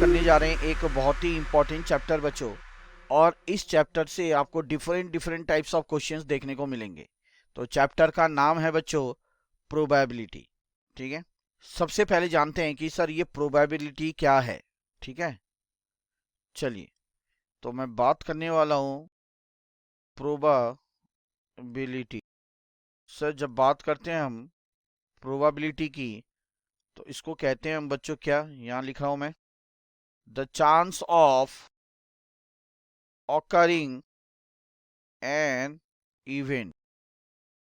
करने जा रहे हैं एक बहुत ही इंपॉर्टेंट चैप्टर बच्चों। और इस चैप्टर से आपको different different types of questions देखने को मिलेंगे। तो चैप्टर का नाम है बच्चों प्रोबेबिलिटी। ठीक है, सबसे पहले जानते हैं कि सर ये प्रोबेबिलिटी क्या है। ठीक है, चलिए तो मैं बात करने वाला हूँ प्रोबेबिलिटी। सर जब बात करते हैं हम प्रोबेबिलिटी की तो इसको कहते हैं हम बच्चों क्या, यहाँ लिख रहा हूँ मैं, the chance of occurring an event।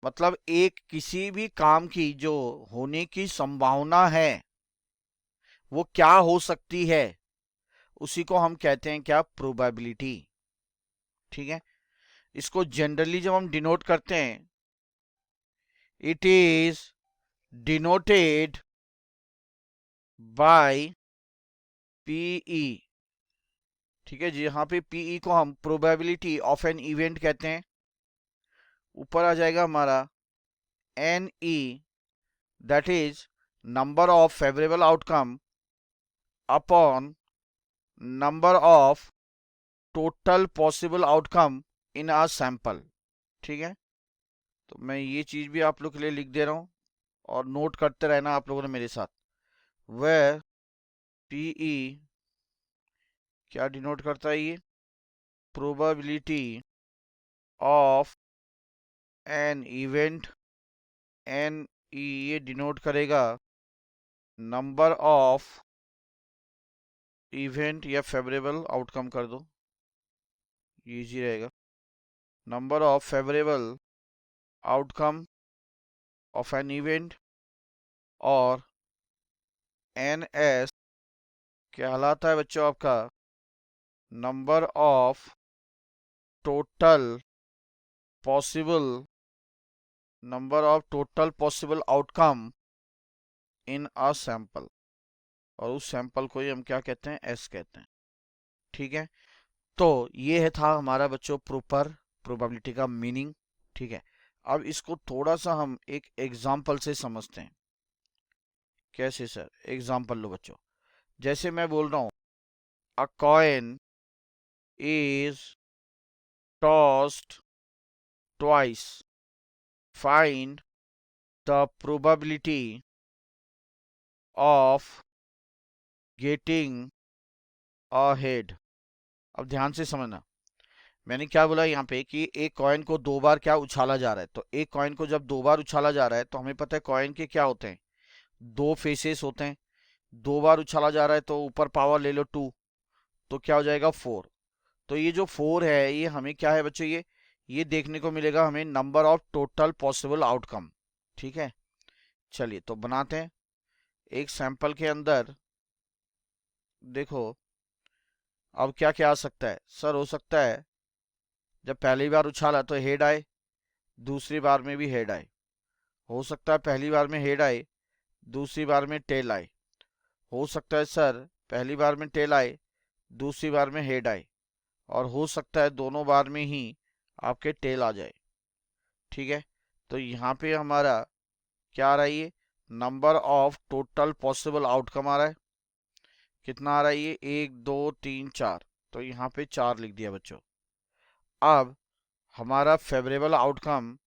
मतलब एक किसी भी काम की जो होने की संभावना है वो क्या हो सकती है, उसी को हम कहते हैं क्या, प्रोबेबिलिटी। ठीक है, इसको जनरली जब हम डिनोट करते हैं, it is denoted by PE. ठीक है जी, यहाँ पे पीई को हम प्रोबेबिलिटी ऑफ एन इवेंट कहते हैं। ऊपर आ जाएगा हमारा N E, that is number of favourable outcome upon number of total possible outcome in a sample. ठीक है, तो मैं ये चीज भी आप लोग के लिए लिख दे रहा हूं और नोट करते रहना आप लोगों ने मेरे साथ। वेयर पीई क्या डिनोट करता है, ये probability of an event. N E ये डिनोट करेगा नंबर ऑफ इवेंट या फेवरेबल आउटकम कर दो, ये इजी रहेगा। Number of favourable outcome of an event, और एन एस कहलाता है बच्चों आपका number of total possible outcome in a sample. और उस सैंपल को ही हम क्या कहते हैं, एस कहते हैं। ठीक है, तो ये है था हमारा बच्चों प्रॉपर प्रोबेबिलिटी का मीनिंग। ठीक है, अब इसको थोड़ा सा हम एक एग्जाम्पल से समझते हैं। कैसे सर, एग्जाम्पल लो बच्चों। जैसे मैं बोल रहा हूं अ coin is tossed twice, find the probability of getting a head. अब ध्यान से समझना, मैंने क्या बोला यहाँ पे कि एक कॉइन को दो बार क्या उछाला जा रहा है। तो एक कॉइन को जब दो बार उछाला जा रहा है तो हमें पता है कॉइन के क्या होते हैं, दो फेसेस होते हैं। दो बार उछाला जा रहा है तो ऊपर पावर ले लो 2, तो क्या हो जाएगा 4। तो ये जो 4 है ये हमें क्या है बच्चों, ये देखने को मिलेगा हमें number of total possible outcome. ठीक है, चलिए तो बनाते हैं एक सैंपल के अंदर। देखो अब क्या क्या आ सकता है सर, हो सकता है जब पहली बार उछाला तो हेड आए, दूसरी बार में भी हेड आए। हो सकता है पहली बार में हेड आए, दूसरी बार में टेल आए। हो सकता है सर पहली बार में टेल आए, दूसरी बार में हेड आए। और हो सकता है दोनों बार में ही आपके टेल आ जाए। ठीक है, तो यहाँ पे हमारा क्या आ रहा है, ये number of total possible outcome आ रहा है। कितना आ रहा है ये, 1 2 3 4। तो यहाँ पे 4 लिख दिया बच्चों। अब हमारा फेवरेबल आउटकम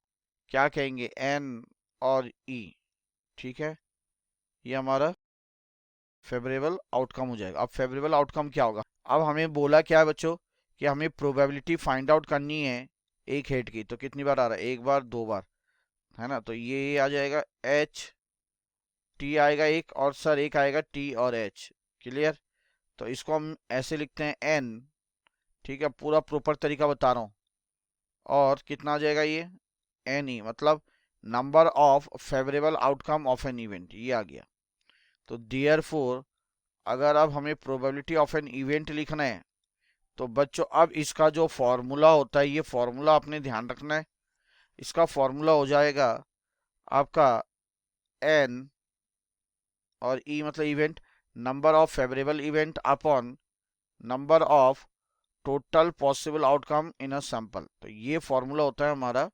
क्या कहेंगे, एन और ई। ठीक है, ये हमारा फेवरेबल आउटकम हो जाएगा। अब फेवरेबल आउटकम क्या होगा, अब हमें बोला क्या है बच्चों कि हमें प्रोबेबिलिटी फाइंड आउट करनी है एक हेड की। तो कितनी बार आ रहा है, एक बार दो बार, है ना। तो ये आ जाएगा एच टी आएगा एक, और सर एक आएगा टी और एच। क्लियर, तो इसको हम ऐसे लिखते हैं एन। ठीक है, पूरा प्रॉपर तरीका बता रहा हूँ। और कितना आ जाएगा ये, एन ई, मतलब number of favourable outcome of an event, ये आ गया। तो डियर फोर, अगर अब हमें प्रोबेबिलिटी ऑफ एन इवेंट लिखना है तो बच्चों अब इसका जो फॉर्मूला होता है, ये फॉर्मूला आपने ध्यान रखना है। इसका फॉर्मूला हो जाएगा आपका एन और ई मतलब event, number of favourable event upon number of total possible outcome in a sample. तो ये फॉर्मूला होता है हमारा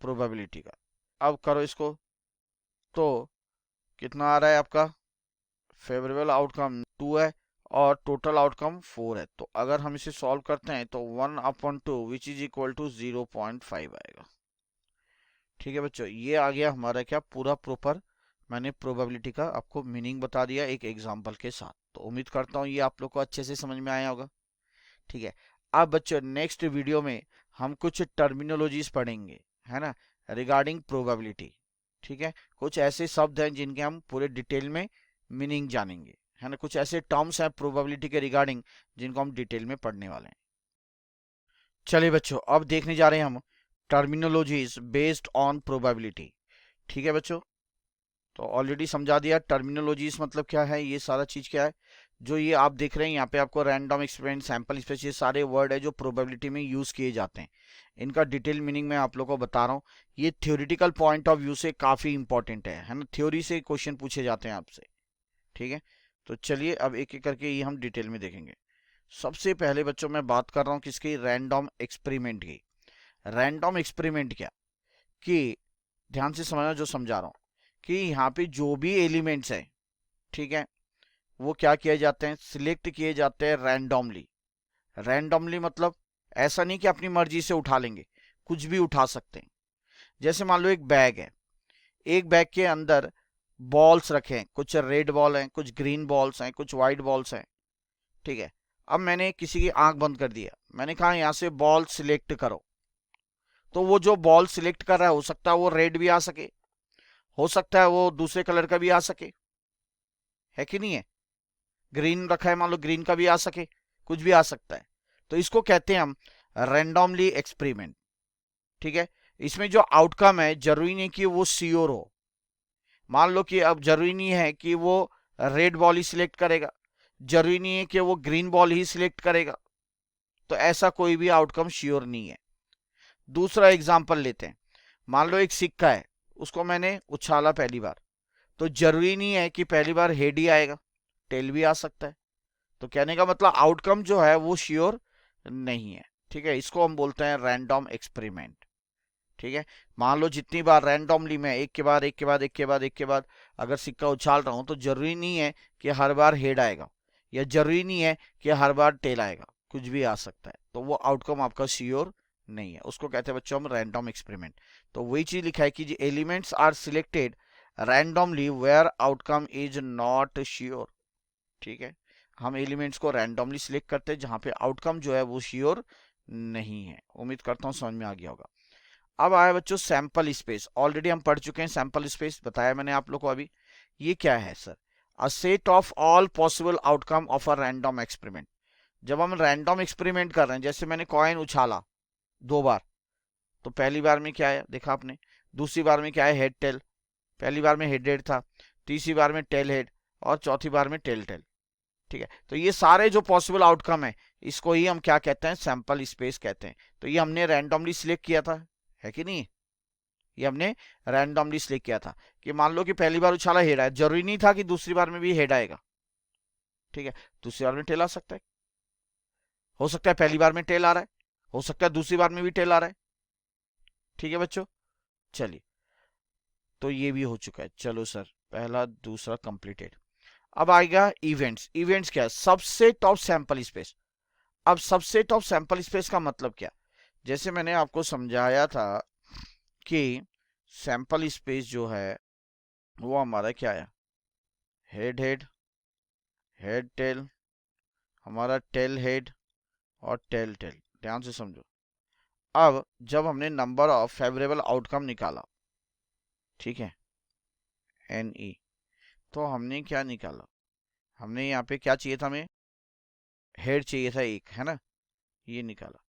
प्रोबेबिलिटी का। अब करो इसको, तो कितना आ रहा है आपका, फेवरेबल आउटकम 2 है और टोटल आउटकम 4 है। तो अगर हम इसे सॉल्व करते हैं तो 1/2 विच इज इक्वल टू 0.5 आएगा। ठीक है बच्चों, ये आ गया हमारा क्या पूरा प्रॉपर, मैंने प्रोबेबिलिटी का आपको मीनिंग बता दिया एक एग्जांपल के साथ। तो उम्मीद करता हूँ ये आप लोग को अच्छे से समझ में आया होगा। ठीक है, अब बच्चों नेक्स्ट वीडियो में हम कुछ टर्मिनोलॉजीज पढ़ेंगे, है ना, रिगार्डिंग प्रोबेबिलिटी। ठीक है, कुछ ऐसे शब्द हैं जिनके हम पूरे डिटेल में मीनिंग जानेंगे, है ना, कुछ ऐसे टर्म्स हैं प्रोबेबिलिटी के रिगार्डिंग जिनको हम डिटेल में पढ़ने वाले हैं। चलिए बच्चों, अब देखने जा रहे हैं हम टर्मिनोलॉजीज बेस्ड ऑन प्रोबेबिलिटी। ठीक है बच्चों, तो ऑलरेडी समझा दिया टर्मिनोलॉजीज मतलब क्या है, ये सारा चीज क्या है। जो ये आप देख रहे हैं यहाँ पे आपको रैंडम एक्सपेरिमेंट, सैंपल स्पेस, ये सारे वर्ड है जो प्रोबेबिलिटी में यूज किए जाते हैं। इनका डिटेल मीनिंग मैं आप लोगों को बता रहा हूँ। ये थ्योरेटिकल पॉइंट ऑफ व्यू से काफी इंपॉर्टेंट है ना, थ्योरी से क्वेश्चन पूछे जाते हैं आपसे। ठीक है, तो चलिए अब एक एक करके ये हम डिटेल में देखेंगे। सबसे पहले बच्चों मैं बात कर रहा हूँ किसकी, रैंडम एक्सपेरिमेंट की। रैंडम एक्सपेरिमेंट क्या कि, ध्यान से समझना जो समझा रहा हूँ, कि यहाँ पे जो भी एलिमेंट्स हैं, ठीक है, वो क्या किए जाते हैं, सिलेक्ट किए जाते हैं रैंडमली। रैंडमली मतलब ऐसा नहीं कि अपनी मर्जी से उठा लेंगे, कुछ भी उठा सकते हैं। जैसे मान लो एक बैग है, एक बैग के अंदर बॉल्स रखे हैं, कुछ रेड बॉल हैं, कुछ ग्रीन बॉल्स हैं, कुछ व्हाइट बॉल्स हैं। ठीक है, अब मैंने किसी की आंख बंद कर दिया, मैंने कहा यहां से बॉल सिलेक्ट करो, तो वो जो बॉल सिलेक्ट कर रहा है हो सकता है वो रेड भी आ सके, हो सकता है वो दूसरे कलर का भी आ सके, है कि नहीं है। ग्रीन रखा है, मान लो ग्रीन का भी आ सके, कुछ भी आ सकता है। तो इसको कहते हैं हम रैंडमली एक्सपेरिमेंट। ठीक है, इसमें जो आउटकम है जरूरी नहीं कि वो श्योर हो। मान लो कि अब जरूरी नहीं है कि वो रेड बॉल ही सिलेक्ट करेगा, जरूरी नहीं है कि वो ग्रीन बॉल ही सिलेक्ट करेगा, तो ऐसा कोई भी आउटकम श्योर नहीं है। दूसरा एग्जांपल लेते हैं, मान लो एक सिक्का है, उसको मैंने उछाला पहली बार, तो जरूरी नहीं है कि पहली बार हेड ही आएगा, टेल भी आ सकता है। तो कहने का मतलब आउटकम जो है वो श्योर नहीं है। ठीक है, इसको हम बोलते हैं रैंडम एक्सपेरिमेंट। ठीक है, मान लो जितनी बार रैंडमली मैं एक के बाद एक के बाद एक के बाद एक के बाद अगर सिक्का उछाल रहा हूं, तो जरूरी नहीं है कि हर बार हेड आएगा, या जरूरी नहीं है कि हर बार टेल आएगा, कुछ भी आ सकता है। तो वो आउटकम आपका श्योर नहीं है, उसको कहते हैं बच्चों हम रैंडम एक्सपेरिमेंट। तो वही चीज लिखा है कि elements are selected randomly where outcome is not sure. ठीक है, हम एलिमेंट्स को रैंडमली सिलेक्ट करते हैं जहां पे आउटकम जो है वो श्योर नहीं है। उम्मीद करता हूं समझ में आ गया होगा। अब आया बच्चों सैंपल स्पेस, ऑलरेडी हम पढ़ चुके हैं सैंपल स्पेस, बताया मैंने आप लोग को अभी। ये क्या है sir, a set of all possible outcome of a random experiment. जब हम रैंडम एक्सपेरिमेंट कर रहे हैं, जैसे मैंने कॉइन उछाला 2 बार, तो पहली बार में क्या है देखा आपने, दूसरी बार में क्या है हेड टेल, पहली बार में हेड हेड था, तीसरी बार में टेल हेड, और चौथी बार में टेल टेल। ठीक है, तो ये सारे जो पॉसिबल आउटकम है, इसको ही हम क्या कहते हैं, सैंपल स्पेस कहते हैं। तो ये हमने रैंडमली सिलेक्ट किया था, है कि नहीं, ये हमने रैंडमली सिलेक्ट किया था। कि मान लो कि पहली बार उछाला हेड आया, जरूरी नहीं था कि दूसरी बार में भी हेड आएगा। ठीक है, दूसरी बार में टेल आ सकता है, हो सकता है पहली बार में टेल आ रहा है, हो सकता है दूसरी बार में भी टेल आ रहा है। ठीक है बच्चों, चलिए, तो ये भी हो चुका है। चलो सर, पहला दूसरा कंप्लीटेड। अब आएगा इवेंट्स। इवेंट्स क्या है, सबसेट ऑफ सैंपल स्पेस। अब सबसेट ऑफ सैंपल स्पेस का मतलब क्या, जैसे मैंने आपको समझाया था कि सैंपल स्पेस जो है वो हमारा क्या है, हेड हेड, हेड टेल, हमारा टेल हेड, और टेल टेल। ध्यान से समझो। अब जब हमने नंबर ऑफ फेवरेबल आउटकम निकाला, ठीक है, NE, तो हमने क्या निकाला, हमने यहाँ पे क्या चाहिए था, हमें हेड चाहिए था एक, है ना, ये निकाला।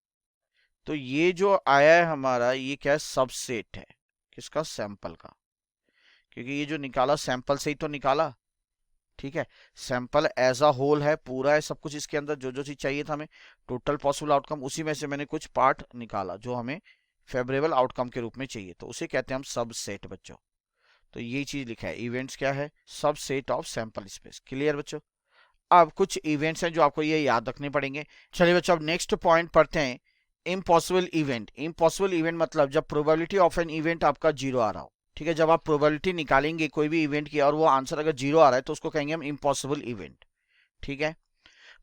तो ये जो आया है हमारा, ये क्या है, सबसेट है किसका, सैंपल का, क्योंकि ये जो निकाला सैंपल से ही तो निकाला। ठीक है, सैंपल एज अ होल है, पूरा है सब कुछ, इसके अंदर जो जो चीज चाहिए था हमें, टोटल पॉसिबल आउटकम, उसी में से मैंने कुछ पार्ट निकाला जो हमें फेवरेबल आउटकम के रूप में चाहिए, तो उसे कहते हैं हम सबसेट बच्चों। तो ये चीज लिखा है, इवेंट्स क्या है, subset of sample space. Clear बच्चों। अब कुछ इवेंट्स हैं जो आपको ये याद रखने पड़ेंगे। चलिए बच्चों, अब नेक्स्ट पॉइंट पढ़ते हैं, इम्पॉसिबल इवेंट। इम्पॉसिबल इवेंट मतलब जब प्रोबेबिलिटी ऑफ एन इवेंट आपका 0 आ रहा हो। ठीक है, जब आप प्रोबेबिलिटी निकालेंगे कोई भी इवेंट की और वो आंसर अगर 0 आ रहा है, तो उसको कहेंगे हम इम्पॉसिबल इवेंट। ठीक है,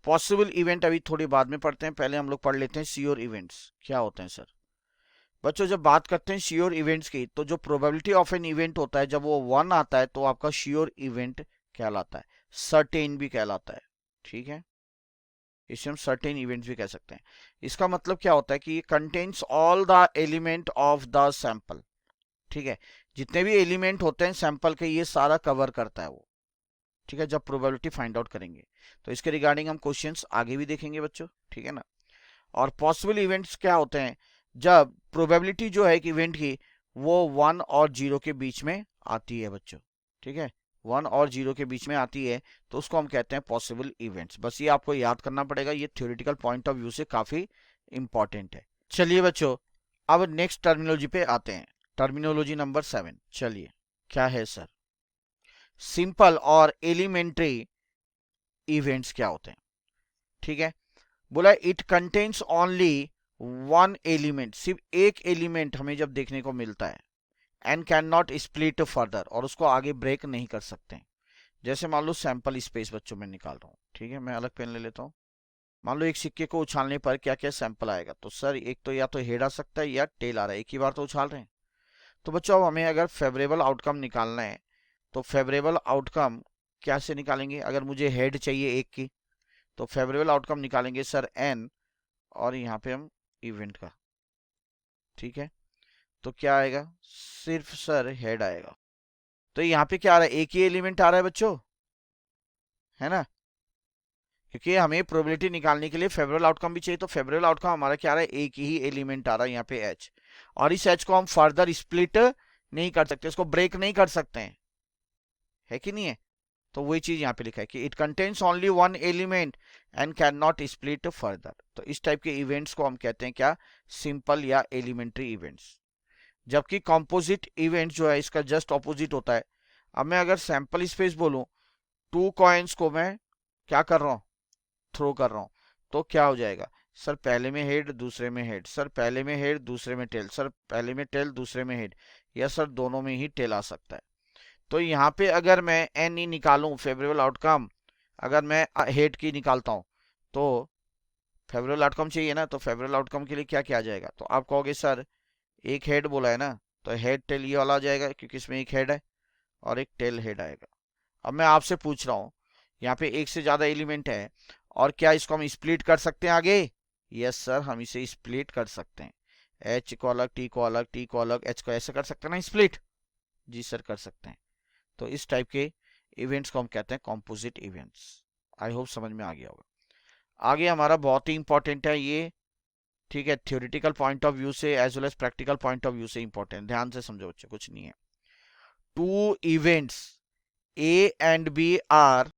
पॉसिबल इवेंट अभी थोड़ी बाद में पढ़ते हैं, पहले हम लोग पढ़ लेते हैं श्योर इवेंट्स क्या होते हैं सर। बच्चों जब बात करते हैं श्योर इवेंट्स की, तो जो प्रोबेबिलिटी ऑफ एन इवेंट होता है जब वो 1 आता है तो आपका श्योर इवेंट कहलाता है, सर्टेन भी कहलाता है। ठीक है, इसे हम सर्टेन इवेंट्स भी कह सकते हैं। इसका मतलब क्या होता है कि ये contains all the element of the sample. ठीक है, जितने भी एलिमेंट होते हैं सैंपल के ये सारा कवर करता है वो। ठीक है, जब प्रोबेबिलिटी फाइंड आउट करेंगे तो इसके रिगार्डिंग हम क्वेश्चंस आगे भी देखेंगे बच्चों। ठीक है ना। और पॉसिबल इवेंट्स क्या होते हैं, जब प्रोबेबिलिटी जो है एक इवेंट की वो 1 और 0 के बीच में आती है बच्चों। ठीक है, 1 और 0 के बीच में आती है तो उसको हम कहते हैं पॉसिबल इवेंट्स। बस ये आपको याद करना पड़ेगा, ये थ्योरेटिकल पॉइंट ऑफ व्यू से काफी इंपॉर्टेंट है। चलिए बच्चों, अब नेक्स्ट टर्मिनोलॉजी पे आते हैं, टर्मिनोलॉजी नंबर 7। चलिए, क्या है सर, सिंपल और एलिमेंट्री इवेंट्स क्या होते हैं। ठीक है, बोला it contains only one element, सिर्फ एक एलिमेंट हमें जब देखने को मिलता है, and can not split further, और उसको आगे ब्रेक नहीं कर सकते। जैसे मान लो सैंपल स्पेस बच्चों में निकाल रहा हूँ। ठीक है, मैं अलग पेन ले लेता हूँ। मान लो एक सिक्के को उछालने पर क्या क्या सैंपल आएगा, तो सर एक तो या तो हेड आ सकता है या टेल आ रहा है, एक ही बार तो उछाल रहे हैं। तो बच्चों अब हमें अगर फेवरेबल आउटकम निकालना है तो फेवरेबल आउटकम कैसे निकालेंगे, अगर मुझे हेड चाहिए एक की तो फेवरेबल आउटकम निकालेंगे सर एन, और यहाँ पे हम इवेंट का। ठीक है, तो क्या आएगा, सिर्फ सर हेड आएगा। तो यहाँ पे क्या आ रहा है, एक ही एलिमेंट आ रहा है बच्चों, है ना, क्योंकि हमें प्रोबेबिलिटी निकालने के लिए फेवरेबल आउटकम भी चाहिए। तो फेवरेबल आउटकम हमारा क्या आ रहा है, एक ही एलिमेंट आ रहा है यहाँ पे एच, और इस एच को हम फर्दर स्प्लिट नहीं कर सकते, इसको ब्रेक नहीं कर सकते हैं, है कि नहीं है। तो वही चीज यहाँ पे लिखा है कि it contains only one element and can not split further. तो इस टाइप के इवेंट्स को हम कहते हैं क्या, सिंपल या एलिमेंट्री इवेंट्स। जबकि कॉम्पोजिट इवेंट जो है इसका जस्ट ऑपोजिट होता है। अब मैं अगर सैंपल स्पेस बोलूं, 2 कॉइन्स को मैं क्या कर रहा हूं, थ्रो कर रहा हूं, तो क्या हो जाएगा सर, पहले में हेड दूसरे में हेड, सर पहले में हेड दूसरे में टेल, सर पहले में टेल दूसरे में हेड, या सर दोनों में ही टेल आ सकता है। तो यहाँ पे अगर मैं एन ई निकालूं फेवरेबल आउटकम, अगर मैं हेड की निकालता हूं तो फेवरेबल आउटकम चाहिए ना, तो फेवरेबल आउटकम के लिए क्या किया जाएगा, तो आप कहोगे सर एक हेड बोला है ना, तो हेड टेल ये वाला आ जाएगा क्योंकि इसमें एक हेड है और एक टेल हेड आएगा। अब मैं आपसे पूछ रहा हूँ, यहाँ पे एक से ज्यादा एलिमेंट है और क्या इसको हम स्प्लिट कर सकते हैं आगे, यस सर हम इसे स्प्लिट कर सकते हैं, एच को अलग, टी को अलग, टी को अलग, एच को ऐसे कर सकते हैं ना स्प्लिट, जी सर कर सकते हैं। तो इस टाइप के इवेंट्स को हम कहते हैं कॉम्पोजिट इवेंट्स। आई होप समझ में आ गया होगा। आगे हमारा बहुत ही इंपॉर्टेंट है ये, ठीक है, थ्योरेटिकल पॉइंट ऑफ व्यू से as well as practical point of view से इंपॉर्टेंट, ध्यान से समझो बच्चे, कुछ नहीं है। Two events A and B are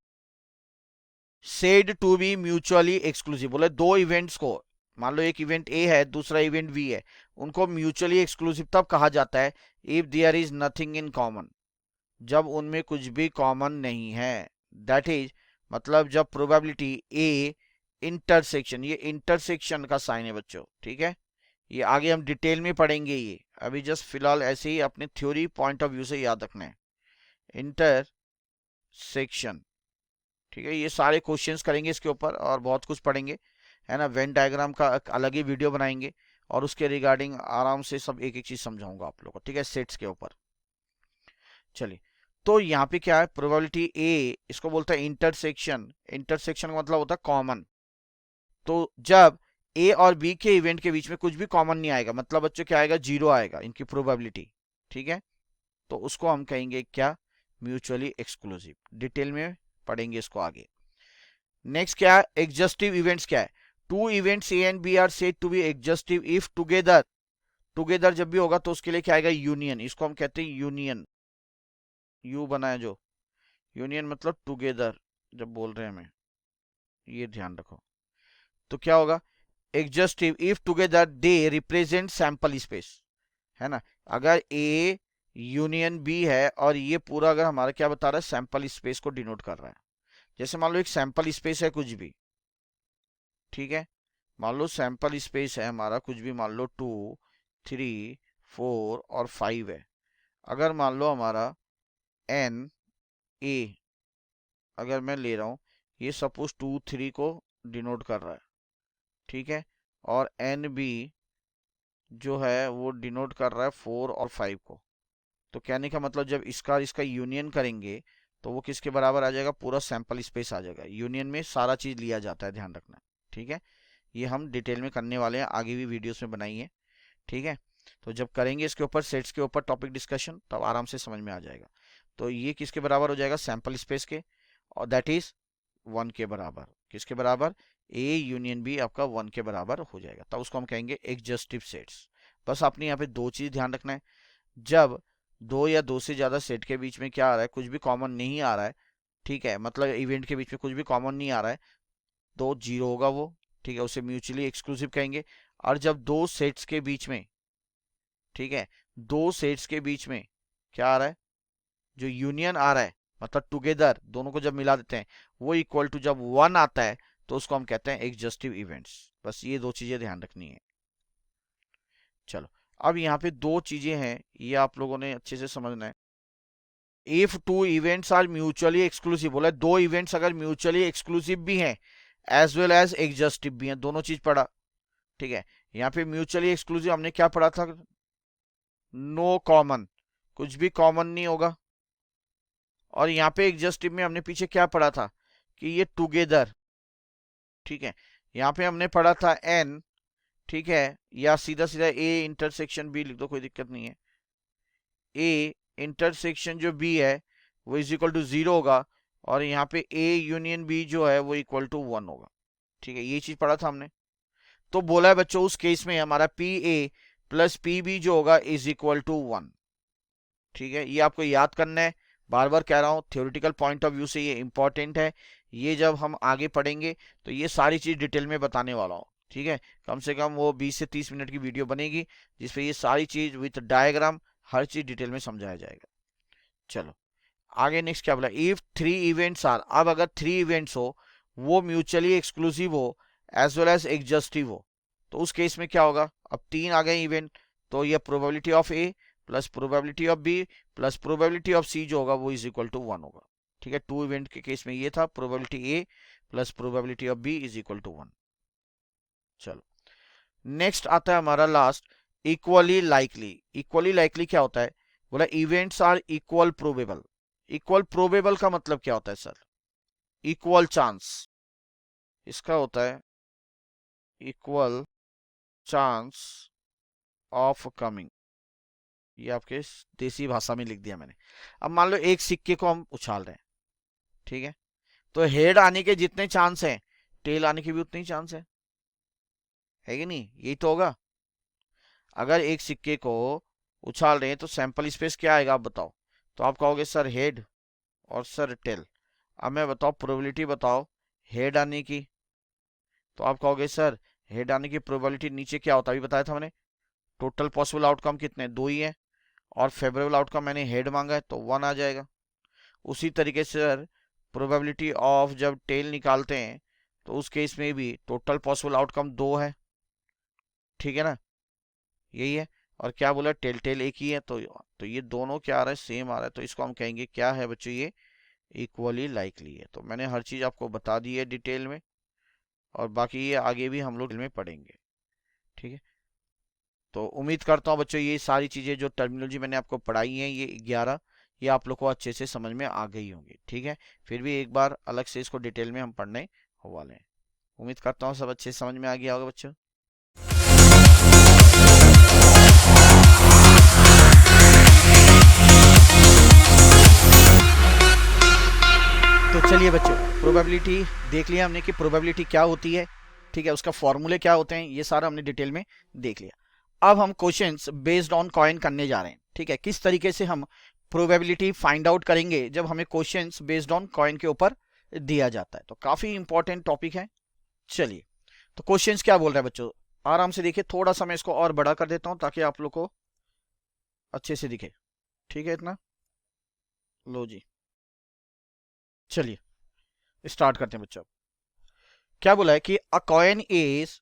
said to be mutually exclusive, बोले दो इवेंट्स को, मान लो एक इवेंट ए है दूसरा इवेंट बी है, उनको म्यूचुअली एक्सक्लूसिव तब कहा जाता है if there is nothing in common, जब उनमें कुछ भी कॉमन नहीं है। दैट इज मतलब जब प्रोबेबिलिटी ए इंटरसेक्शन, ये इंटरसेक्शन का साइन है बच्चों। ठीक है, ये आगे हम डिटेल में पढ़ेंगे, ये अभी जस्ट फिलहाल ऐसे ही अपने थ्योरी पॉइंट ऑफ व्यू से याद रखना है, इंटरसेक्शन। ठीक है, ये सारे क्वेश्चंस करेंगे इसके ऊपर और बहुत कुछ पढ़ेंगे, है ना। वेन डायग्राम का अलग ही वीडियो बनाएंगे और उसके रिगार्डिंग आराम से सब एक एक चीज समझाऊंगा आप लोगों को, ठीक है, सेट्स के ऊपर। चलिए, तो यहाँ पे क्या है, प्रोबेबिलिटी ए, इसको बोलता है इंटरसेक्शन, इंटरसेक्शन का मतलब होता है कॉमन। तो जब ए और बी के इवेंट के बीच में कुछ भी कॉमन नहीं आएगा, मतलब बच्चों क्या आएगा, जीरो आएगा इनकी प्रोबेबिलिटी। ठीक है, तो उसको हम कहेंगे क्या, म्यूचुअली एक्सक्लूसिव। डिटेल में पढ़ेंगे इसको आगे। नेक्स्ट क्या है, एग्जस्टिव इवेंट्स क्या है, two events A and B are said to be exhaustive if together, together जब भी होगा तो उसके लिए क्या आएगा, यूनियन, इसको हम कहते हैं यूनियन, यू बनाया जो, यूनियन मतलब टुगेदर जब बोल रहे हैं हमें, ये ध्यान रखो। तो क्या होगा, exhaustive if together they represent sample space, है ना। अगर ए यूनियन बी है और ये पूरा अगर हमारा क्या बता रहा है, सैंपल स्पेस को डिनोट कर रहा है। जैसे मान लो एक सैंपल स्पेस है कुछ भी, ठीक है, मान लो सैंपल स्पेस है हमारा कुछ भी, मान लो 2, 3, 4 और 5 है। अगर मान लो हमारा एन ए अगर मैं ले रहा हूं, ये सपोज 2, 3 को डिनोट कर रहा है, ठीक है, और एन बी जो है वो डिनोट कर रहा है 4 और 5 को। तो कहने का मतलब जब इसका इसका यूनियन करेंगे तो वो किसके बराबर आ जाएगा, पूरा सैंपल स्पेस आ जाएगा। यूनियन में सारा चीज लिया जाता है, ध्यान रखना, ठीक है। ये हम डिटेल में करने वाले हैं, आगे भी वीडियोस में बनाई है, ठीक है। तो जब करेंगे इसके ऊपर सेट्स के ऊपर टॉपिक डिस्कशन, तब आराम से समझ में आ जाएगा। तो ये किसके बराबर हो जाएगा, सैंपल स्पेस के, और दैट इज 1 के बराबर। किसके बराबर, ए यूनियन बी आपका 1 के बराबर हो जाएगा, तब उसको हम कहेंगे एग्जस्टिव सेट्स। बस आपने यहाँ पे दो चीज ध्यान रखना है, जब दो या दो से ज्यादा सेट के बीच में क्या आ रहा है, कुछ भी कॉमन नहीं आ रहा है, ठीक है, मतलब इवेंट के बीच में कुछ भी कॉमन नहीं आ रहा है, तो जीरो होगा वो, ठीक है, उसे म्यूचुअली एक्सक्लूसिव कहेंगे। और जब दो सेट्स के बीच में, ठीक है, दो सेट्स के बीच में क्या आ रहा है, जो यूनियन आ रहा है, मतलब टुगेदर दोनों को जब मिला देते हैं, वो इक्वल टू जब 1 आता है, तो उसको हम कहते हैं एग्जस्टिव इवेंट्स। बस ये दो चीजें ध्यान रखनी है। चलो, अब यहाँ पे दो चीजें हैं, ये आप लोगों ने अच्छे से समझना है। If two events are mutually exclusive, बोला दो इवेंट्स अगर म्यूचुअली एक्सक्लूसिव भी हैं एज वेल एज एग्जस्टिव भी हैं, दोनों चीज पढ़ा, ठीक है। यहाँ पे म्यूचुअली एक्सक्लूसिव हमने क्या पढ़ा था, नो कॉमन, कुछ भी कॉमन नहीं होगा। और यहाँ पे एग्जस्टिव में हमने पीछे क्या पढ़ा था कि ये टुगेदर, ठीक है। यहाँ पे हमने पढ़ा था एन, ठीक है, या सीधा सीधा ए इंटरसेक्शन बी लिख दो, कोई दिक्कत नहीं है। ए इंटरसेक्शन जो बी है वो इज इक्वल टू 0 होगा, और यहाँ पे ए यूनियन बी जो है वो इक्वल टू 1 होगा, ठीक है, ये चीज पढ़ा था हमने। तो बोला है बच्चों उस केस में हमारा P A plus P B जो होगा इज इक्वल टू 1, ठीक है। ये आपको याद करना है, बार बार कह रहा हूँ, थ्योरेटिकल पॉइंट ऑफ व्यू से ये इंपॉर्टेंट है। ये जब हम आगे पढ़ेंगे तो ये सारी चीज डिटेल में बताने वाला हूँ, ठीक है। कम से कम वो 20 से 30 मिनट की वीडियो बनेगी जिसपे ये सारी चीज विथ डायग्राम हर चीज डिटेल में समझाया जाएगा। चलो आगे नेक्स्ट क्या बोला, इफ 3 इवेंट्स आर, अब अगर 3 इवेंट्स हो वो म्यूचुअली एक्सक्लूसिव हो एज वेल एज एग्जस्टिव हो, तो उस केस में क्या होगा, अब 3 आ गए इवेंट, तो ये probability of A plus probability of B plus probability of C जो होगा वो इज इक्वल टू 1 होगा, ठीक है। 2 इवेंट के केस में ये था, probability A plus probability of B is equal to 1। चलो नेक्स्ट आता है हमारा last, equally likely. Equally likely क्या होता है, बोला events are equal probable. Equal probable का मतलब क्या होता है सर, इक्वल चांस, इसका होता है इक्वल चांस ऑफ कमिंग। ये आपके देसी भाषा में लिख दिया मैंने। अब मान लो एक सिक्के को हम उछाल रहे हैं, ठीक है, तो हेड आने के जितने चांस हैं टेल आने के भी उतने ही चांस है कि नहीं, यही तो होगा। अगर एक सिक्के को उछाल रहे हैं तो सैंपल स्पेस क्या आएगा आप बताओ, तो आप कहोगे सर हेड और सर टेल। अब मैं बताओ प्रोबेबिलिटी बताओ हेड आने की, तो आप कहोगे सर हेड आने की प्रोबेबिलिटी नीचे क्या होता है, अभी बताया था मैंने, टोटल पॉसिबल आउटकम कितने, 2 ही है, और फेवरेबल आउटकम मैंने हेड मांगा है तो 1 आ जाएगा। उसी तरीके से सर प्रोबेबिलिटी ऑफ जब टेल निकालते हैं तो उस केस में भी टोटल पॉसिबल आउटकम 2 है, ठीक है ना, यही है। और क्या बोला, टेल टेल एक ही है, तो ये दोनों क्या आ रहा है, सेम आ रहा है, तो इसको हम कहेंगे क्या है बच्चों, ये इक्वली लाइकली है। तो मैंने हर चीज आपको बता दी है डिटेल में, और बाकी ये आगे भी हम लोग में पढ़ेंगे, ठीक है। तो उम्मीद करता हूँ बच्चों ये सारी चीजें जो टर्मिनोलॉजी मैंने आपको पढ़ाई है ये 11, ये आप लोग को अच्छे से समझ में आ गई होंगी, ठीक है। फिर भी एक बार अलग से इसको डिटेल में हम पढ़ने वाले हैं। उम्मीद करता हूँ सब अच्छे से समझ में आ गया होगा बच्चों। तो चलिए बच्चों, प्रोबेबिलिटी देख लिया हमने कि प्रोबेबिलिटी क्या होती है, ठीक है, उसका फॉर्मूले क्या होते हैं, ये सारा हमने डिटेल में देख लिया। अब हम क्वेश्चंस बेस्ड ऑन कॉइन करने जा रहे हैं, ठीक है। किस तरीके से हम प्रोबेबिलिटी फाइंड आउट करेंगे जब हमें क्वेश्चंस बेस्ड ऑन कॉइन के ऊपर दिया जाता है, तो काफी इंपॉर्टेंट टॉपिक है। चलिए तो क्वेश्चंस क्या बोल रहा है बच्चों, आराम से देखिए, थोड़ा सा मैं इसको और बड़ा कर देता हूं ताकि आप लोग को अच्छे से दिखे, ठीक है, इतना लो जी। चलिए स्टार्ट करते हैं बच्चों। क्या बोला है कि अ कॉइन इज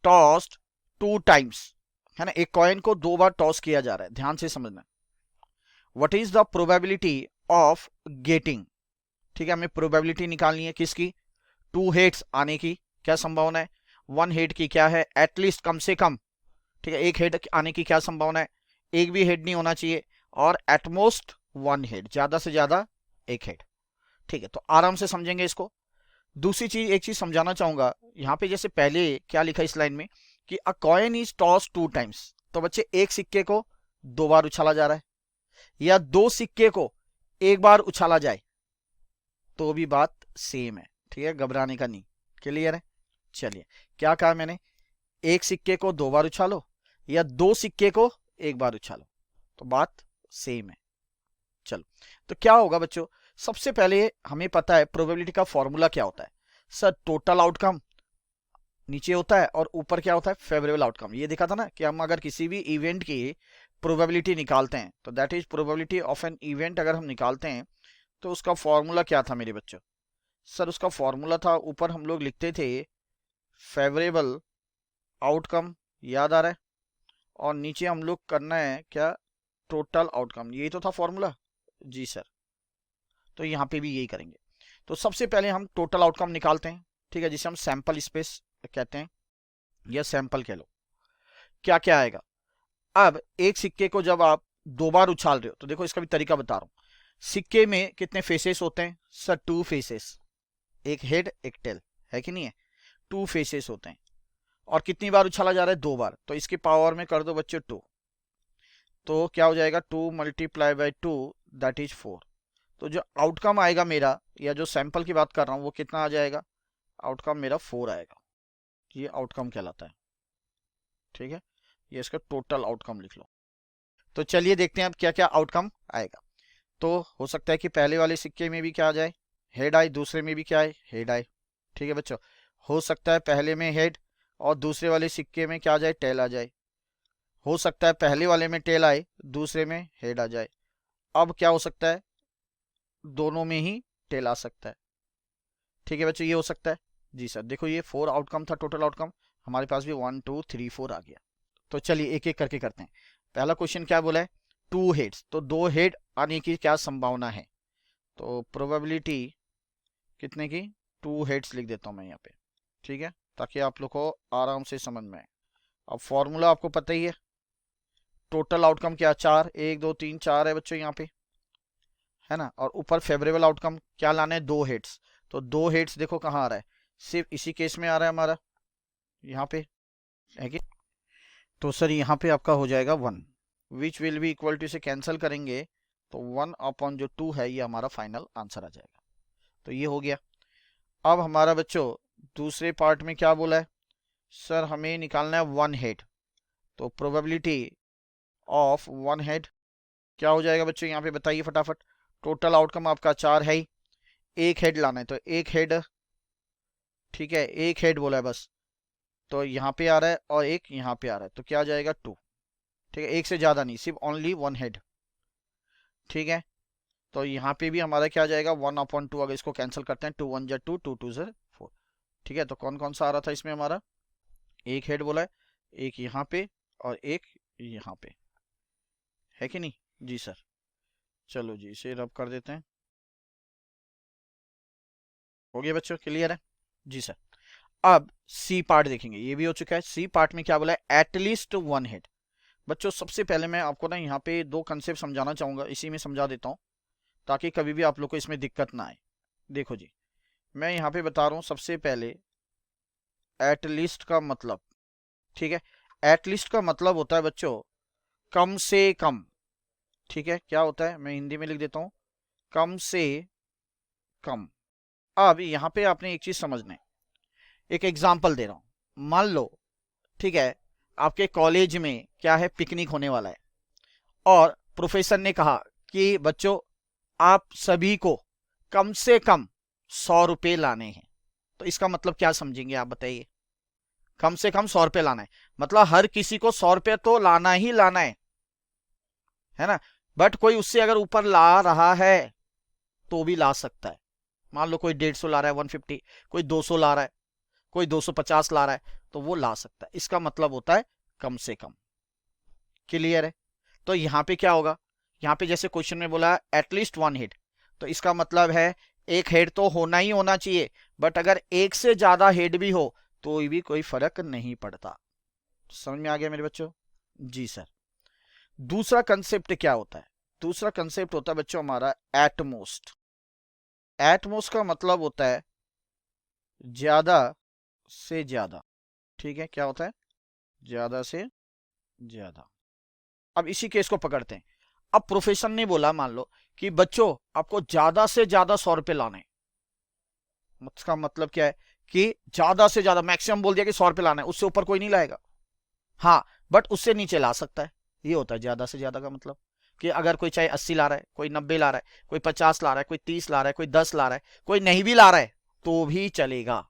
टॉस्ड 2 टाइम्स, है ना, एक कॉइन को 2 बार टॉस किया जा रहा है, ध्यान से समझना। What is the probability of getting, ठीक है, हमें प्रोबेबिलिटी निकालनी है किसकी, 2 हेड्स आने की, क्या संभावना है? वन हेड की क्या है? एटलीस्ट, कम से कम, ठीक है, एक हेड आने की क्या संभावना है? एक भी हेड नहीं होना चाहिए। और एटमोस्ट वन हेड, ज्यादा से ज्यादा एक हेड। ठीक है, तो आराम से समझेंगे इसको। दूसरी चीज, एक चीज समझाना चाहूंगा यहाँ पे, जैसे पहले क्या लिखा इस लाइन में कि अ coin is toss two times, तो बच्चे एक सिक्के को दो बार उछाला जा रहा है, या दो सिक्के को एक बार उछाला जाए तो भी बात सेम है। ठीक है, घबराने का नहीं। क्लियर है? चलिए, क्या कहा मैंने? एक सिक्के को दो बार उछालो या दो सिक्के को एक बार उछालो, तो बात सेम है। चलो, तो क्या होगा बच्चों? सबसे पहले हमें पता है प्रोबेबिलिटी का फॉर्मूला क्या होता है। सर, टोटल आउटकम नीचे होता है और ऊपर क्या होता है? Favourable outcome. ये देखा था ना कि हम अगर किसी भी इवेंट की प्रोबेबिलिटी निकालते हैं तो that is probability of an event, अगर हम निकालते हैं तो उसका फॉर्मूला क्या था मेरे बच्चों? सर, उसका फॉर्मूला था, ऊपर हम लोग लिखते थे फेवरेबल आउटकम, याद आ रहा है? और नीचे हम लोग करना है क्या? Total outcome. यही तो था फॉर्मूला। जी सर, तो यहाँ पे भी यही करेंगे। तो सबसे पहले हम टोटल आउटकम निकालते हैं, ठीक है, जिसे हम सैंपल स्पेस कहते हैं, या सैंपल कह लो। क्या क्या आएगा? अब एक सिक्के को जब आप दो बार उछाल रहे हो तो देखो, इसका भी तरीका बता रहा हूं। सिक्के में कितने फेसेस होते हैं? सर, टू फेसेस, एक हेड एक टेल, है कि नहीं है? टू फेसेस होते हैं। और कितनी बार उछाला जा रहा है? दो बार। तो इसकी पावर में कर दो बच्चों टू, तो क्या हो जाएगा? To multiply by two, that is four. तो जो आउटकम आएगा मेरा, या जो सैंपल की बात कर रहा हूं, वो कितना आ जाएगा? आउटकम मेरा फोर आएगा। ये आउटकम कहलाता है। ठीक है, ये इसका टोटल आउटकम लिख लो। तो चलिए देखते हैं अब क्या क्या आउटकम आएगा। तो हो सकता है कि पहले वाले सिक्के में भी क्या आ जाए? हेड आए। दूसरे में भी क्या आए? हेड आए। ठीक है बच्चों, हो सकता है पहले में हेड और दूसरे वाले सिक्के में क्या आ जाए? टेल आ जाए। हो सकता है पहले वाले में टेल आए, दूसरे में हेड आ जाए। अब क्या हो सकता है? दोनों में ही टेल आ सकता है। ठीक है बच्चों, ये हो सकता है। जी सर, देखो ये फोर आउटकम था, टोटल आउटकम। हमारे पास भी 1 2 3 4 आ गया। तो चलिए एक एक करके करते हैं। पहला क्वेश्चन क्या बोला है? टू हेड्स, तो दो हेड आने की क्या संभावना है? तो प्रोबेबिलिटी कितने की? टू हेड्स लिख देता हूं मैं यहाँ पे। ठीक है, ताकि आप लोग को आराम से समझ में आए। अब फॉर्मूला आपको पता ही है। टोटल आउटकम क्या? चार, एक दो तीन चार है बच्चों यहाँ पे, है ना? और ऊपर फेवरेबल आउटकम क्या लाना है? दो हेड्स। तो दो हेड्स देखो कहाँ आ रहा है? सिर्फ इसी केस में आ रहा है हमारा, यहाँ पे, है कि? तो सर यहाँ पे आपका हो जाएगा one, which will be equal to, इसे कैंसिल करेंगे तो वन अपॉन जो टू है, ये हमारा फाइनल आंसर आ जाएगा। तो ये हो गया। अब हमारा बच्चों दूसरे पार्ट में क्या बोला है? सर, हमें निकालना है वन हेड। तो प्रोबेबिलिटी ऑफ वन हेड क्या हो जाएगा बच्चों? यहाँ पे बताइए फटाफट। टोटल आउटकम आपका चार है ही, एक हेड लाना है, तो एक हेड, ठीक है, एक हेड बोला है बस। तो यहाँ पे आ रहा है और एक यहाँ पे आ रहा है, तो क्या आ जाएगा? टू। ठीक है, एक से ज्यादा नहीं, सिर्फ ओनली वन हेड। ठीक है, तो यहाँ पे भी हमारा क्या आ जाएगा? One upon two. अगर इसको कैंसिल करते हैं, टू वन जा टू, टू टू जा फोर। ठीक है, तो कौन कौन सा आ रहा था इसमें हमारा? एक हेड बोला है, एक यहाँ पे और एक यहाँ पे, है कि नहीं? जी सर, चलो जी, इसे रब कर देते हैं। हो गया बच्चों, क्लियर है? जी सर। अब सी पार्ट देखेंगे, ये भी हो चुका है। सी पार्ट में क्या बोला है? At least one head. बच्चों सबसे पहले मैं आपको ना यहाँ पे दो कंसेप्ट समझाना चाहूंगा, इसी में समझा देता हूँ, ताकि कभी भी आप लोग को इसमें दिक्कत ना आए। देखो जी, मैं यहाँ पे बता रहा हूँ सबसे पहले एटलीस्ट का मतलब। ठीक है, एटलीस्ट का मतलब होता है बच्चों कम से कम। ठीक है, क्या होता है? मैं हिंदी में लिख देता हूँ, कम से कम। अब यहाँ पे आपने एक चीज समझना है, एक एग्जाम्पल दे रहा हूँ। मान लो, ठीक है, आपके कॉलेज में क्या है? पिकनिक होने वाला है, और प्रोफेसर ने कहा कि बच्चों आप सभी को कम से कम 100 रुपए लाने हैं। तो इसका मतलब क्या समझेंगे आप बताइए? कम से कम 100 रुपए लाना है, मतलब हर किसी को 100 रुपए तो लाना ही लाना है ना? बट कोई उससे अगर ऊपर ला रहा है तो भी ला सकता है। मान लो कोई 150 ला रहा है, 150, कोई 200 ला रहा है, कोई 250 ला रहा है, तो वो ला सकता है। इसका मतलब होता है कम से कम। क्लियर है? तो यहाँ पे क्या होगा? यहाँ पे जैसे क्वेश्चन में बोला एटलीस्ट वन हिट, तो इसका मतलब है एक हेड तो होना ही होना चाहिए, बट अगर एक से ज्यादा हेड भी हो तो भी कोई फर्क नहीं पड़ता। समझ में आ गया मेरे बच्चों? जी सर। दूसरा कंसेप्ट क्या होता है? दूसरा कंसेप्ट होता है बच्चों हमारा एटमोस्ट। एटमोस्ट का मतलब होता है ज्यादा से ज्यादा। ठीक है, क्या होता है? ज्यादा से ज्यादा। अब इसी केस को पकड़ते हैं। अब प्रोफेसर ने बोला, मान लो कि बच्चों आपको ज्यादा से ज्यादा 100 रुपए लाने। इसका मतलब क्या है कि ज्यादा से ज्यादा मैक्सिमम बोल दिया कि 100 रुपए लाना है, उससे ऊपर कोई नहीं लाएगा। हाँ, बट उससे नीचे ला सकता है। ये होता है ज्यादा से ज्यादा का मतलब, कि अगर कोई चाहे 80 ला रहा है, कोई 90 ला रहा है, कोई 50 ला रहा है, कोई 30 ला रहा है, कोई 10 ला रहा है, कोई नहीं भी ला रहा है तो भी चलेगा।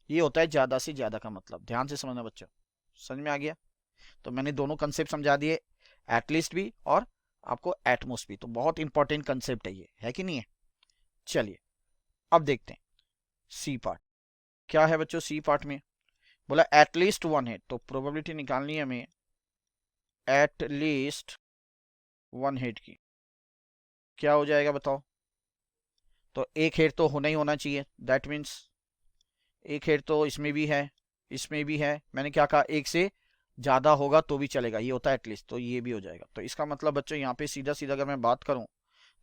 ये होता है ज्यादा से ज्यादा का मतलब। ध्यान से समझना बच्चों। समझ में आ गया? तो मैंने दोनों कंसेप्ट समझा दिए, एटलीस्ट भी और आपको एटमोस्ट भी। तो बहुत इंपॉर्टेंट कंसेप्ट है ये, है कि नहीं है? चलिए अब देखते हैं सी पार्ट। क्या है बच्चों सी पार्ट में? बोला एटलीस्ट वन हेड, तो प्रोबेबिलिटी निकालनी है हमें एटलीस्ट वन हेड की। क्या हो जाएगा बताओ? तो एक हेड तो होना ही होना चाहिए, दैट मीन्स एक हेड तो इसमें भी है, इसमें भी है। मैंने क्या कहा? एक से ज्यादा होगा तो भी चलेगा, ये होता है एटलीस्ट, तो ये भी हो जाएगा। तो इसका मतलब बच्चों यहाँ पे सीधा सीधा अगर मैं बात करूं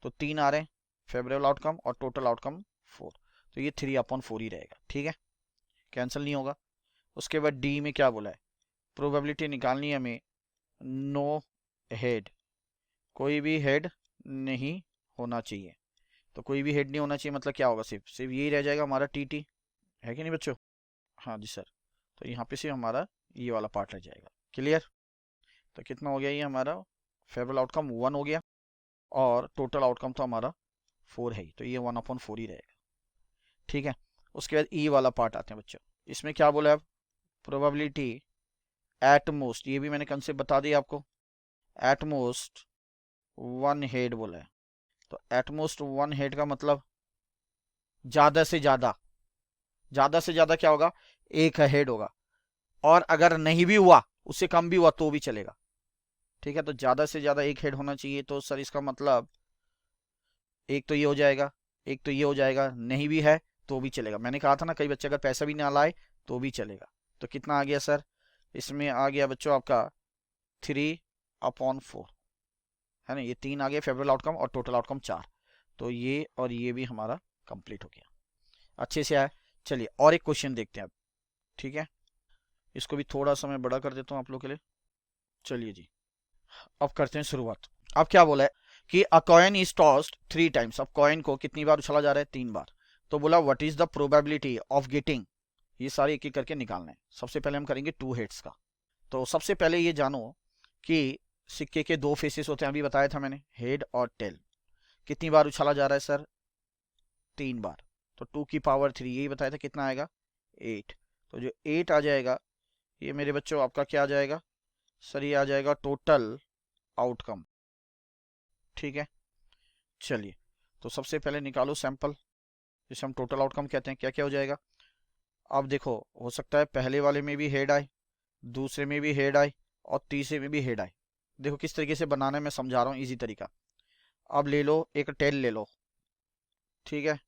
तो 3 आ रहे हैं फेवरेबल आउटकम और टोटल आउटकम 4। तो ये 3/4 ही रहेगा। ठीक है, कैंसिल नहीं होगा। उसके बाद डी में क्या बोला है? प्रोबेबिलिटी निकालनी है हमें नो हेड, कोई भी हेड नहीं होना चाहिए। तो कोई भी हेड नहीं होना चाहिए मतलब क्या होगा? सिर्फ सिर्फ यही रह जाएगा हमारा टी। है कि नहीं बच्चों? हाँ जी सर। तो यहाँ पे सिर्फ हमारा ये वाला पार्ट रह जाएगा। क्लियर? तो कितना हो गया ये हमारा? फेवरेबल आउटकम 1 हो गया और टोटल आउटकम तो हमारा 4 है ही, तो ये 1/4 ही रहेगा। ठीक है, उसके बाद ई वाला पार्ट आते हैं बच्चों। इसमें क्या बोला है? प्रोबेबिलिटी एट मोस्ट, ये भी मैंने कंसेप्ट बता दिया आपको। एट मोस्ट वन हेड बोला है। तो एट मोस्ट वन हेड का मतलब ज्यादा से ज्यादा। ज्यादा से ज्यादा क्या होगा? एक हेड होगा। और अगर नहीं भी हुआ, उससे कम भी हुआ तो भी चलेगा। ठीक है, तो ज्यादा से ज्यादा एक हेड होना चाहिए। तो सर इसका मतलब एक तो ये हो जाएगा, एक तो ये हो जाएगा, नहीं भी है तो भी चलेगा। मैंने कहा था ना कई बच्चे अगर पैसा भी ना लाए तो भी चलेगा। तो कितना आ गया सर? इसमें आ गया बच्चों आपका 3/4, है ना? ये 3 आ गया फेवरेबल आउटकम और टोटल आउटकम 4। तो ये और ये भी हमारा कंप्लीट हो गया। अच्छे से आया। चलिए और एक क्वेश्चन देखते हैं अब। ठीक है, इसको भी थोड़ा सा मैं बड़ा कर देता हूँ आप लोग के लिए। चलिए जी, अब करते हैं शुरुआत। अब क्या बोला है कि अ कॉइन इज टॉस्ड 3 टाइम्स। अब कॉइन को कितनी बार उछाला जा रहा है? 3 बार। तो बोला what is the probability of getting, ये सारे एक एक करके निकालना है। सबसे पहले हम करेंगे 2 हेड्स का। तो सबसे पहले ये जानो कि सिक्के के 2 फेसेस होते हैं, अभी बताया था मैंने, हेड और टेल। कितनी बार उछाला जा रहा है सर? 3 बार। तो 2 की पावर 3, यही बताया था। कितना आएगा? 8। तो जो 8 आ जाएगा ये मेरे बच्चों आपका क्या आ जाएगा सर? ये आ जाएगा टोटल आउटकम। ठीक है, चलिए तो सबसे पहले निकालो सैंपल, जिसे हम टोटल आउटकम कहते हैं। क्या क्या हो जाएगा? अब देखो, हो सकता है पहले वाले में भी हेड आए, दूसरे में भी हेड आए और तीसरे में भी हेड आए। देखो किस तरीके से बनाना है, मैं समझा रहा हूँ, इजी तरीका। अब ले लो एक टेल ले लो। ठीक है,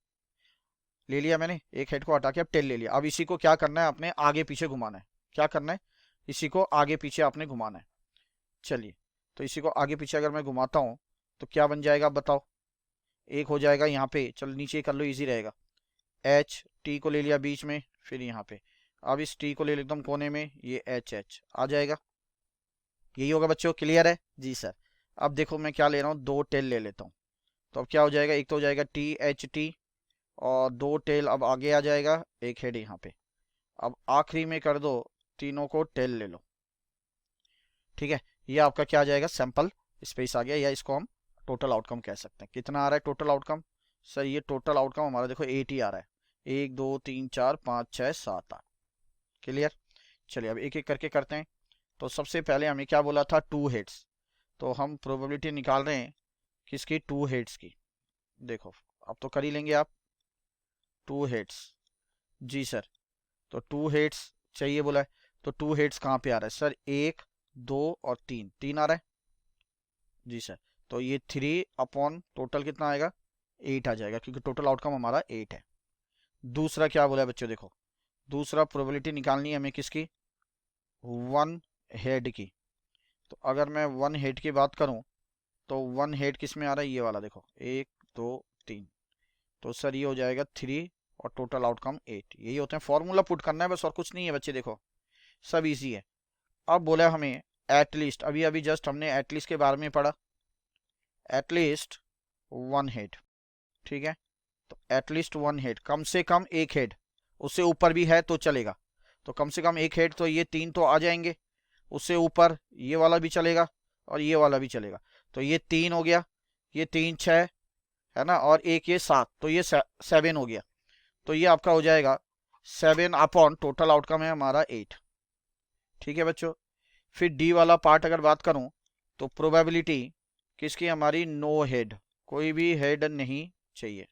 ले लिया मैंने, एक हेड को हटा के अब टेल ले लिया। अब इसी को क्या करना है? अपने आगे पीछे घुमाना है। क्या करना है? इसी को आगे पीछे आपने घुमाना है। चलिए, तो इसी को आगे पीछे अगर मैं घुमाता हूँ तो क्या बन जाएगा बताओ? एक हो जाएगा यहाँ पे, चलो नीचे कर लो, इजी रहेगा। एच टी को ले लिया बीच में, फिर यहाँ पे। अब इस टी को ले लेता हूँ कोने में, ये एच एच आ जाएगा। यही होगा बच्चों, क्लियर है? जी सर। अब देखो मैं क्या ले रहा हूँ, 2 टेल ले लेता हूँ। तो अब क्या हो जाएगा? एक तो हो जाएगा टी एच टी और 2 टेल अब आगे आ जाएगा, एक हेड यहाँ पे। अब आखिरी में कर दो, तीनों को टेल ले लो। ठीक है, ये आपका क्या आ जाएगा? सैंपल स्पेस आ गया, या इसको हम टोटल आउटकम कह सकते हैं। कितना आ रहा है टोटल आउटकम? सर ये टोटल आउटकम हमारा देखो 8 ही आ रहा है। 1 2 3 4 5 6 7 8। क्लियर? चलिए अब एक एक करके करते हैं। तो सबसे पहले हमें क्या बोला था? 2 हेड्स। तो हम प्रोबेबिलिटी निकाल रहे हैं किसकी? 2 हेड्स की। देखो अब तो कर ही लेंगे आप। 2 हेड्स, जी सर। तो 2 हेड्स चाहिए बोला है। तो 2 हेड्स कहाँ पे आ रहा है सर? 1 2 और 3 आ रहा है। जी सर। तो ये 3 अपॉन टोटल कितना आएगा? 8 आ जाएगा क्योंकि टोटल आउटकम हमारा 8 है। दूसरा क्या बोला है बच्चों, देखो दूसरा प्रोबेबिलिटी निकालनी है हमें किसकी, 1 हेड की। तो अगर मैं 1 हेड की बात करूं तो 1 हेड किस में आ रहा है, ये वाला देखो 1 2 3, तो सर ये हो जाएगा 3 और टोटल आउटकम 8। यही होते हैं, फॉर्मूला पुट करना है बस और कुछ नहीं है बच्चे, देखो सब इजी है। अब बोला हमें एटलीस्ट, अभी अभी जस्ट हमने एटलीस्ट के बारे में पढ़ा, एटलीस्ट 1 हेड, ठीक है। तो एटलीस्ट 1 हेड, कम से कम एक हेड, उससे ऊपर भी है तो चलेगा। तो कम से कम एक हेड, तो ये 3 तो आ जाएंगे, उससे ऊपर ये वाला भी चलेगा और ये वाला भी चलेगा। तो ये 3 हो गया, ये 3 6 है ना, और एक ये 7, तो ये 7 हो गया। तो ये आपका हो जाएगा 7 अपॉन टोटल आउटकम है हमारा 8, ठीक है बच्चों। फिर डी वाला पार्ट अगर बात करूं तो प्रोबेबिलिटी किसकी, हमारी नो हेड, कोई भी हेड नहीं चाहिए।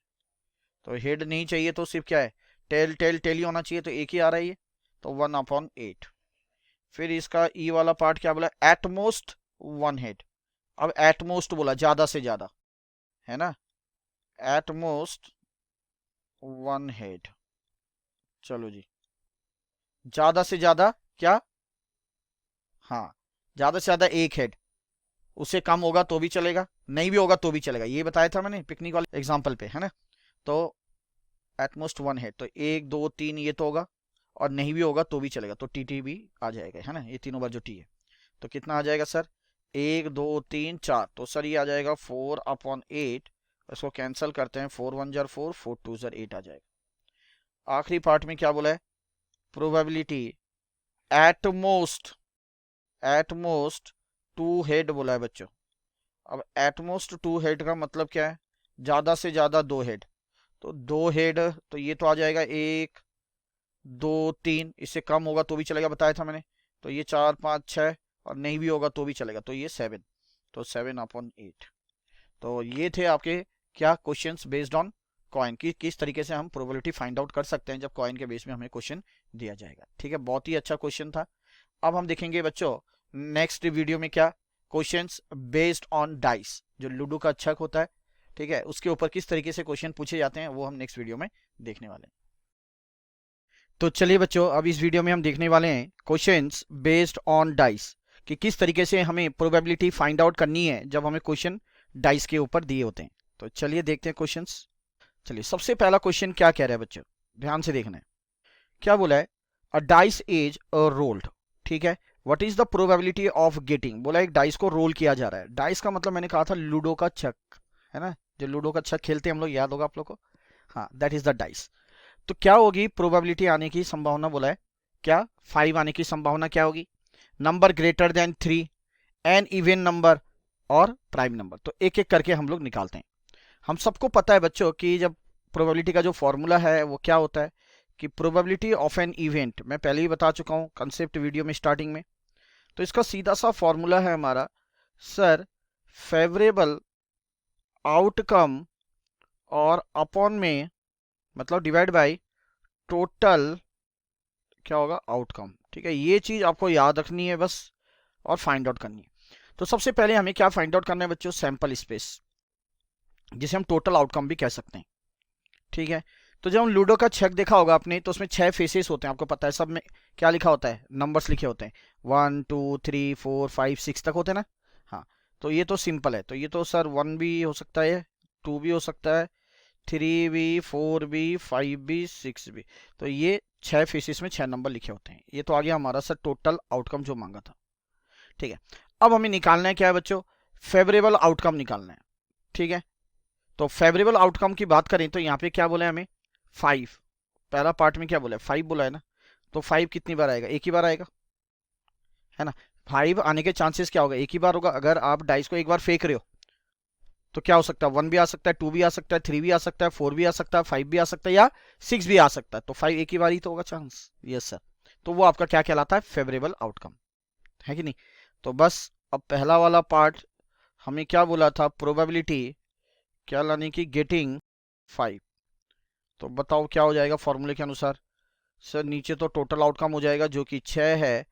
तो हेड नहीं चाहिए तो सिर्फ क्या है, टेल टेल टेल ही होना चाहिए, तो एक ही आ रहा है ये, तो 1/8। फिर इसका ई वाला पार्ट क्या बोला, एटमोस्ट 1 हेड। अब एटमोस्ट बोला ज्यादा से ज्यादा, है ना, एटमोस्ट 1 हेड। चलो जी, ज्यादा से ज्यादा क्या, हाँ ज्यादा से ज्यादा एक हेड, उससे कम होगा तो भी चलेगा, नहीं भी होगा तो भी चलेगा, ये बताया था मैंने पिकनिक वाले एग्जाम्पल पे, है ना। तो एटमोस्ट 1 हेड, तो 1 2 3 ये तो होगा, और नहीं भी होगा तो भी चलेगा, तो टी टी भी आ जाएगा, है ना, ये तीनों बार जो टी है। तो कितना आ जाएगा सर, 1 2 3 4, तो सर ये आ जाएगा 4/8। इसको कैंसिल करते हैं, 4 1 जार 4, 4 2 जार 8 आ जाएगा। आखिरी पार्ट में क्या बोला है, प्रोबेबिलिटी एटमोस्ट, एटमोस्ट 2 हेड बोला है बच्चों। अब एटमोस्ट 2 हेड का मतलब क्या है, ज्यादा से ज्यादा 2 हेड। तो 2 हेड, तो ये तो आ जाएगा 1 2 3, इससे कम होगा तो भी चलेगा, बताया था मैंने। तो ये 4 5 6, और नहीं भी होगा तो भी चलेगा, तो ये 7, तो 7/8। तो ये थे आपके क्या क्वेश्चंस बेस्ड ऑन कॉइन की, किस तरीके से हम प्रोबेबिलिटी फाइंड आउट कर सकते हैं जब कॉइन के बेस में हमें क्वेश्चन दिया जाएगा, ठीक है। बहुत ही अच्छा क्वेश्चन था। अब हम देखेंगे बच्चों नेक्स्ट वीडियो में क्या, क्वेश्चंस बेस्ड ऑन डाइस, जो लूडो का छक होता है, ठीक है, उसके ऊपर किस तरीके से क्वेश्चन पूछे जाते हैं वो हम नेक्स्ट वीडियो में देखने वाले हैं। तो चलिए बच्चों, अब इस वीडियो में हम देखने वाले हैं क्वेश्चंस बेस्ड ऑन डाइस, कि किस तरीके से हमें प्रोबेबिलिटी फाइंड आउट करनी है जब हमें क्वेश्चन डाइस के ऊपर दिए होते हैं। तो चलिए देखते हैं क्वेश्चंस। चलिए सबसे पहला क्वेश्चन क्या कह रहा है बच्चों, ध्यान से देखना है। क्या बोला है, अ डाइस इज रोल्ड, ठीक है, what is the probability of getting, बोला एक डाइस को रोल किया जा रहा है। डाइस का मतलब मैंने कहा था लूडो का छक, है ना, जो लूडो का छक खेलते हैं हम लोग, याद होगा आप लोग को, हाँ दैट इज द डाइस। तो क्या होगी प्रोबेबिलिटी आने की संभावना, बोला है क्या 5 आने की संभावना क्या होगी, number greater than 3, an even number, और प्राइम नंबर। तो एक एक करके हम लोग निकालते हैं। हम सबको पता है बच्चों कि जब प्रोबेबिलिटी का जो फॉर्मूला है वो क्या होता है, कि प्रोबेबिलिटी ऑफ एन इवेंट, मैं पहले ही बता चुका हूं कंसेप्ट वीडियो में स्टार्टिंग में। तो इसका सीधा सा फॉर्मूला है हमारा सर, फेवरेबल आउटकम और अपॉन में, मतलब डिवाइड बाय टोटल क्या होगा आउटकम, ठीक है। ये चीज आपको याद रखनी है बस, और फाइंड आउट करनी है। तो सबसे पहले हमें क्या फाइंड आउट करना है बच्चों, सैंपल स्पेस, जिसे हम टोटल आउटकम भी कह सकते हैं, ठीक है। तो जब हम लूडो का छक देखा होगा आपने, तो उसमें 6 फेसेस होते हैं, आपको पता है, सब में क्या लिखा होता है, नंबर्स लिखे होते हैं, 1 2 3 4 5 6 तक होते हैं ना। हाँ, तो ये तो सिंपल है, तो ये तो सर 1 भी हो सकता है, 2 भी हो सकता है, 3 भी, 4 भी, 5 भी, 6 भी। तो ये 6 फेसेस में 6 नंबर लिखे होते हैं। ये तो आ गया हमारा सर टोटल आउटकम जो मांगा था, ठीक है। अब हमें निकालना है क्या है बच्चों, फेवरेबल आउटकम निकालना है, ठीक है। तो फेवरेबल आउटकम की बात करें तो यहाँ पे क्या बोला है हमें, 5, पहला पार्ट में क्या बोला है, 5 बोला है ना। तो 5 कितनी बार आएगा, एक ही बार आएगा, है ना। 5 आने के चांसेस क्या होगा, एक ही बार होगा। अगर आप डाइस को एक बार फेंक रहे हो तो क्या हो सकता है, 1 भी आ सकता है, 2 भी आ सकता है, 3 भी आ सकता है, 4 भी आ सकता है, 5 भी आ सकता है, या 6 भी आ सकता है। तो 5 एक ही बार ही तो होगा चांस, यस सर। तो वो आपका क्या कहलाता है, फेवरेबल आउटकम, है कि नहीं। तो बस अब पहला वाला पार्ट हमें क्या बोला था, प्रोबेबिलिटी क्या लाने की, गेटिंग 5। तो बताओ क्या हो जाएगा फॉर्मूले के अनुसार, सर नीचे तो टोटल आउटकम हो जाएगा जो कि 6 है,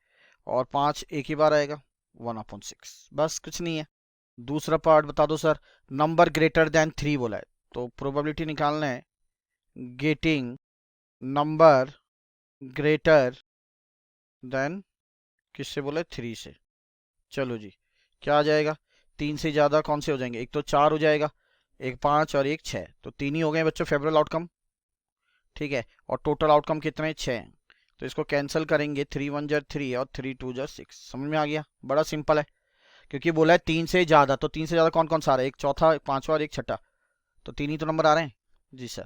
और 5 एक ही बार आएगा, 1/6, बस कुछ नहीं है। दूसरा पार्ट बता दो सर, नंबर ग्रेटर देन 3 बोला है, तो प्रोबेबिलिटी निकालना है गेटिंग नंबर ग्रेटर देन किससे बोले 3 से। चलो जी, क्या आ जाएगा, 3 से ज़्यादा कौन से हो जाएंगे, एक तो 4 हो जाएगा, एक 5 और एक 6, तो 3 ही हो गए बच्चों फेवरेबल आउटकम। ठीक है, और टोटल आउटकम कितने 6, तो इसको कैंसिल करेंगे, 3 1 जार 3 और 3 2 जार 6। समझ में आ गया, बड़ा सिंपल है, क्योंकि बोला है 3 से ज़्यादा, तो 3 से ज़्यादा कौन कौन सा आ रहा है, एक चौथा, एक पांचवा और एक छठा, तो 3 ही तो नंबर आ रहे हैं जी सर।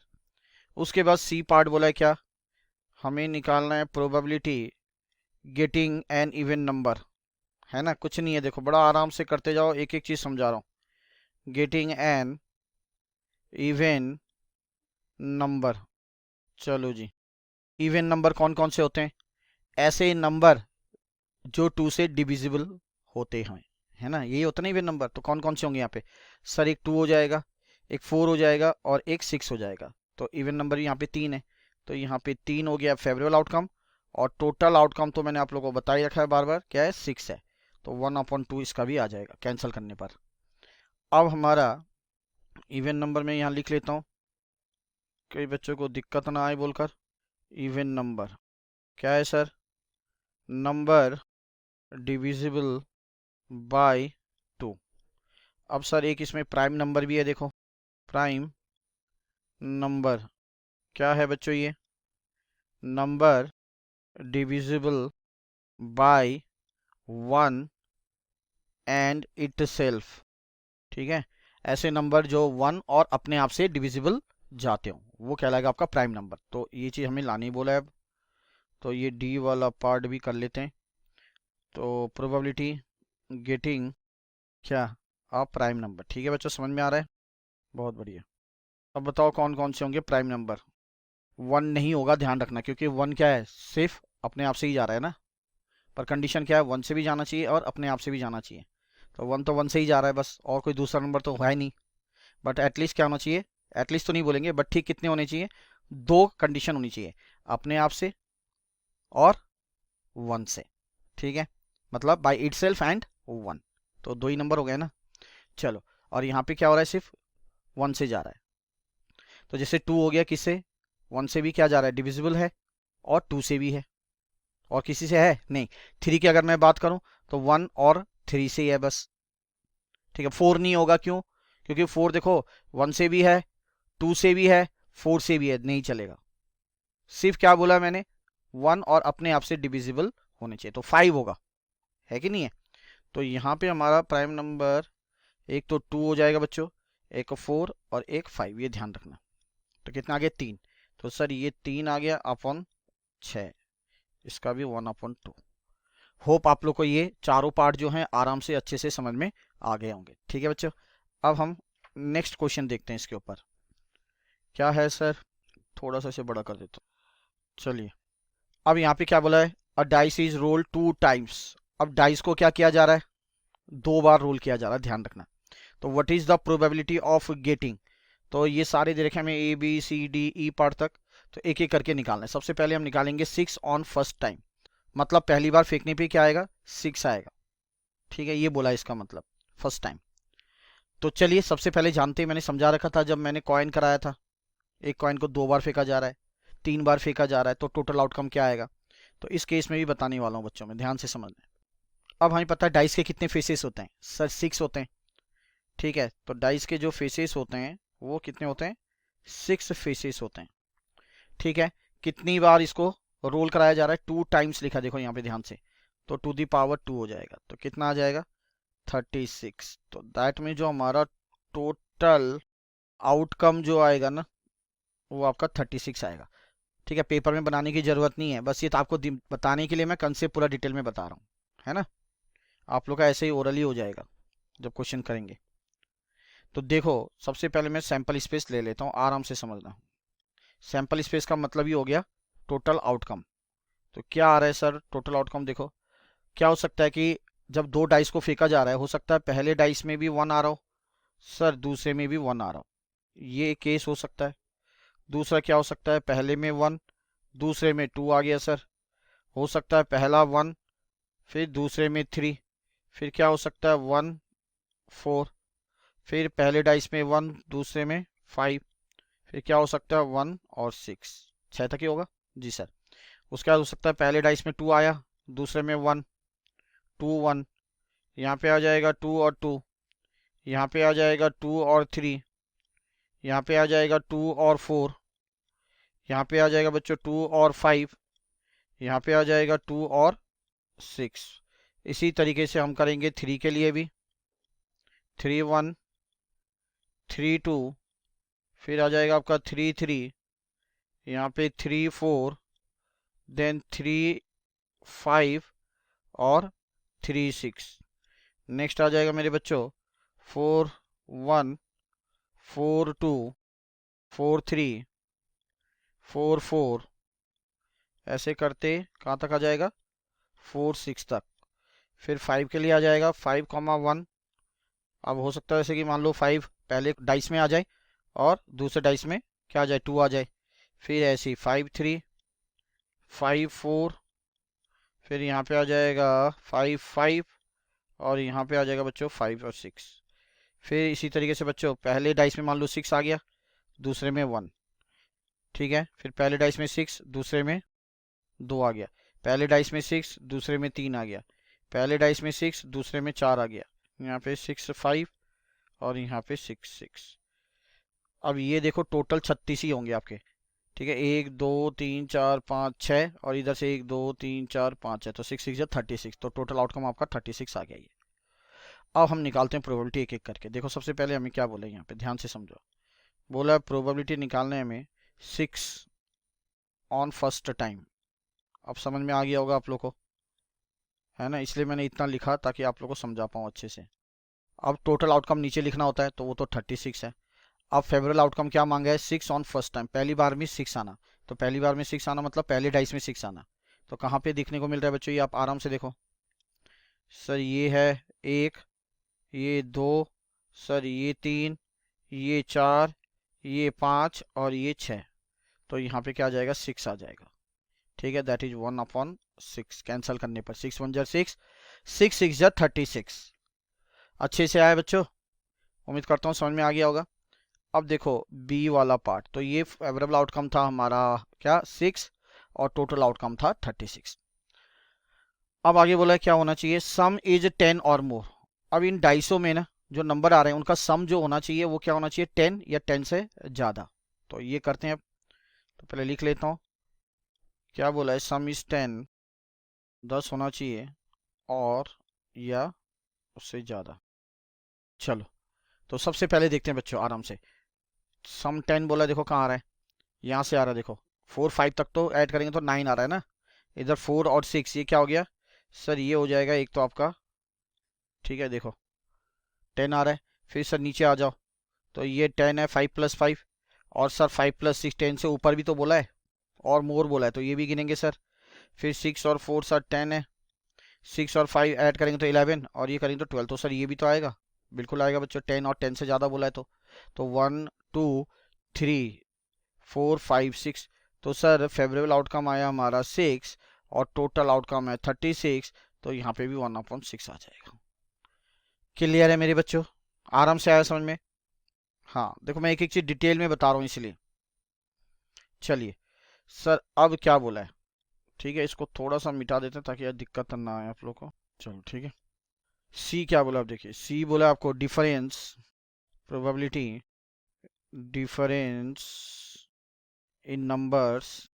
उसके बाद सी पार्ट बोला है क्या, हमें निकालना है probability getting an even number, है ना, कुछ नहीं है, देखो बड़ा आराम से करते जाओ, एक एक चीज समझा रहा हूँ। गेटिंग एन इवन नंबर, चलो जी, इवन नंबर कौन कौन से होते हैं, ऐसे नंबर जो 2 से डिविजिबल होते हैं, है ना, यही होता है ना इवन नंबर। तो कौन कौन से होंगे यहाँ पे, सर एक 2 हो जाएगा, एक 4 हो जाएगा और एक 6 हो जाएगा। तो इवन नंबर यहाँ पे 3 है, तो यहाँ पे 3 हो गया फेवरेबल आउटकम, और टोटल आउटकम तो मैंने आप लोगों को बता ही रखा है बार बार, क्या है 6 है, तो 1/2 इसका भी आ जाएगा कैंसिल करने पर। अब हमारा इवन नंबर में यहाँ लिख लेता हूँ, कई बच्चों को दिक्कत ना आए बोलकर। इवन नंबर क्या है सर, नंबर डिविजिबल बाय 2। अब सर एक इसमें प्राइम नंबर भी है, देखो प्राइम नंबर क्या है बच्चों, ये number divisible by 1 and itself. ठीक है, ऐसे नंबर जो 1 और अपने आप से डिविजिबल जाते हो वो कहलाएगा आपका प्राइम नंबर। तो ये चीज़ हमें लानी बोला है अब, तो ये डी वाला पार्ट भी कर लेते हैं। तो प्रोबेबिलिटी गेटिंग क्या, आप प्राइम नंबर, ठीक है बच्चों, समझ में आ रहा है, बहुत बढ़िया। अब बताओ कौन कौन से होंगे प्राइम नंबर। 1 नहीं होगा, ध्यान रखना, क्योंकि 1 क्या है, सिर्फ अपने आप से ही जा रहा है ना, पर कंडीशन क्या है, 1 से भी जाना चाहिए और अपने आप से भी जाना चाहिए। तो 1 तो 1 से ही जा रहा है बस, और कोई दूसरा नंबर तो है नहीं, बट एटलीस्ट क्या होना चाहिए, एटलीस्ट तो नहीं बोलेंगे, बट ठीक कितने होने चाहिए, 2 कंडीशन होनी चाहिए, अपने आप से और 1 से। ठीक है, मतलब बाई इट सेल्फ एंड 1, तो 2 ही नंबर हो गए ना। चलो, और यहाँ पे क्या हो रहा है, सिर्फ 1 से जा रहा है, तो जैसे 2 हो गया, किससे, 1 से भी क्या जा रहा है, डिविजिबल है, और 2 से भी है, और किसी से है नहीं। 3 की अगर मैं बात करूं तो 1 और 3 से ही है बस। ठीक है, 4 नहीं होगा, क्यों, क्योंकि 4 देखो 1 से भी है, 2 से भी है, 4 से भी है, नहीं चलेगा। सिर्फ क्या बोला मैंने, 1 और अपने आप से डिविजिबल होने चाहिए, तो 5 होगा, है कि नहीं है। तो यहाँ पे हमारा प्राइम नंबर एक तो 2 हो जाएगा बच्चों, एक 4 और एक 5, ये ध्यान रखना। तो कितना आ गया, 3, तो सर ये 3 आ गया अपॉन 6, इसका भी 1/2। होप आप लोग को ये चारों पार्ट जो हैं आराम से अच्छे से समझ में आ गए होंगे। ठीक है बच्चों, अब हम नेक्स्ट क्वेश्चन देखते हैं इसके ऊपर, क्या है सर, थोड़ा सा इसे बड़ा कर देता हूँ। चलिए, अब यहाँ पे क्या बोला है, a dice is roll 2 times. अब डाइस को क्या किया जा रहा है, 2 बार रोल किया जा रहा है, ध्यान रखना। तो what is the probability of getting, तो ये सारे दे रखे हमें A B C D E part तक, तो एक एक करके निकालना है। सबसे पहले हम निकालेंगे 6 ऑन फर्स्ट टाइम, मतलब पहली बार फेंकने पे क्या आएगा, 6 आएगा। ठीक है, ये बोला इसका मतलब फर्स्ट टाइम। तो चलिए सबसे पहले जानते हैं, मैंने समझा रखा था जब मैंने कॉइन कराया था, एक कॉइन को 2 बार फेंका जा रहा है, 3 बार फेंका जा रहा है, तो टोटल आउटकम क्या आएगा। तो इस केस में भी बताने वाला हूँ बच्चों में, ध्यान से समझना। अब हमें पता है डाइस के कितने फेसेस होते हैं, सर 6 होते हैं। ठीक है, तो डाइस के जो फेसेस होते हैं वो कितने होते हैं, 6 फेसेस होते हैं। ठीक है, कितनी बार इसको रोल कराया जा रहा है, 2 टाइम्स लिखा, देखो यहाँ पे ध्यान से, तो टू दी पावर 2 हो जाएगा, तो कितना आ जाएगा 36। तो दैट में जो हमारा टोटल आउटकम जो आएगा ना, वो आपका 36 आएगा। ठीक है, पेपर में बनाने की जरूरत नहीं है, बस ये तो आपको बताने के लिए मैं कंसेप्ट पूरा डिटेल में बता रहा हूँ, है ना। आप लोग का ऐसे ही ओरली हो जाएगा जब क्वेश्चन करेंगे। तो देखो सबसे पहले मैं सैंपल स्पेस ले लेता हूँ, आराम से समझना। सैंपल स्पेस का मतलब ही हो गया टोटल आउटकम। तो क्या आ रहा है सर टोटल आउटकम, देखो क्या हो सकता है कि जब 2 डाइस को फेंका जा रहा है, हो सकता है पहले डाइस में भी 1 आ रहा हो सर, दूसरे में भी 1 आ रहा हो, ये केस हो सकता है। दूसरा क्या हो सकता है, पहले में 1 दूसरे में 2 आ गया सर, हो सकता है पहला 1 फिर दूसरे में 3, फिर क्या हो सकता है 1 4, फिर पहले डाइस में 1 दूसरे में 5, फिर क्या हो सकता है 1 और 6, 6 तक ही होगा जी सर। उसके बाद हो सकता है पहले डाइस में 2 आया, दूसरे में 1, 2 1, यहाँ पे आ जाएगा 2 और 2, यहाँ पे आ जाएगा 2 और 3, यहाँ पे आ जाएगा 2 और 4, यहाँ पे आ जाएगा बच्चों 2 और 5, यहाँ पे आ जाएगा 2 और 6। इसी तरीके से हम करेंगे 3 के लिए भी, 3 1, 3 2, फिर आ जाएगा आपका 3 3, यहाँ पे 3 4, देन 3 5 और 3 6। नेक्स्ट आ जाएगा मेरे बच्चों 4 1, 4 2, 4 3, 4 4, ऐसे करते कहाँ तक आ जाएगा 4 6 तक। फिर 5 के लिए आ जाएगा 5,1। अब हो सकता है जैसे कि मान लो 5 पहले डाइस में आ जाए और दूसरे डाइस में क्या आ जाए 2 आ जाए, फिर ऐसे 5 3, 5 4, फिर यहाँ पे आ जाएगा 5 5 और यहाँ पे आ जाएगा बच्चों 5 और 6। फिर इसी तरीके से बच्चों पहले डाइस में मान लो 6 आ गया, दूसरे में 1, ठीक है। फिर पहले डाइस में 6, दूसरे में 2 आ गया, पहले डाइस में 6, दूसरे में 3 आ गया, पहले डाइस में 6, दूसरे में 4 आ गया, यहाँ पे 6 5 और यहाँ पे 6 6। अब ये देखो टोटल 36 ही होंगे आपके, ठीक है। 1 2 3 4 5 6 और इधर से 1 2 3 4 5 है, तो 6 6 36, तो टोटल आउटकम आपका 36 आ गया ये। अब हम निकालते हैं प्रोबेबिलिटी एक एक करके। देखो सबसे पहले हमें क्या बोला यहाँ पे, ध्यान से समझो। बोला प्रोबेबिलिटी निकालने में 6 ऑन फर्स्ट टाइम। अब समझ में आ गया होगा आप लोग को, है ना, इसलिए मैंने इतना लिखा ताकि आप लोग को समझा पाऊँ अच्छे से। अब टोटल आउटकम नीचे लिखना होता है, तो वो तो 36 है। अब फेवरेबल आउटकम क्या मांगा है, 6 ऑन फर्स्ट टाइम, पहली बार में 6 आना। तो पहली बार में 6 आना मतलब पहले डाइस में 6 आना। तो कहाँ पे दिखने को मिल रहा है बच्चों, ये आप आराम से देखो। सर ये है 1, ये 2, सर ये 3, ये 4, ये 5 और ये 6। तो यहाँ पे क्या आ जाएगा 6 आ जाएगा, ठीक है। That is 1/6। कैंसिल करने पर 6 1 6, 6 6 36। अच्छे से आया बच्चों, उम्मीद करता हूँ समझ में आ गया होगा। अब देखो बी वाला पार्ट, तो ये फेवरेबल आउटकम था हमारा क्या 6 और टोटल आउटकम था 36। अब आगे बोला है क्या होना चाहिए, सम इज 10 और मोर। अब इन डाइसों में ना जो नंबर आ रहे हैं उनका सम जो होना चाहिए वो क्या होना चाहिए 10 या 10 से ज़्यादा। तो ये करते हैं अब, तो पहले लिख लेता हूँ। क्या बोला है, सम इज 10, 10 होना चाहिए और या उससे ज़्यादा। चलो तो सबसे पहले देखते हैं बच्चों आराम से। सम 10 बोला, देखो कहाँ आ रहा है, यहाँ से आ रहा है। देखो 4 5 तक तो ऐड करेंगे तो 9 आ रहा है ना। इधर 4 और 6, ये क्या हो गया सर, ये हो जाएगा एक तो आपका, ठीक है। देखो 10 आ रहा है, फिर सर नीचे आ जाओ, तो ये 10 है, 5 + 5 और सर 5 + 6 10 से ऊपर भी तो बोला है और मोर बोला है, तो ये भी गिनेंगे सर। फिर 6 और 4 सर 10 है, 6 और 5 ऐड करेंगे तो 11 और ये करेंगे तो 12, तो सर ये भी तो आएगा, बिल्कुल आएगा बच्चों। 10 और 10 से ज़्यादा बोला है तो 1 2 3 4 5 6। तो सर फेवरेबल आउटकम आया हमारा 6 और टोटल आउटकम है 36, तो यहाँ पे भी 1/6 आ जाएगा। क्लियर है मेरे बच्चों, आराम से आया समझ में। हाँ देखो मैं एक एक चीज़ डिटेल में बता रहा हूँ इसलिए। चलिए सर अब क्या बोला है, ठीक है, इसको थोड़ा सा मिटा देते हैं ताकि यार दिक्कत ना आए आप लोग को। चलो ठीक है, सी क्या बोला, आप देखिए सी बोला आपको difference probability difference in numbers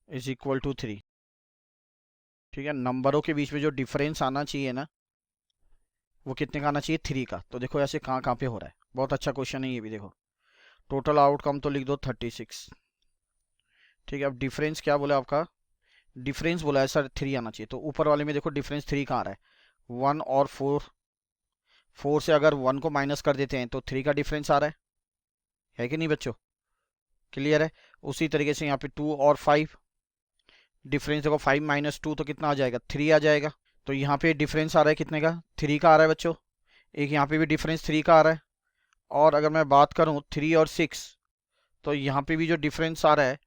is equal to 3, ठीक है। नंबरों के बीच में जो डिफरेंस आना चाहिए ना वो कितने का आना चाहिए 3 का। तो देखो ऐसे कहाँ कहाँ पे हो रहा है, बहुत अच्छा क्वेश्चन है ये भी। देखो टोटल आउटकम तो लिख दो 36, ठीक है। अब डिफरेंस क्या बोला आपका, डिफरेंस बोला है सर 3 आना चाहिए, तो ऊपर वाले में देखो डिफरेंस 3 कहाँ आ रहा है 1 और 4, 4 से अगर 1 को माइनस कर देते हैं तो 3 का डिफरेंस आ रहा है कि नहीं बच्चों, क्लियर है। उसी तरीके से यहाँ पे 2 और 5, डिफरेंस देखो 5 - 2 तो कितना आ जाएगा 3 आ जाएगा। तो यहाँ पे डिफरेंस आ रहा है कितने का 3 का आ रहा है बच्चों। एक यहाँ पे भी डिफरेंस 3 का आ रहा है, और अगर मैं बात करूँ 3 और 6, तो यहाँ पे भी जो डिफरेंस आ रहा है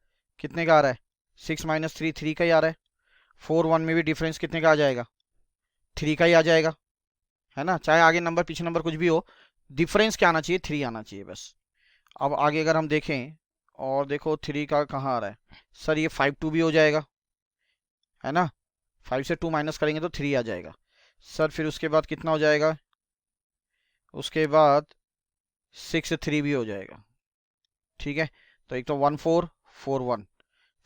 कितने का आ रहा है 6 - 3 3 का ही आ रहा है। 4 1 में भी डिफरेंस कितने का आ जाएगा 3 का ही आ जाएगा, है ना। चाहे आगे नंबर पीछे नंबर कुछ भी हो, डिफरेंस क्या आना चाहिए, 3 आना चाहिए बस। अब आगे अगर हम देखें और देखो 3 का कहाँ आ रहा है सर, ये 5 2 भी हो जाएगा, है ना। 5 से 2 माइनस करेंगे तो 3 आ जाएगा सर। फिर उसके बाद कितना हो जाएगा, उसके बाद 6 से 3 भी हो जाएगा, ठीक है। तो एक तो 1 4 4 1,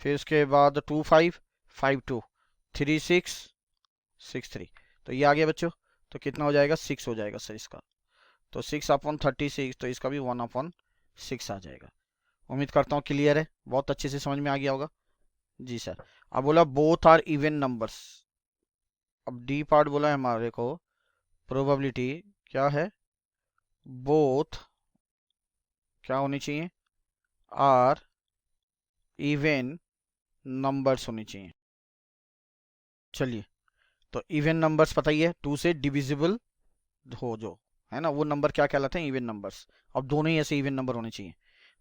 फिर उसके बाद 2 5 5 2 3 6 6 3, तो ये आ गया बच्चों। तो कितना हो जाएगा, 6 हो जाएगा सर इसका। तो 6/36, तो इसका भी 1/6 आ जाएगा। उम्मीद करता हूँ क्लियर है, बहुत अच्छे से समझ में आ गया होगा जी सर। अब बोला बोथ आर इवन नंबर्स। अब डी पार्ट बोला है हमारे को, प्रोबेबिलिटी क्या है, बोथ क्या होनी चाहिए, आर इवन नंबर्स होनी चाहिए। चलिए, तो इवन नंबर्स पता ही है, 2 से डिविजिबल हो जो, है ना, वो नंबर क्या कहलाते हैं, इवन नंबर्स। अब दोनों ही ऐसे इवन नंबर होने चाहिए।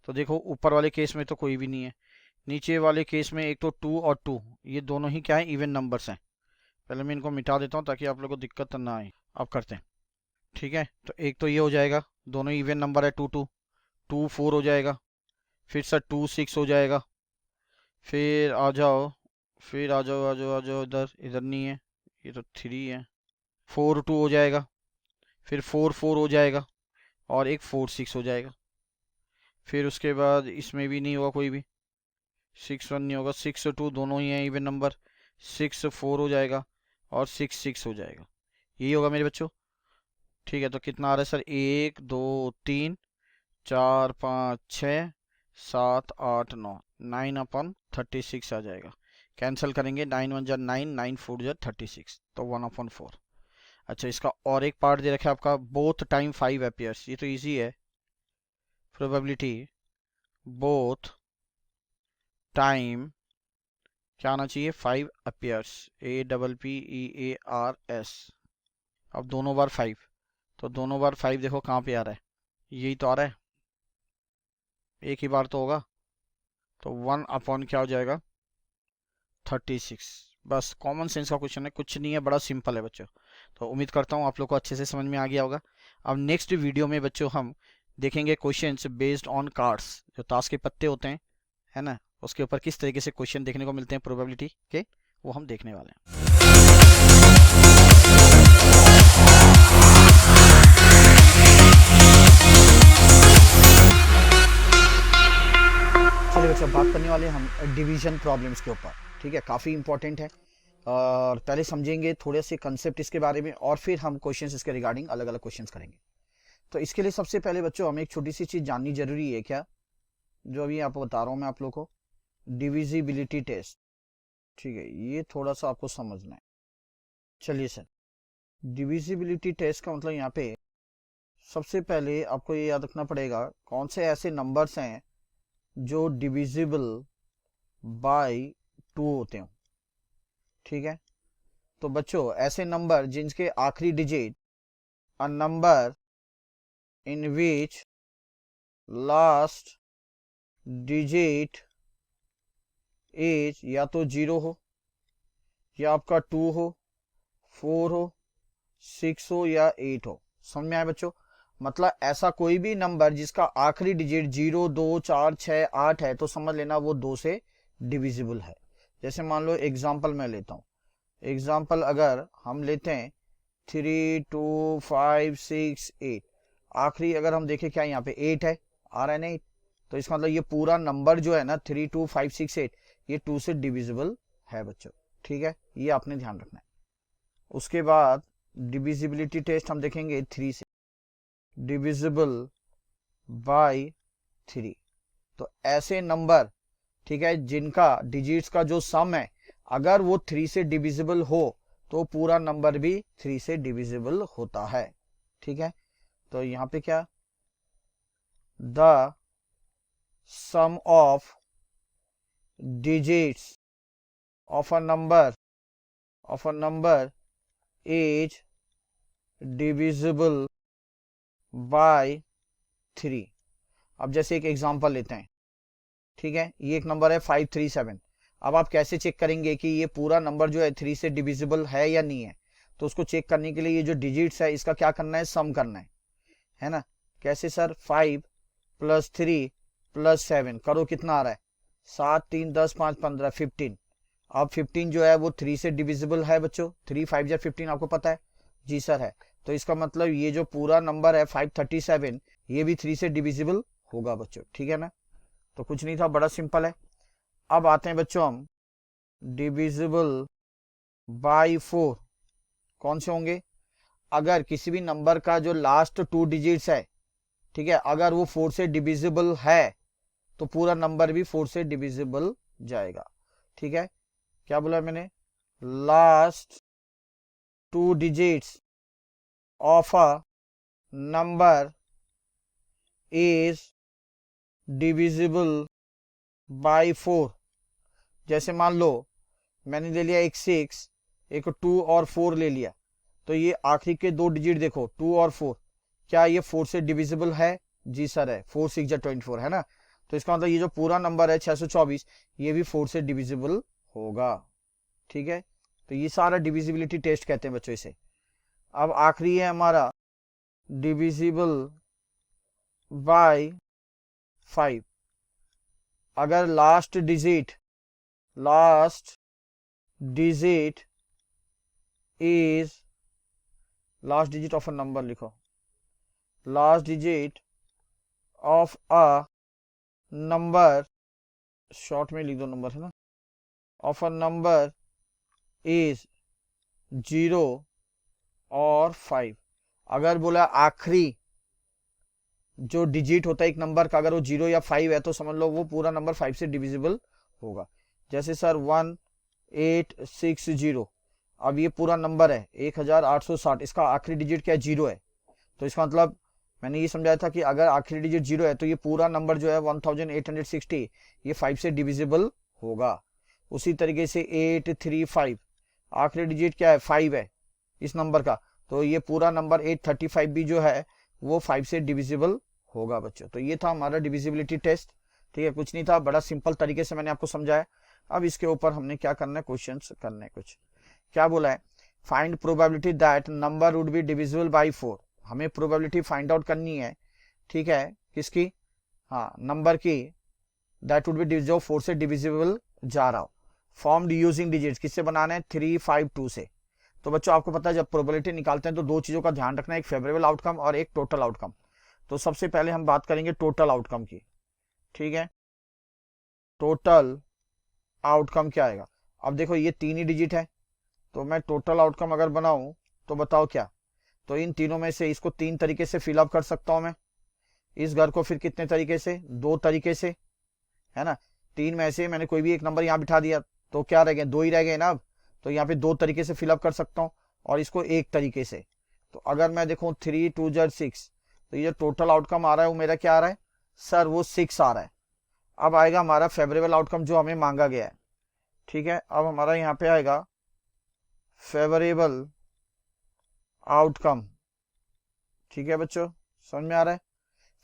तो देखो ऊपर वाले केस में तो कोई भी नहीं है, नीचे वाले केस में एक तो 2 और 2, ये दोनों ही क्या है, इवन नंबर्स हैं। पहले मैं इनको मिटा देता हूँ ताकि आप लोगों को दिक्कत ना आए। अब करते हैं, ठीक है। तो एक तो ये हो जाएगा, दोनों इवन नंबर है, 2 2 2 4 हो जाएगा। फिर सर 2 6 हो जाएगा। फिर आ जाओ, फिर आ जाओ आ जाओ आ जाओ, इधर इधर नहीं है, ये तो 3 है। 4 2 हो जाएगा, फिर 4 4 हो जाएगा, और एक 4 6 हो जाएगा। फिर उसके बाद इसमें भी नहीं होगा कोई भी, 6 1 नहीं होगा, 6 2 दोनों ही हैं इवन नंबर, 6 4 हो जाएगा, और 6 6 हो जाएगा। यही होगा मेरे बच्चों, ठीक है। तो कितना आ रहा है सर, 1 2 3 4 5 6 7 8 9, 9/36 आ जाएगा। कैंसिल करेंगे, 9 1 जा 9, 9 4 जा 36, तो 1/4। अच्छा, इसका और एक पार्ट दे रखा है आपका, बोथ टाइम 5 अपीयर्स। ये तो इजी है, प्रोबेबिलिटी बोथ टाइम क्या आना चाहिए, 5 अपीयर्स, APPEARS। अब दोनों बार 5, तो दोनों बार 5 देखो कहाँ पे आ रहा है, यही तो आ रहा है, एक ही बार तो होगा। तो 1 क्या हो जाएगा, 36। बस कॉमन सेंस का क्वेश्चन है, कुछ नहीं है, बड़ा सिंपल है बच्चों। तो उम्मीद करता हूँ आप लोग को अच्छे से समझ में आ गया होगा। अब नेक्स्ट वीडियो में बच्चों हम देखेंगे क्वेश्चंस बेस्ड ऑन कार्ड्स, जो ताश के पत्ते होते हैं, है ना, उसके ऊपर किस तरीके से क्वेश्चन देखने को मिलते हैं प्रोबेबिलिटी के, वो हम देखने वाले हैं। चलिए बच्चों, बात करने वाले हम डिवीजन प्रॉब्लम्स के ऊपर, ठीक है, काफ़ी इंपॉर्टेंट है। और पहले समझेंगे थोड़े से कंसेप्ट इसके बारे में, और फिर हम क्वेश्चंस इसके रिगार्डिंग अलग अलग क्वेश्चंस करेंगे। तो इसके लिए सबसे पहले बच्चों हमें एक छोटी सी चीज़ जाननी जरूरी है, क्या, जो अभी आपको बता रहा हूँ मैं आप लोग को, डिविजिबिलिटी टेस्ट, ठीक है, ये थोड़ा सा आपको समझना है। चलिए सर, डिविजिबिलिटी टेस्ट का मतलब यहाँ पे सबसे पहले आपको ये याद रखना पड़ेगा, कौन से ऐसे नंबर्स हैं जो डिविजिबल बाय 2 होते हैं, ठीक है। तो बच्चों ऐसे नंबर जिनके आखिरी digit, a number in which last digit is या तो 0 हो, या आपका 2 हो, 4 हो, 6 हो, या 8 हो। समझ में आया बच्चों, मतलब ऐसा कोई भी नंबर जिसका आखिरी डिजिट 0 2 4 6 8 है, तो समझ लेना वो 2 से डिविजिबल है। जैसे मान लो एग्जांपल मैं लेता हूँ, एग्जांपल अगर हम लेते हैं 3 2 5 6 8, आखिरी अगर हम देखें क्या यहाँ पे 8 है, आ रहा है नहीं, तो इसका मतलब ये पूरा नंबर जो है ना 3 2 5 6 8, ये 2 से डिविजिबल है बच्चों, ठीक है, ये आपने ध्यान रखना है। उसके बाद डिविजिबिलिटी टेस्ट हम देखेंगे 3 से, डिविजिबल बाय 3। तो ऐसे नंबर, ठीक है, जिनका डिजिट्स का जो सम है अगर वो 3 से डिविजिबल हो, तो पूरा नंबर भी 3 से डिविजिबल होता है, ठीक है। तो यहाँ पे क्या, the sum of digits of a number is divisible by 3। अब जैसे एक एग्जांपल लेते हैं, ठीक है, ये एक नंबर है 537। अब आप कैसे चेक करेंगे कि ये पूरा नंबर जो है 3 से डिविजिबल है या नहीं है, तो उसको चेक करने के लिए ये जो डिजिट्स है इसका क्या करना है, सम करना है ना। कैसे सर, 5 + 3 + 7 करो, कितना आ रहा है, 7 3 10 5 15 15। अब 15 जो है वो 3 से डिविजिबल है बच्चों, 3 5 या 15 आपको पता है, जी सर है। तो इसका मतलब ये जो पूरा नंबर है 537 ये भी 3 से डिविजिबल होगा बच्चों, ठीक है ना। तो कुछ नहीं था, बड़ा सिंपल है। अब आते हैं बच्चों हम डिविजिबल बाई 4 कौन से होंगे, अगर किसी भी नंबर का जो लास्ट 2 डिजिट्स है, ठीक है, अगर वो 4 से डिविजिबल है तो पूरा नंबर भी 4 से डिविजिबल जाएगा, ठीक है। क्या बोला मैंने, last 2 digits of a number is divisible bye 4। जैसे मान लो मैंने ले लिया एक 6, एक 2 और 4 ले लिया, तो ये आखिरी के 2 डिजिट देखो 2 और 4, क्या ये 4 से डिविजिबल है, जी सर है, 4 6 जा 24 है ना। तो इसका मतलब ये जो पूरा नंबर है 624 ये भी 4 से डिविजिबल होगा, ठीक है। तो ये सारा डिविजिबिलिटी टेस्ट कहते हैं बच्चों इसे। अब आखिरी है हमारा डिविजिबल बाय 5। अगर last digit is, last digit of a number लिखो, last digit of a number, short में लिख दो नंबर है ना, ऑफ अ नंबर इज 0 और 5। अगर बोला आखिरी जो डिजिट होता है एक नंबर का अगर वो 0 या 5 है तो समझ लो वो पूरा नंबर 5 से डिविजिबल होगा। जैसे सर 1860, अब ये पूरा नंबर है 1860, इसका आखिरी डिजिट क्या है, 0 है। तो इसका मतलब मैंने ये समझाया था कि अगर आखिरी डिजिट 0 है तो ये पूरा नंबर जो है 1860 ये 5 से डिविजिबल होगा। उसी तरीके से 835 आखिरी डिजिट क्या है, 5 है इस नंबर का, तो ये पूरा नंबर 835 भी जो है वो 5 से डिविजिबल होगा बच्चों। तो ये था हमारा डिविजिबिलिटी टेस्ट, ठीक है, कुछ नहीं था, बड़ा सिंपल तरीके से मैंने आपको समझाया। अब इसके ऊपर हमने क्या करना है, क्वेश्चंस करने हैं कुछ। क्या बोला है, find probability that number would be divisible by 4। हमें प्रोबेबिलिटी फाइंड आउट करनी है, ठीक है, किसकी, हाँ नंबर की, दैट वुड बी जो 4 से डिविजिबल जा रहा हो। फॉर्म्ड यूजिंग डिजिट्स किससे बनाना है, 3 5 2 से। तो बच्चों आपको पता है जब प्रोबेबिलिटी निकालते हैं तो दो चीजों का ध्यान रखना है, एक फेवरेबल आउटकम और एक टोटल आउटकम। तो सबसे पहले हम बात करेंगे टोटल आउटकम की, ठीक है। टोटल आउटकम क्या आएगा, अब देखो ये 3 ही डिजिट है, तो मैं टोटल आउटकम अगर बनाऊं तो बताओ क्या, तो इन तीनों में से इसको 3 तरीके से फिलअप कर सकता हूं मैं, इस घर को फिर कितने तरीके से, 2 तरीके से, है ना। 3 में से मैंने कोई भी एक नंबर यहाँ बिठा दिया तो क्या रह गए, 2 ही रह गए ना अब, तो यहाँ पे 2 तरीके से फिलअप कर सकता हूँ और इसको एक तरीके से। तो अगर मैं देखूं 3 2 6, तो ये जो टोटल आउटकम आ रहा है वो मेरा क्या आ रहा है सर, वो 6 आ रहा है। अब आएगा हमारा फेवरेबल आउटकम जो हमें मांगा गया है, ठीक है। अब हमारा यहाँ पे आएगा फेवरेबल आउटकम, ठीक है बच्चों, समझ में आ रहा है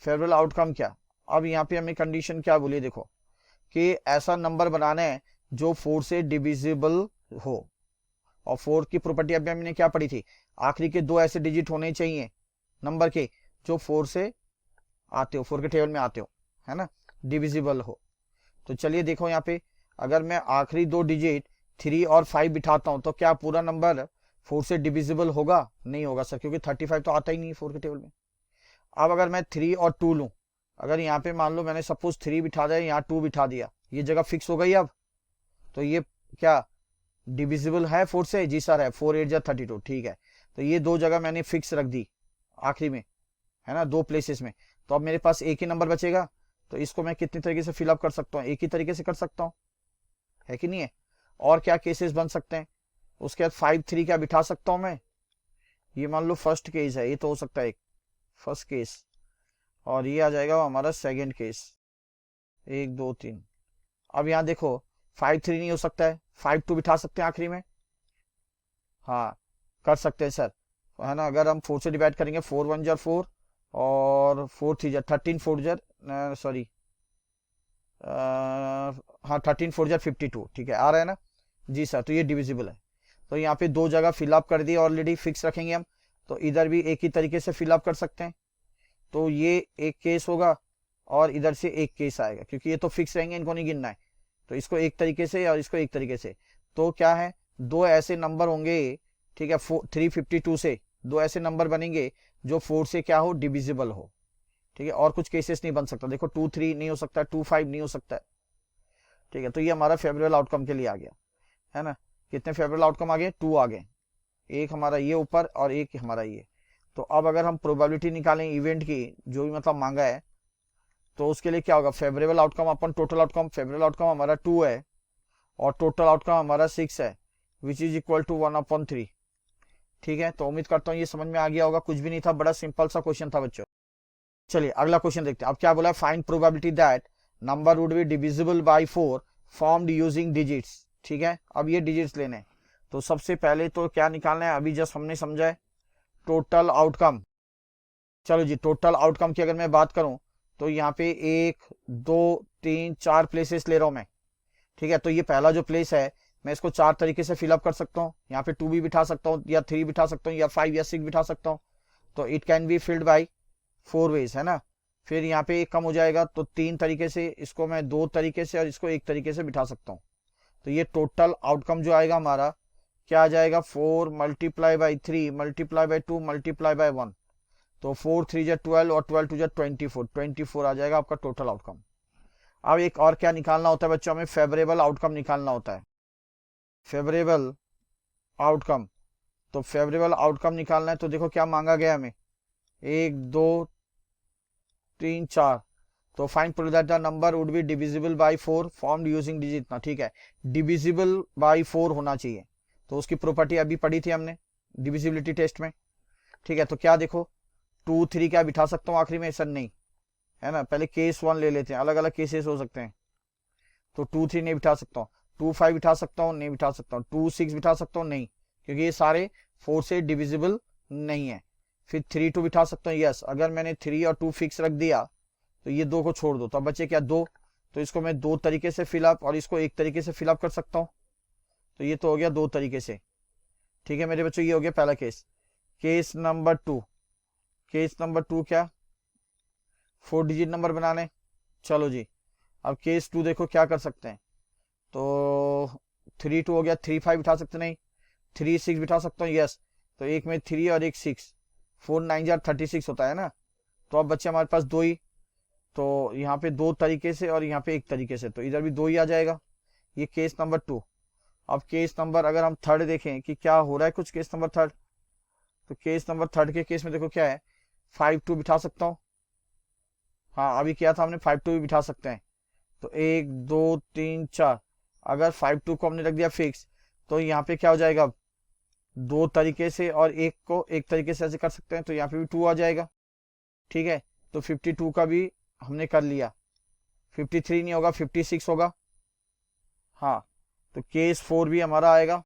फेवरेबल आउटकम क्या। अब यहाँ पे हमें कंडीशन क्या बोली, देखो कि ऐसा नंबर बनाना है जो 4 से डिविजिबल हो, और 4 की प्रॉपर्टी अभी हमने क्या पढ़ी थी, आखिरी के 2 ऐसे डिजिट होने चाहिए नंबर के जो 4 से आते हो, 4 के टेबल में आते हो, है ना, डिविजिबल हो। तो चलिए देखो यहाँ पे अगर मैं आखिरी 2 डिजिट 3 और 5 बिठाता हूं तो क्या पूरा नंबर 4 से डिविजिबल होगा, नहीं होगा सर, क्योंकि 35 तो आता ही नहीं है 4 के टेबल में। अब अगर मैं 3 और 2 लूं, अगर यहाँ पे मान लो मैंने सपोज 3 बिठा दिया, यहाँ 2 बिठा दिया, ये जगह फिक्स हो गई अब, तो ये क्या डिविजिबल है 4 से, जी सर है, 4 8 जा 32, ठीक है। तो ये 2 जगह मैंने फिक्स रख दी आखिरी में, है ना, 2 प्लेसेस में। तो अब मेरे पास एक ही नंबर बचेगा, तो इसको मैं कितने तरीके से फिलअप कर सकता हूँ, एक ही तरीके से कर सकता हूँ, है कि नहीं है। और क्या केसेस बन सकते हैं, उसके बाद 5 3 क्या बिठा सकता हूँ मैं, ये मान लो फर्स्ट केस है, ये तो हो सकता है एक फर्स्ट केस, और ये आ जाएगा हमारा सेकंड केस, 1 2 3। अब यहाँ देखो 5 3 नहीं हो सकता है, 5 2 बिठा सकते हैं आखिरी में, हाँ कर सकते हैं सर, है ना। अगर हम 4 से डिवाइड करेंगे 4 1 जा 4 और 4 3 जा 13 4 जा सॉरी हाँ 13 4 जा 52, ठीक है, आ रहा है ना, जी सर। तो ये डिविजिबल है, तो यहाँ पे 2 जगह फिलअप कर दिए ऑलरेडी, फिक्स रखेंगे हम, तो इधर भी एक ही तरीके से फिलअप कर सकते हैं। तो ये एक केस होगा और इधर से एक केस आएगा, क्योंकि ये तो फिक्स रहेंगे, इनको नहीं गिनना है। तो इसको एक तरीके से और इसको एक तरीके से। तो क्या है, दो ऐसे नंबर होंगे, ठीक है, 352 से दो ऐसे नंबर बनेंगे जो 4 से क्या हो, डिविजिबल हो। ठीक है, और कुछ केसेस नहीं बन सकता। देखो 2 3 नहीं हो सकता, 2 5 नहीं हो सकता है। ठीक है, तो ये हमारा फेवरेबल आउटकम के लिए आ गया, है ना। कितने फेवरेबल आउटकम आ गए, 2 आ गए। एक हमारा ये ऊपर और एक हमारा ये। तो अब अगर हम प्रोबेबिलिटी निकालें इवेंट की, जो भी मतलब मांगा है, तो उसके लिए क्या होगा, फेवरेबल आउटकम अपन टोटल आउटकम, फेवरेबल आउटकम हमारा 2 है और टोटल आउटकम हमारा 6 है, विच इज इक्वल टू 1/3। ठीक है, तो उम्मीद करता हूँ ये समझ में आ गया होगा। कुछ भी नहीं था, बड़ा सिंपल सा क्वेश्चन था बच्चों। चलिए अगला क्वेश्चन देखते हैं। अब क्या बोला है, find probability that number would be divisible by 4 formed using digits. ठीक है, अब ये डिजिट्स लेने हैं। तो सबसे पहले तो क्या निकालना है, अभी जस्ट हमने समझा है, टोटल आउटकम। चलो जी, टोटल आउटकम की अगर मैं बात करूं तो यहाँ पे 1 2 3 4 प्लेसेस ले रहा हूं मैं। ठीक है, तो ये पहला जो प्लेस है, मैं इसको 4 तरीके से फिलअप कर सकता हूँ। यहाँ पे 2 भी बिठा सकता हूँ, या 3 बिठा सकता हूँ, या 5 या 6 बिठा सकता हूँ। तो it can be filled by 4 ways, है ना। फिर यहाँ पे एक कम हो जाएगा, तो 3 तरीके से, इसको मैं 2 तरीके से और इसको 1 तरीके से बिठा सकता हूँ। तो ये टोटल आउटकम जो आएगा हमारा, क्या आ जाएगा, 4 multiply by 3 multiply by 2 multiply by 1। तो 4 3 जा 12 और 12 2 जा 24 आ जाएगा आपका टोटल आउटकम। अब एक और क्या निकालना होता है बच्चों, हमें फेवरेबल आउटकम निकालना होता है। फेवरेबल आउटकम, तो फेवरेबल आउटकम निकालना है, तो देखो क्या मांगा गया हमें, 1 2 3 4। तो find prove that the number would be divisible by 4 formed using digit ना। ठीक है, डिविजिबल बाय 4 होना चाहिए। तो उसकी प्रॉपर्टी अभी पढ़ी थी हमने डिविजिबिलिटी टेस्ट में। ठीक है, तो क्या देखो, 2 3 क्या बिठा सकता हूँ आखिरी में, सर नहीं, है ना। पहले केस 1 ले लेते हैं, अलग अलग केसेस हो सकते हैं। तो 2 3 नहीं बिठा सकता हूँ, 2 5 बिठा सकता हूँ, नहीं बिठा सकता हूँ, 2 6 बिठा सकता हूँ, नहीं, क्योंकि ये सारे 4 से डिविजिबल नहीं है। फिर 3 2 बिठा सकता हूँ, यस। अगर मैंने 3 और 2 फिक्स रख दिया तो ये 2 को छोड़ दो, तो अब बचे क्या, 2। तो इसको मैं 2 तरीके से फिलअप और इसको 1 तरीके से फिलअप कर सकता हूँ। तो ये तो हो गया 2 तरीके से। ठीक है मेरे बच्चों, ये हो गया पहला case. Case number 2, case number 2 क्या, 4 डिजिट नंबर बनाने। चलो जी, अब केस 2 देखो क्या कर सकते हैं। तो 3 2 हो गया, 3 5 बिठा सकते, नहीं, 3 6 बिठा सकता हूँ, यस। तो एक में 3 और एक 6, 4 9 जा 36 होता है ना। तो अब बच्चे हमारे पास 2 ही, तो यहाँ पे 2 तरीके से और यहाँ पे 1 तरीके से, तो इधर भी 2 ही आ जाएगा। ये केस नंबर 2। अब केस नंबर, अगर हम थर्ड देखें कि क्या हो रहा है कुछ, केस नंबर थर्ड। तो केस नंबर थर्ड के केस में देखो क्या है, 5 2 बिठा सकता हूँ। हाँ, अभी किया था हमने, 5 2 भी बिठा सकते हैं। तो 1 2 3 4, अगर 5 2 को हमने रख दिया फिक्स, तो यहाँ पे क्या हो जाएगा, 2 तरीके से और एक को 1 तरीके से ऐसे कर सकते हैं, तो यहाँ पे भी 2 आ जाएगा। ठीक है, तो 52 का भी हमने कर लिया। 53 नहीं होगा, 56 होगा। हाँ, तो केस 4 भी हमारा आएगा।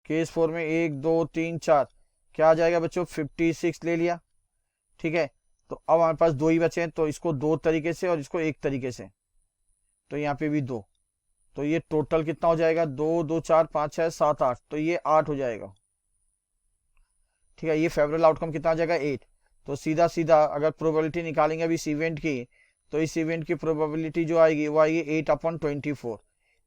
केस 4 में 1 2 3 4 क्या आ जाएगा बच्चों, 56 ले लिया। ठीक है, तो अब हमारे पास 2 ही बचे हैं, तो इसको 2 तरीके से और इसको 1 तरीके से, तो यहाँ पे भी 2। तो ये टोटल कितना हो जाएगा, 2 2 4 5 6 7 8, तो ये 8 हो जाएगा। ठीक है, ये फेवरेबल आउटकम कितना आ जाएगा, 8। तो सीधा सीधा अगर प्रोबेबिलिटी निकालेंगे अभी इस इवेंट की, तो इस इवेंट की प्रोबेबिलिटी जो आएगी वो आएगी 8/24।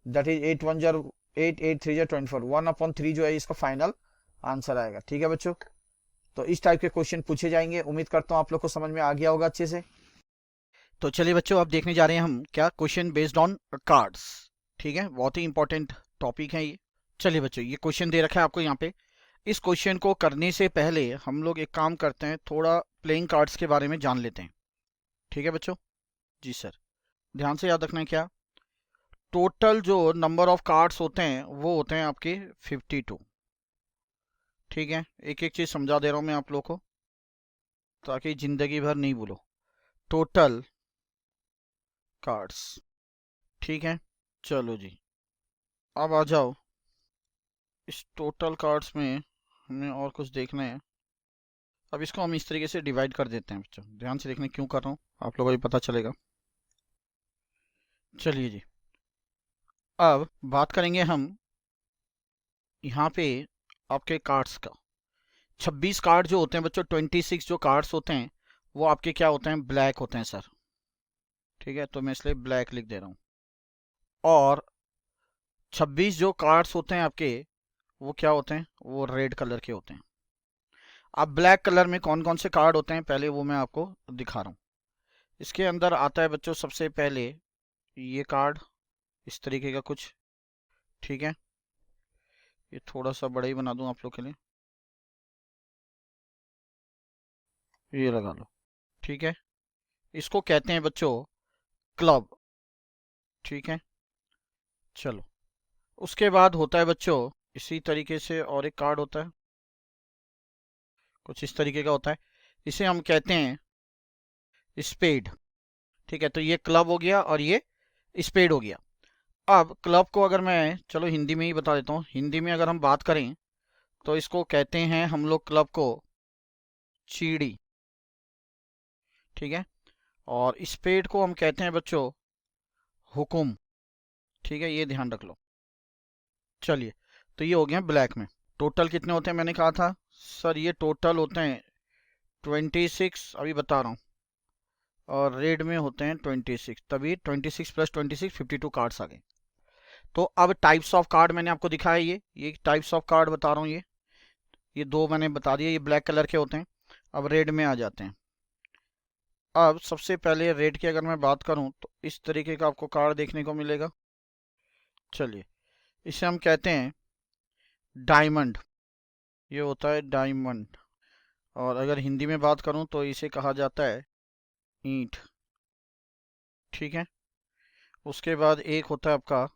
दैट इज 8 1 जार 8 8 3 जार 24, 1/3 जो है इसका फाइनल आंसर आएगा। ठीक है बच्चों, तो इस टाइप के क्वेश्चन पूछे जाएंगे। उम्मीद करता हूँ आप लोग को समझ में आ गया होगा अच्छे से। तो चलिए बच्चों, अब देखने जा रहे हैं हम क्या, क्वेश्चन बेस्ड ऑन कार्ड्स। ठीक है, बहुत ही इंपॉर्टेंट टॉपिक है ये। चलिए बच्चों, ये क्वेश्चन दे रखा है आपको यहाँ पे। इस क्वेश्चन को करने से पहले हम लोग एक काम करते हैं, थोड़ा प्लेइंग कार्ड्स के बारे में जान लेते हैं। ठीक है बच्चों, जी सर, ध्यान से याद रखना है क्या, टोटल जो नंबर ऑफ कार्ड्स होते हैं वो होते हैं आपके 52। ठीक है, एक एक चीज समझा दे रहा हूं मैं आप लोग को, ताकि जिंदगी भर नहीं भूलो। टोटल कार्ड्स, ठीक है। चलो जी, अब आ जाओ, इस टोटल कार्ड्स में हमें और कुछ देखना है। अब इसको हम इस तरीके से डिवाइड कर देते हैं बच्चों, ध्यान से देखने क्यों कर रहा हूँ, आप लोगों को भी पता चलेगा। चलिए जी, अब बात करेंगे हम यहाँ पे आपके कार्ड्स का। 26 कार्ड जो होते हैं बच्चों, 26 जो कार्ड्स होते हैं वो आपके क्या होते हैं, ब्लैक होते हैं सर। ठीक है, तो मैं इसलिए ब्लैक लिख दे रहा हूँ। और 26 जो कार्ड्स होते हैं आपके, वो क्या होते हैं, वो रेड कलर के होते हैं। अब ब्लैक कलर में कौन कौन से कार्ड होते हैं पहले वो मैं आपको दिखा रहा हूँ। इसके अंदर आता है बच्चों सबसे पहले ये कार्ड, इस तरीके का कुछ। ठीक है, ये थोड़ा सा बड़ा ही बना दूं आप लोग के लिए, ये लगा लो। ठीक है, इसको कहते हैं बच्चों क्लब। ठीक है, चलो। उसके बाद होता है बच्चों इसी तरीके से और एक कार्ड होता है, कुछ इस तरीके का होता है, इसे हम कहते हैं स्पेड। ठीक है, तो ये क्लब हो गया और ये स्पेड हो गया। अब क्लब को अगर मैं, चलो हिंदी में ही बता देता हूँ, हिंदी में अगर हम बात करें तो इसको कहते हैं हम लोग क्लब को चीड़ी। ठीक है, और स्पेड को हम कहते हैं बच्चों हुकुम। ठीक है, ये ध्यान रख लो। चलिए, तो ये हो गया ब्लैक में। टोटल कितने होते हैं मैंने कहा था सर, ये टोटल होते हैं 26, अभी बता रहा हूँ। और रेड में होते हैं 26, तभी 26 + 26 52 कार्ड्स आ गए। तो अब टाइप्स ऑफ कार्ड मैंने आपको दिखाया, ये टाइप्स ऑफ कार्ड बता रहा हूँ। ये दो मैंने बता दिए, ये ब्लैक कलर के होते हैं। अब रेड में आ जाते हैं। अब सबसे पहले रेड की अगर मैं बात करूं तो इस तरीके का आपको कार्ड देखने को मिलेगा। चलिए, इसे हम कहते हैं डायमंड, ये होता है डायमंड। और अगर हिंदी में बात करूं तो इसे कहा जाता है ईंट। ठीक है, उसके बाद एक होता है आपका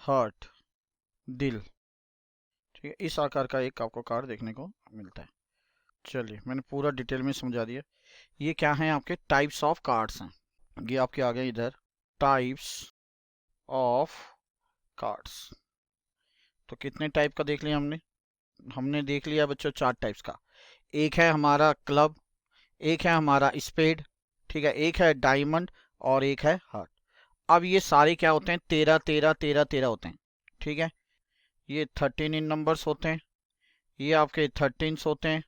हार्ट, दिल। ठीक है, इस आकार का एक आपको कार्ड देखने को मिलता है। चलिए, मैंने पूरा डिटेल में समझा दिया। ये क्या है, आपके टाइप्स ऑफ कार्ड्स हैं। ये आपके आ गए इधर टाइप्स ऑफ कार्ड्स। तो कितने टाइप का देख लिया हमने? हमने देख लिया बच्चों 4 टाइप्स का। एक है हमारा क्लब, एक है हमारा स्पेड, ठीक है, एक है डायमंड और एक है हार्ट। अब ये सारे क्या होते हैं, 13 13 13 13 होते हैं। ठीक है, ये 13 इन नंबर्स होते हैं, ये आपके 13 होते हैं।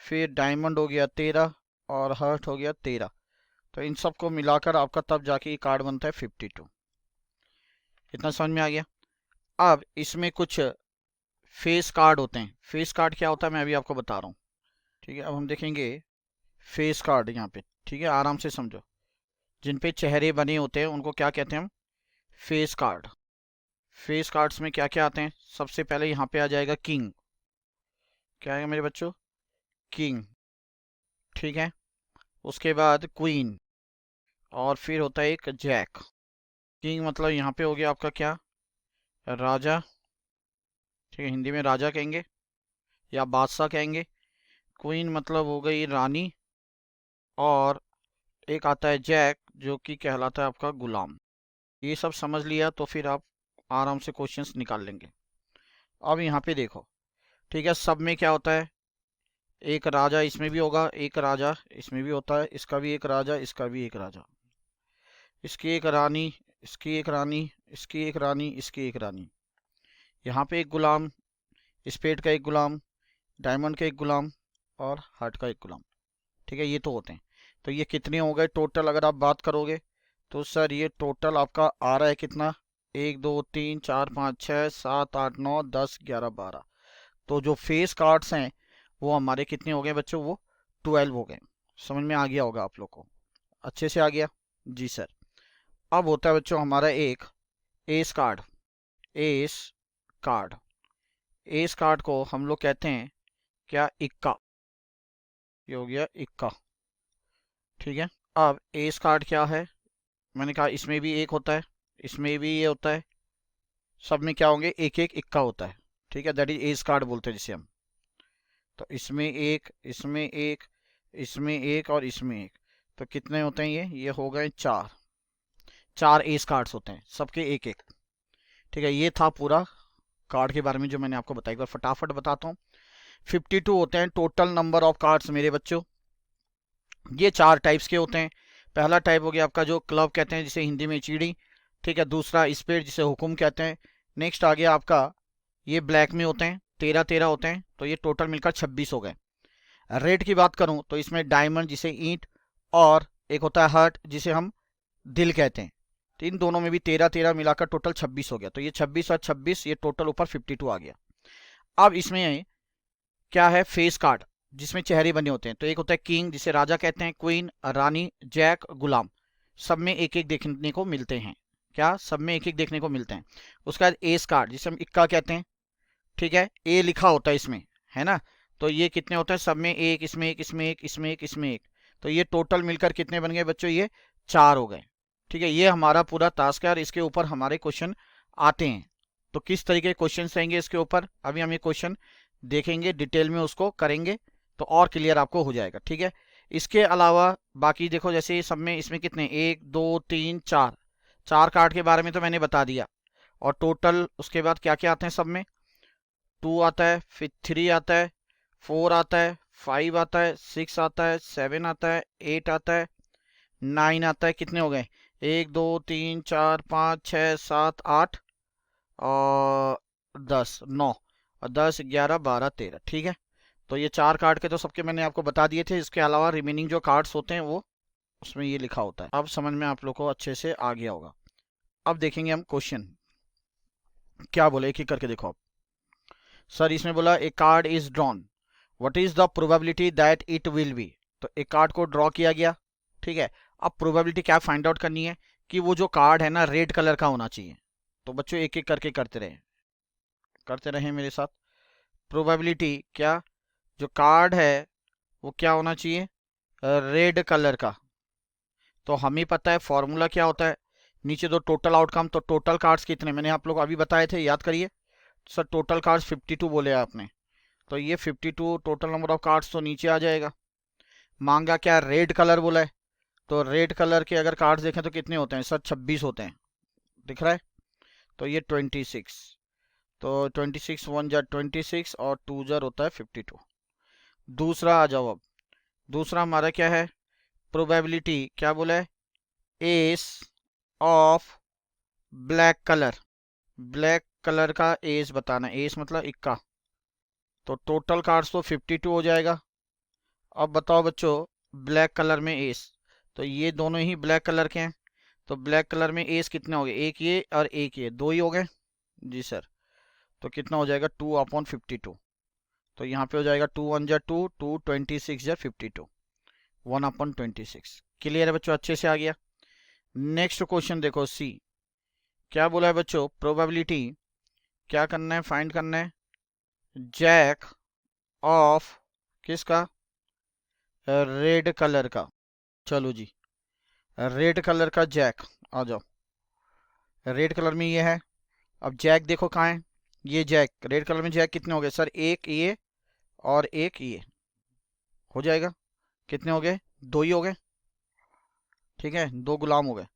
फिर डायमंड हो गया 13 और हार्ट हो गया 13। तो इन सबको मिलाकर आपका तब जाके ये कार्ड बनता है 52। इतना समझ में आ गया? अब इसमें कुछ फेस कार्ड होते हैं। फेस कार्ड क्या होता है मैं अभी आपको बता रहा हूँ। ठीक है, अब हम देखेंगे फेस कार्ड यहाँ पे। ठीक है, आराम से समझो। जिन पे चेहरे बने होते हैं उनको क्या कहते हैं हम? Face card. फेस कार्ड्स में क्या क्या आते हैं? सबसे पहले यहाँ पे आ जाएगा किंग। क्या आएगा मेरे बच्चों? किंग। ठीक है, उसके बाद क्वीन, और फिर होता है एक जैक। किंग मतलब यहाँ पे हो गया आपका क्या, राजा। ठीक है, हिंदी में राजा कहेंगे या बादशाह कहेंगे। क्वीन मतलब हो गई रानी। और एक आता है जैक जो कि कहलाता है आपका गुलाम। ये सब समझ लिया तो फिर आप आराम से क्वेश्चंस निकाल लेंगे। अब यहाँ पे देखो, ठीक है, सब में क्या होता है, एक राजा इसमें भी होगा, एक राजा इसमें भी होता है, इसका भी एक राजा, इसका भी एक राजा, इसकी एक रानी, इसकी एक रानी, इसकी एक रानी, इसकी एक रानी। यहाँ पे एक गुलाम, स्पेड का एक गुलाम, डायमंड का एक गुलाम और हार्ट का एक गुलाम। ठीक है, ये तो होते हैं। तो ये कितने हो गए टोटल अगर आप बात करोगे तो सर ये टोटल आपका आ रहा है कितना, 1 2 3 4 5 6 7 8 9 10 11 12। तो जो फेस कार्ड्स हैं वो हमारे कितने हो गए बच्चों, वो 12 हो गए। समझ में आ गया होगा आप लोग को, अच्छे से आ गया जी सर। अब होता है बच्चों हमारा एक S card. S card, S card को हम लोग कहते हैं क्या, इक्का। ये हो गया इक्का। ठीक है, अब एस कार्ड क्या है, मैंने कहा इसमें भी एक होता है, इसमें भी ये होता है, सब में क्या होंगे, एक एक इक्का होता है। ठीक है, दैट इज एस कार्ड बोलते हैं जिसे हम। तो इसमें एक, इसमें एक, इसमें एक और इसमें एक। तो कितने होते हैं ये हो गए 4। 4 एस कार्ड्स होते हैं, सबके एक एक। ठीक है, ये था पूरा कार्ड के बारे में जो मैंने आपको बताया। एक बार फटाफट बताता हूँ। 52 होते हैं टोटल नंबर ऑफ कार्ड्स मेरे बच्चों। ये 4 टाइप्स के होते हैं। पहला टाइप हो गया आपका जो क्लब कहते हैं जिसे हिंदी में चीड़ी। ठीक है, दूसरा स्पेड जिसे हुकुम कहते हैं। नेक्स्ट आ गया आपका, ये ब्लैक में होते हैं, 13 13 होते हैं, तो ये टोटल मिलकर 26 हो गए। रेड की बात करूं तो इसमें डायमंड जिसे ईंट, और एक होता है हार्ट जिसे हम दिल कहते हैं। तो इन दोनों में भी 13-13 मिलाकर टोटल 26 हो गया। तो ये 26 और 26 ये टोटल ऊपर 52 आ गया। अब इसमें क्या है, फेस कार्ड जिसमें चेहरे बने होते हैं। तो एक होता है किंग जिसे राजा कहते हैं, क्वीन, रानी, जैक, गुलाम, सब में एक एक देखने को मिलते हैं। क्या, सब में एक एक देखने को मिलते हैं। उसके बाद एस कार्ड जिसे हम इक्का कहते हैं, ठीक है, ए लिखा होता है इसमें, है ना। तो ये कितने होते हैं, सब में एक, इसमें एक, इसमें एक, इसमें एक, इसमें एक। तो ये टोटल मिलकर कितने बन गए बच्चों, ये 4 हो गए। ठीक है, ये हमारा पूरा टास्क है और इसके ऊपर हमारे क्वेश्चन आते हैं। तो किस तरीके के क्वेश्चन रहेंगे इसके ऊपर, अभी हम ये क्वेश्चन देखेंगे, डिटेल में उसको करेंगे तो और क्लियर आपको हो जाएगा। ठीक है, इसके अलावा बाकी देखो, जैसे सब में इसमें कितने, 1 2 3 4, 4 कार्ड के बारे में तो मैंने बता दिया। और टोटल उसके बाद क्या क्या आते हैं सब में, 2 आता है, फिर 3 आता है, 4 आता है, 5 आता है, 6 आता है, 7 आता है, 8 आता है, 9 आता है। कितने हो गए, 1 2 3 4 5 6 7 8 और 10, 9 और 10 11 12 13। ठीक है, तो ये 4 कार्ड के तो सबके मैंने आपको बता दिए थे। इसके अलावा रिमेनिंग जो कार्ड्स होते हैं वो उसमें ये लिखा होता है। अब समझ में आप लोग को अच्छे से आ गया होगा। अब देखेंगे हम क्वेश्चन क्या बोले, एक एक करके देखो आप। सर इसमें बोला a card is drawn, what is the probability that it will be. तो एक कार्ड को ड्रॉ किया गया, ठीक है। अब प्रोबेबिलिटी क्या फाइंड आउट करनी है कि वो जो कार्ड है ना रेड कलर का होना चाहिए। तो बच्चों एक एक करके करते रहे मेरे साथ। प्रोबेबिलिटी क्या, जो कार्ड है वो क्या होना चाहिए, रेड कलर का। तो हमें पता है फॉर्मूला क्या होता है, नीचे दो टोटल आउटकम। तो टोटल कार्ड्स कितने मैंने आप लोग अभी बताए थे, याद करिए। सर टोटल कार्ड्स 52 बोले आपने, तो ये 52 टोटल नंबर ऑफ कार्ड्स तो नीचे आ जाएगा। मांगा क्या, रेड कलर बोला है। तो रेड कलर के अगर कार्ड्स देखें तो कितने होते हैं सर, 26 होते हैं, दिख रहा है। तो ये 26, तो 26 1 जार 26 और 2 जार होता है 52। दूसरा आ जाओ अब, दूसरा हमारा क्या है, प्रोबेबिलिटी क्या बोला है, S of black colour. Black colour का एस बताना, एस मतलब इक्का। तो टोटल कार्ड्स तो 52 हो जाएगा। अब बताओ बच्चों, ब्लैक कलर में एस, तो ये दोनों ही ब्लैक कलर के हैं। तो ब्लैक कलर में एस कितने हो गए, एक ये और एक ये, 2 ही हो गए जी सर। तो कितना हो जाएगा, 2/52। तो यहाँ पे हो जाएगा 2 1 जा 2, 2 26 जा 52, 1/26। क्लियर है बच्चों, अच्छे से आ गया। नेक्स्ट क्वेश्चन देखो, सी क्या बोला है बच्चों, प्रोबेबिलिटी क्या करना है, फाइंड करना है, जैक ऑफ किसका, रेड कलर का। चलो जी, रेड कलर का जैक, आ जाओ। रेड कलर में ये है। अब जैक देखो कहाँ है, ये जैक, रेड कलर में जैक कितने हो गए सर, एक ये और एक ये, हो जाएगा। कितने हो गए, 2 ही हो गए, ठीक है, 2 गुलाम हो गए।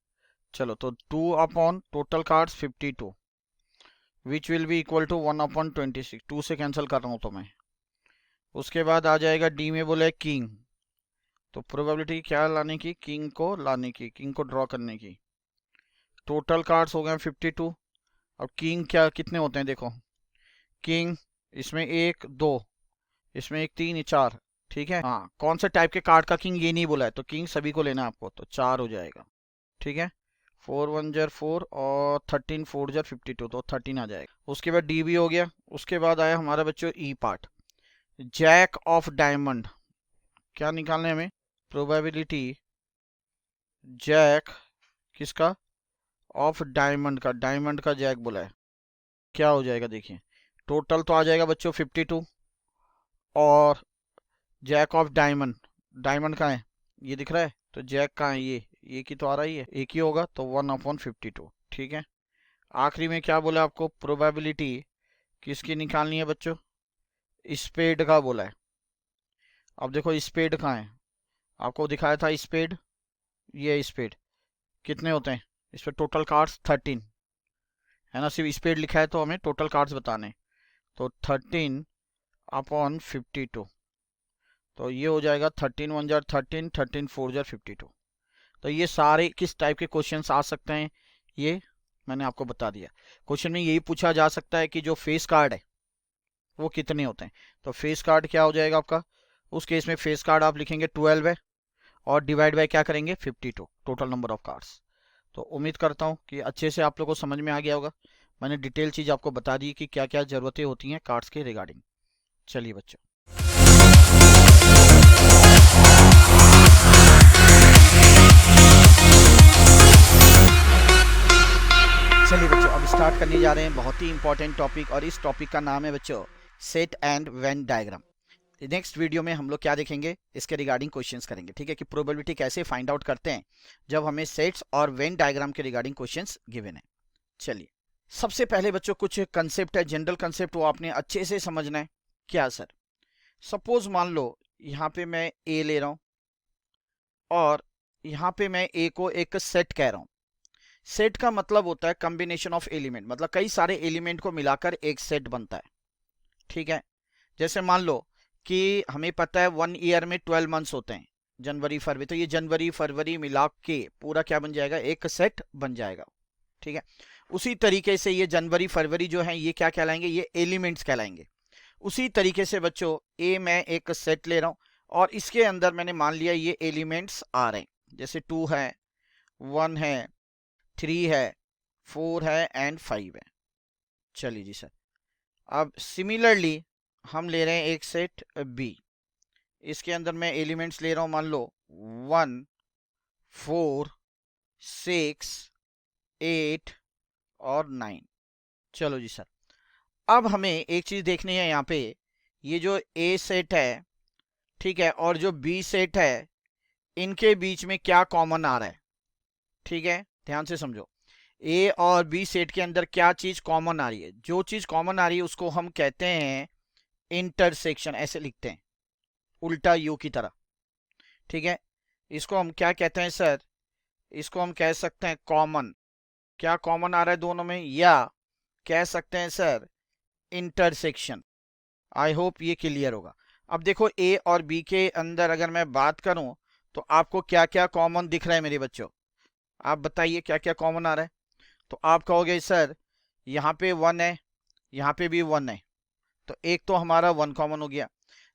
चलो, तो 2 upon total cards 52 which will be equal to 1/26। 2 से कैंसिल कर रहा हूँ तो मैं। उसके बाद आ जाएगा डी में बोले किंग। तो प्रोबेबिलिटी क्या लाने की, किंग को लाने की, किंग को ड्रॉ करने की। टोटल कार्ड्स हो गए 52। अब किंग क्या कितने होते हैं देखो, किंग इसमें 1 2, इसमें 1 3 4, ठीक है। हाँ, कौन से टाइप के कार्ड का किंग ये नहीं बोला है, तो किंग सभी को लेना है आपको, तो 4 हो जाएगा, ठीक है। 4 1 जार 4 और 13 4 जार 52, तो 13 आ जाएगा। उसके बाद डी भी हो गया। उसके बाद आया हमारा बच्चों ई पार्ट, जैक ऑफ डायमंड। क्या निकालने हमें, प्रोबेबिलिटी जैक किसका, ऑफ डायमंड का, डायमंड का जैक बोला है। क्या हो जाएगा देखिए, टोटल तो आ जाएगा बच्चों 52 और जैक ऑफ डायमंड, डायमंड का है ये दिख रहा है, तो जैक का है ये की तो आ रहा ही है, एक ही होगा, तो 1/52, ठीक है। आखिरी में क्या बोला आपको, प्रोबेबिलिटी किसकी निकालनी है बच्चों, स्पेड का बोला है। अब देखो स्पेड कहाँ है, आपको दिखाया था स्पेड, ये स्पेड कितने होते हैं इस पर, टोटल कार्ड्स 13 है ना, सिर्फ स्पेड लिखा है तो हमें टोटल कार्ड्स बताने। तो 13/52, तो ये हो जाएगा 13 1 जार 13, 13 4 जार 52। तो ये सारे किस टाइप के क्वेश्चंस आ सकते हैं, ये मैंने आपको बता दिया। क्वेश्चन में यही पूछा जा सकता है कि जो फेस कार्ड है वो कितने होते हैं। तो फेस कार्ड क्या हो जाएगा आपका, उस केस में फेस कार्ड आप लिखेंगे 12 है और डिवाइड बाय क्या करेंगे 52 टोटल नंबर ऑफ कार्ड्स। तो उम्मीद करता हूँ कि अच्छे से आप लोगों को समझ में आ गया होगा। मैंने डिटेल चीज़ आपको बता दी कि क्या क्या ज़रूरतें होती हैं कार्ड्स के रिगार्डिंग। चलिए बच्चों, अब स्टार्ट करने जा रहे हैं बहुत ही इंपॉर्टेंट टॉपिक, और इस टॉपिक का नाम है बच्चों set and Venn diagram. Next video में हम लोग क्या देखेंगे, इसके रिगार्डिंग क्वेश्चंस करेंगे, ठीक है, कि प्रोबेबिलिटी कैसे फाइंड आउट करते हैं जब हमें सेट्स और वेन डायग्राम के रिगार्डिंग क्वेश्चंस गिवन है। चलिए, सबसे पहले बच्चों कुछ कंसेप्ट है, जनरल कंसेप्ट, वो आपने अच्छे से समझना है। क्या सर, सपोज मान लो यहाँ पे मैं ए ले रहा हूं और यहाँ पे मैं ए को एक सेट कह रहा हूं। सेट का मतलब होता है कॉम्बिनेशन ऑफ एलिमेंट, मतलब कई सारे एलिमेंट को मिलाकर एक सेट बनता है, ठीक है। जैसे मान लो कि हमें पता है 1 ईयर में 12 मंथ्स होते हैं, जनवरी फरवरी, तो ये जनवरी फरवरी मिला के पूरा क्या बन जाएगा, एक सेट बन जाएगा, ठीक है। उसी तरीके से ये जनवरी फरवरी जो है ये क्या कहलाएंगे, ये एलिमेंट्स कहलाएंगे। उसी तरीके से बच्चों ए मैं एक सेट ले रहा हूं और इसके अंदर मैंने मान लिया ये एलिमेंट्स आ रहे हैं, जैसे 2 है, 1 है, 3 है, 4 है एंड 5 है। चलिए जी सर, अब सिमिलरली हम ले रहे हैं एक सेट बी, इसके अंदर मैं एलिमेंट्स ले रहा हूं मान लो 1, 4, 6, 8 और 9। चलो जी सर, अब हमें एक चीज देखनी है, यहाँ पे ये जो ए सेट है, ठीक है, और जो बी सेट है, इनके बीच में क्या कॉमन आ रहा है, ठीक है, ध्यान से समझो। ए और बी सेट के अंदर क्या चीज कॉमन आ रही है, जो चीज कॉमन आ रही है उसको हम कहते हैं इंटरसेक्शन, ऐसे लिखते हैं उल्टा यू की तरह, ठीक है। इसको हम क्या कहते हैं सर, इसको हम कह सकते हैं कॉमन। क्या कॉमन आ रहा है दोनों में, या कह सकते हैं सर इंटरसेक्शन। आई होप ये क्लियर होगा। अब देखो ए और बी के अंदर अगर मैं बात करूं तो आपको क्या क्या कॉमन दिख रहा है मेरे बच्चों, आप बताइए क्या क्या कॉमन आ रहा है। तो आप कहोगे सर यहाँ पे 1 है, यहाँ पे भी 1 है, तो एक तो हमारा 1 कॉमन हो गया।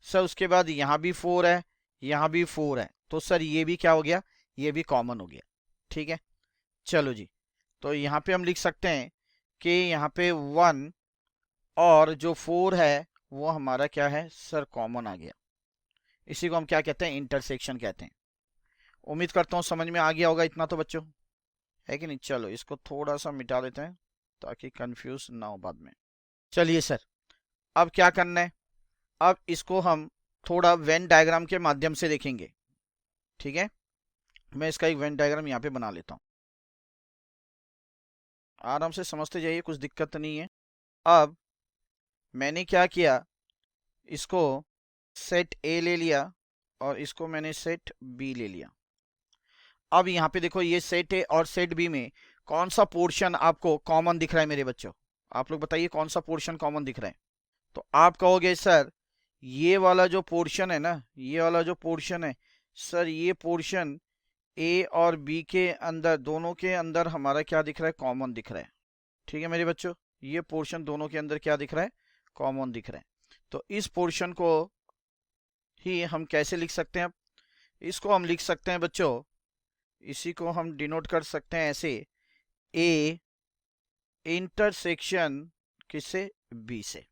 सर उसके बाद यहाँ भी 4 है, यहाँ भी 4 है, तो सर ये भी क्या हो गया, ये भी कॉमन हो गया, ठीक है। चलो जी, तो यहाँ पे हम लिख सकते हैं कि यहाँ पे 1 और जो 4 है वो हमारा क्या है सर, कॉमन आ गया। इसी को हम क्या कहते हैं, इंटरसेक्शन कहते हैं। उम्मीद करता हूँ समझ में आ गया होगा इतना तो बच्चों, है कि नहीं। चलो इसको थोड़ा सा मिटा देते हैं ताकि कंफ्यूज ना हो बाद में। चलिए सर, अब क्या करना है, अब इसको हम थोड़ा वेन डायग्राम के माध्यम से देखेंगे, ठीक है। मैं इसका एक वेन डायग्राम यहाँ पे बना लेता हूँ, आराम से समझते जाइए, कुछ दिक्कत नहीं है। अब मैंने क्या किया, इसको सेट ए ले लिया और इसको मैंने सेट बी ले लिया। अब यहाँ पे देखो ये सेट ए और सेट बी में कौन सा पोर्शन आपको कॉमन दिख रहा है मेरे बच्चों, आप लोग बताइए कौन सा पोर्शन कॉमन दिख रहा है। तो आप कहोगे सर ये वाला जो पोर्शन है ना, ये वाला जो पोर्शन है सर, ये पोर्शन ए और बी के अंदर, दोनों के अंदर हमारा क्या दिख रहा है, कॉमन दिख रहा है, ठीक है मेरे बच्चों। ये पोर्शन दोनों के अंदर क्या दिख रहा है, कॉमन दिख रहा है। तो इस पोर्शन को ही हम कैसे लिख सकते हैं, इसको हम लिख सकते हैं बच्चों, इसी को हम डिनोट कर सकते हैं ऐसे, ए इंटरसेक्शन किससे, बी से।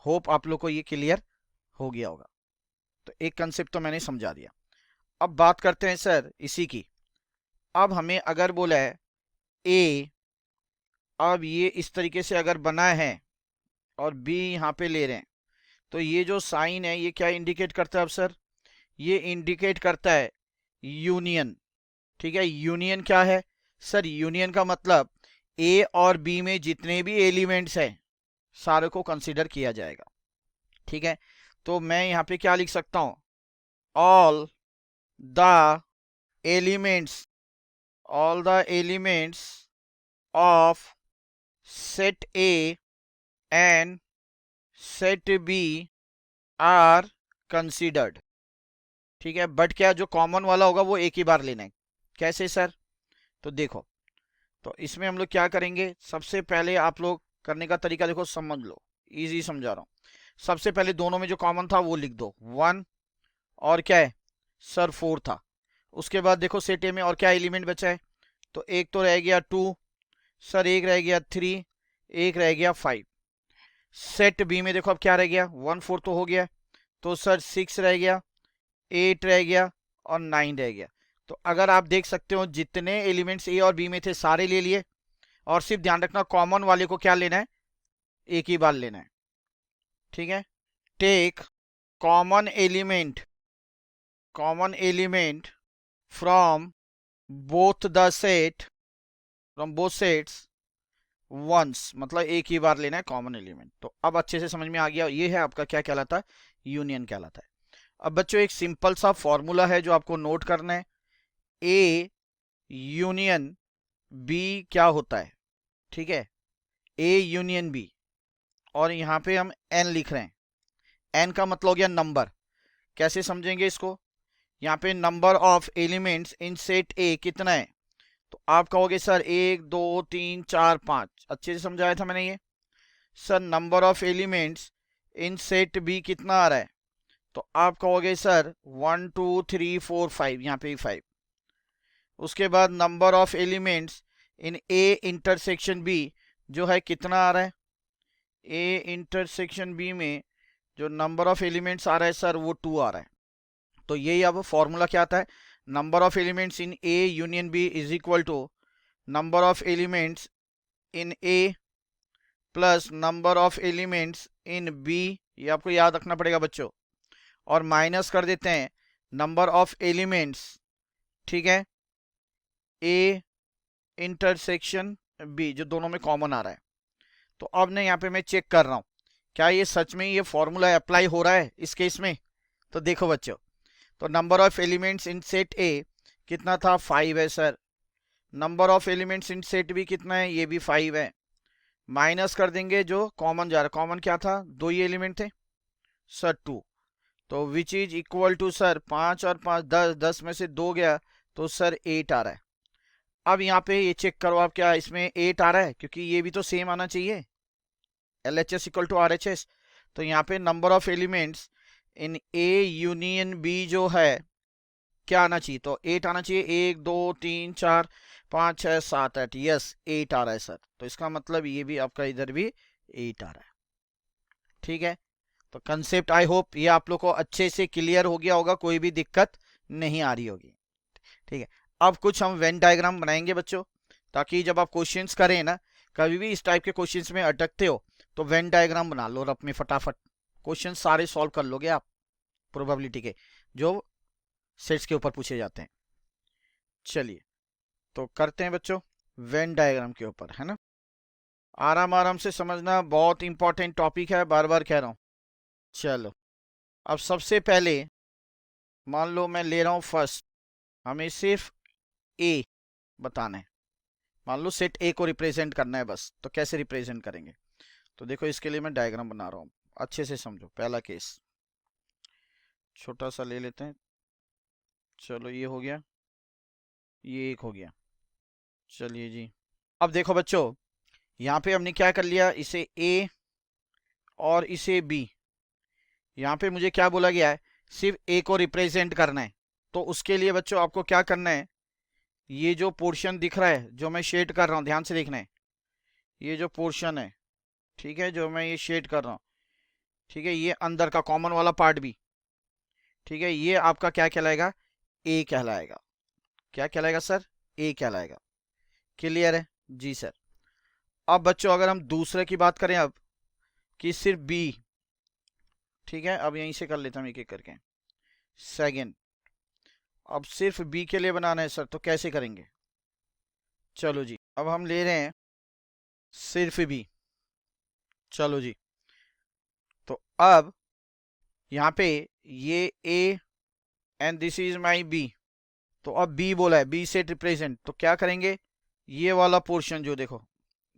होप आप लोग को ये क्लियर हो गया होगा। तो एक कंसेप्ट तो मैंने समझा दिया। अब बात करते हैं सर इसी की। अब हमें अगर बोला है ए, अब ये इस तरीके से अगर बना है और बी यहाँ पे ले रहे हैं, तो ये जो साइन है ये क्या इंडिकेट करता है अब सर, ये इंडिकेट करता है यूनियन, ठीक है। यूनियन क्या है सर, यूनियन का मतलब ए और बी में जितने भी एलिमेंट्स हैं सारे को कंसीडर किया जाएगा, ठीक है। तो मैं यहाँ पे क्या लिख सकता हूँ, all the elements, all the elements of set A and set B are considered, ठीक है। बट क्या जो कॉमन वाला होगा वो एक ही बार लेना है। कैसे सर, तो देखो, तो इसमें हम लोग क्या करेंगे, सबसे पहले आप लोग करने का तरीका देखो, समझ लो, इजी समझा रहा हूं। सबसे पहले दोनों में जो कॉमन था वो लिख दो, 1 और क्या है सर 4 था। उसके बाद देखो सेट ए में और क्या एलिमेंट बचा है, तो एक तो रह गया 2 सर, एक रह गया 3, एक रह गया 5। सेट बी में देखो अब क्या रह गया 1 4 तो हो गया, तो सर 6 रह गया, 8 रह गया और 9 रह गया। तो अगर आप देख सकते हो जितने एलिमेंट्स ए और बी में थे सारे ले लिए, और सिर्फ ध्यान रखना कॉमन वाले को क्या लेना है, एक ही बार लेना है। ठीक है, take common element from both the set, from both sets once, मतलब एक ही बार लेना है कॉमन एलिमेंट। तो अब अच्छे से समझ में आ गया, ये है आपका क्या कहलाता है, यूनियन कहलाता है। अब बच्चों एक सिंपल सा फॉर्मूला है जो आपको नोट करना है, ए यूनियन बी क्या होता है। ठीक है, ए यूनियन बी, और यहां पे हम एन लिख रहे हैं, एन का मतलब हो गया नंबर। कैसे समझेंगे इसको, यहाँ पे number of elements in set A कितना है, तो आप कहोगे सर 1 2 3 4 5, अच्छे से समझाया था मैंने ये। Sir number of elements in set B कितना आ रहा है, तो आप कहोगे सर 1 2 3 4 5, यहाँ पे 5। उसके बाद number of elements in A intersection B जो है कितना आ रहा है, ए इंटरसेक्शन बी में जो नंबर ऑफ एलिमेंट्स आ रहा है सर वो 2 आ रहा है। तो यही अब फॉर्मूला क्या आता है, number of elements in A union B is equal to number of elements in A plus number of elements in B, ये आपको याद रखना पड़ेगा बच्चों, और माइनस कर देते हैं नंबर ऑफ एलिमेंट्स, ठीक है, ए इंटरसेक्शन बी जो दोनों में कॉमन आ रहा है। तो अब ना यहाँ पे मैं चेक कर रहा हूँ क्या ये सच में ये फॉर्मूला अप्लाई हो रहा है इस केस में। तो देखो बच्चों, तो number of elements in set A कितना था 5 है sir, number of elements in set B कितना है, ये भी 5 है, माइनस कर देंगे जो कॉमन जा रहा है, कॉमन क्या था, दो ही एलिमेंट थे सर 2, तो which is equal to sir 5 और 5 10, 10 में से 2 गया तो सर 8 आ रहा है। अब यहाँ पे ये चेक करो आप क्या इसमें 8 आ रहा है, क्योंकि ये भी तो सेम आना चाहिए, LHS इक्वल टू RHS। तो यहाँ पे number of elements in A union B जो है क्या आना चाहिए, तो 8 आना चाहिए, 1 2 3 4 5 6 7 8, यस 8 आ रहा है सर। तो इसका मतलब ये भी आपका इधर भी 8 आ रहा है। ठीक है, तो कंसेप्ट आई होप ये आप लोग को अच्छे से क्लियर हो गया होगा, कोई भी दिक्कत नहीं आ रही होगी। ठीक है, अब कुछ हम वेन डायग्राम बनाएंगे बच्चों, ताकि जब आप क्वेश्चंस करें ना, कभी भी इस टाइप के क्वेश्चंस में अटकते हो तो वेन डायग्राम बना लो और अपने फटाफट क्वेश्चन सारे सॉल्व कर लोगे आप, प्रोबेबिलिटी के जो सेट्स के ऊपर पूछे जाते हैं। चलिए तो करते हैं बच्चों वेन डायग्राम के ऊपर, है ना, आराम आराम से समझना, बहुत इंपॉर्टेंट टॉपिक है, बार बार कह रहा हूं। चलो अब सबसे पहले मान लो मैं ले रहा हूं फर्स्ट, हमें सिर्फ ए बताना है, मान लो सेट ए को रिप्रेजेंट करना है बस, तो कैसे रिप्रेजेंट करेंगे, तो देखो इसके लिए मैं डायग्राम बना रहा हूँ, अच्छे से समझो। पहला केस छोटा सा ले लेते हैं, चलो ये हो गया, ये एक हो गया। चलिए जी, अब देखो बच्चों यहाँ पे हमने क्या कर लिया, इसे ए और इसे बी, यहाँ पे मुझे क्या बोला गया है, सिर्फ ए को रिप्रेजेंट करना है। तो उसके लिए बच्चों आपको क्या करना है, ये जो पोर्शन दिख रहा है जो मैं शेड कर रहा हूँ, ध्यान से देखना है, ये जो पोर्शन है, ठीक है, जो मैं ये शेड कर रहा हूँ, ठीक है, ये अंदर का कॉमन वाला पार्ट भी, ठीक है, ये आपका क्या कहलाएगा, ए कहलाएगा। क्या कहलाएगा सर, ए कहलाएगा। क्लियर है जी सर। अब बच्चों अगर हम दूसरे की बात करें अब, कि सिर्फ बी, ठीक है, अब यहीं से कर लेता हूँ एक एक करके। सेकेंड, अब सिर्फ बी के लिए बनाना है सर, तो कैसे करेंगे, चलो जी अब हम ले रहे हैं सिर्फ बी। चलो जी, तो अब यहाँ पे ये A and this is my B, तो अब बी बोला है, बी से रिप्रेजेंट, तो क्या करेंगे, ये वाला पोर्शन जो देखो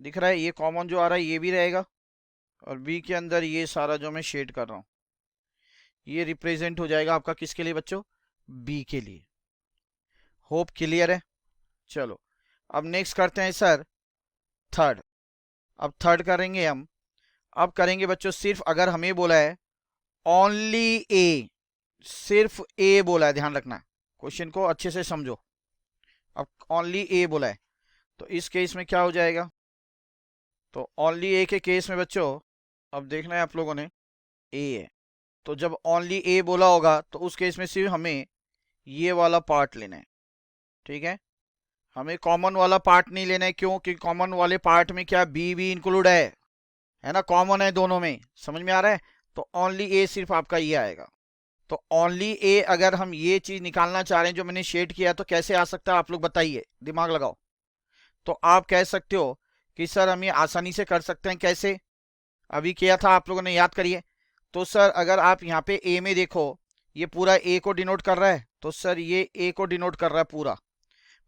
दिख रहा है, ये कॉमन जो आ रहा है ये भी रहेगा, और बी के अंदर ये सारा जो मैं शेड कर रहा हूँ ये रिप्रेजेंट हो जाएगा आपका किसके लिए बच्चों, बी के लिए। होप क्लियर है। चलो अब नेक्स्ट करते हैं सर थर्ड। अब थर्ड करेंगे हम, अब करेंगे बच्चों सिर्फ अगर हमें बोला है ओनली ए, सिर्फ ए बोला है, ध्यान रखना, क्वेश्चन को अच्छे से समझो। अब ओनली ए बोला है, तो इस केस में क्या हो जाएगा? तो ओनली ए के केस में बच्चों अब देखना है आप लोगों ने, ए है, तो जब ओनली ए बोला होगा तो उस केस में सिर्फ हमें ये वाला पार्ट लेना है, ठीक है। हमें कॉमन वाला पार्ट नहीं लेना है, क्यों? क्योंकि कॉमन वाले पार्ट में क्या बी भी इंक्लूड है ना, कॉमन है दोनों में, समझ में आ रहा है? तो ओनली ए सिर्फ आपका ये आएगा। तो ओनली ए अगर हम ये चीज निकालना चाह रहे हैं जो मैंने शेड किया, तो कैसे आ सकता है आप लोग बताइए, दिमाग लगाओ। तो आप कह सकते हो कि सर हम ये आसानी से कर सकते हैं, कैसे? अभी किया था आप लोगों ने, याद करिए। तो सर अगर आप यहाँ पे ए में देखो, ये पूरा ए को डिनोट कर रहा है, तो सर ये ए को डिनोट कर रहा है पूरा,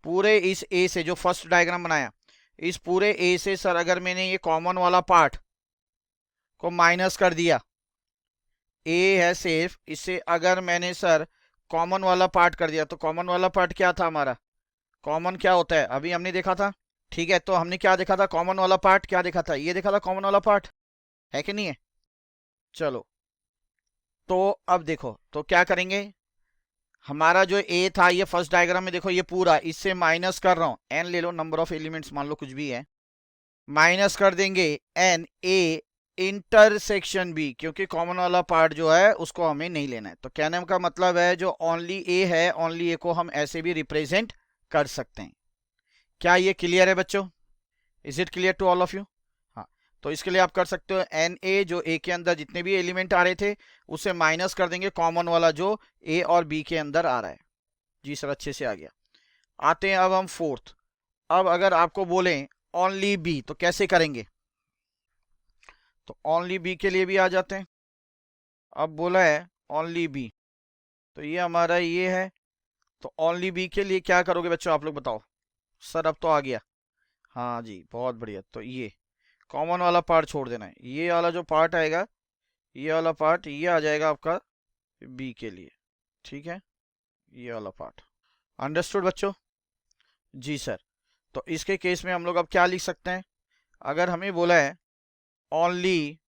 पूरे इस ए से जो फर्स्ट डायग्राम बनाया, इस पूरे ए से सर अगर मैंने ये कॉमन वाला पार्ट को माइनस कर दिया, ए है सिर्फ, इससे अगर मैंने सर कॉमन वाला पार्ट कर दिया, तो कॉमन वाला पार्ट क्या था हमारा? कॉमन क्या होता है अभी हमने देखा था, ठीक है। तो हमने क्या देखा था? कॉमन वाला पार्ट क्या देखा था? ये देखा था कॉमन वाला पार्ट, है कि नहीं है? चलो, तो अब देखो तो क्या करेंगे, हमारा जो ए था ये फर्स्ट डायग्राम में देखो, ये पूरा इससे माइनस कर रहा हूं, एन ले लो, नंबर ऑफ एलिमेंट्स मान लो कुछ भी है, माइनस कर देंगे एन ए इंटरसेक्शन बी, क्योंकि कॉमन वाला पार्ट जो है उसको हमें नहीं लेना है। तो कहने का मतलब है जो ओनली ए है, ओनली ए को हम ऐसे भी रिप्रेजेंट कर सकते हैं। क्या ये क्लियर है बच्चों? Is it clear to all of you? हाँ, तो इसके लिए आप कर सकते हो एन ए, जो ए के अंदर जितने भी एलिमेंट आ रहे थे उससे माइनस कर देंगे कॉमन वाला जो ए और बी के अंदर आ रहा है। जी सर, अच्छे से आ गया। आते हैं अब हम फोर्थ। अब अगर आपको बोले ओनली बी, तो कैसे करेंगे? तो ओनली बी के लिए भी आ जाते हैं। अब बोला है ओनली बी, तो ये हमारा ये है, तो ओनली बी के लिए क्या करोगे बच्चों, आप लोग बताओ। सर अब तो आ गया, हाँ जी बहुत बढ़िया। तो ये कॉमन वाला पार्ट छोड़ देना है, ये वाला जो पार्ट आएगा, ये वाला पार्ट ये आ जाएगा आपका बी के लिए, ठीक है, ये वाला पार्ट। अंडरस्टूड बच्चों? जी सर। तो इसके केस में हम लोग अब क्या लिख सकते हैं? अगर हमें बोला है ओनली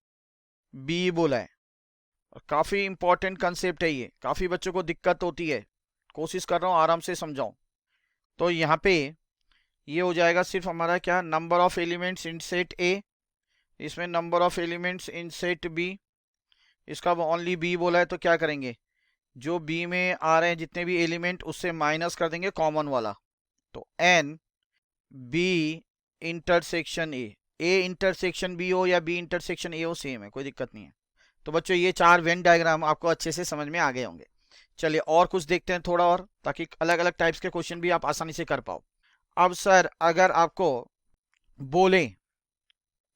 बी बोला है, और काफी इंपॉर्टेंट कंसेप्ट है ये, काफी बच्चों को दिक्कत होती है, कोशिश कर रहा हूँ आराम से समझाऊं। तो यहाँ पे ये हो जाएगा सिर्फ हमारा क्या, number of elements in set A, इसमें number of elements in set B, इसका ओनली बी बोला है, तो क्या करेंगे, जो बी में आ रहे हैं जितने भी एलिमेंट उससे माइनस कर देंगे कॉमन वाला, तो N B intersection A, A intersection B हो या बी इंटरसेक्शन ए हो, सेम है, कोई दिक्कत नहीं है। तो बच्चों ये चार वेन डायग्राम आपको अच्छे से समझ में आ गए होंगे। चलिए और कुछ देखते हैं थोड़ा और, ताकि अलग अलग टाइप्स के क्वेश्चन भी आप आसानी से कर पाओ। अब सर अगर आपको बोले,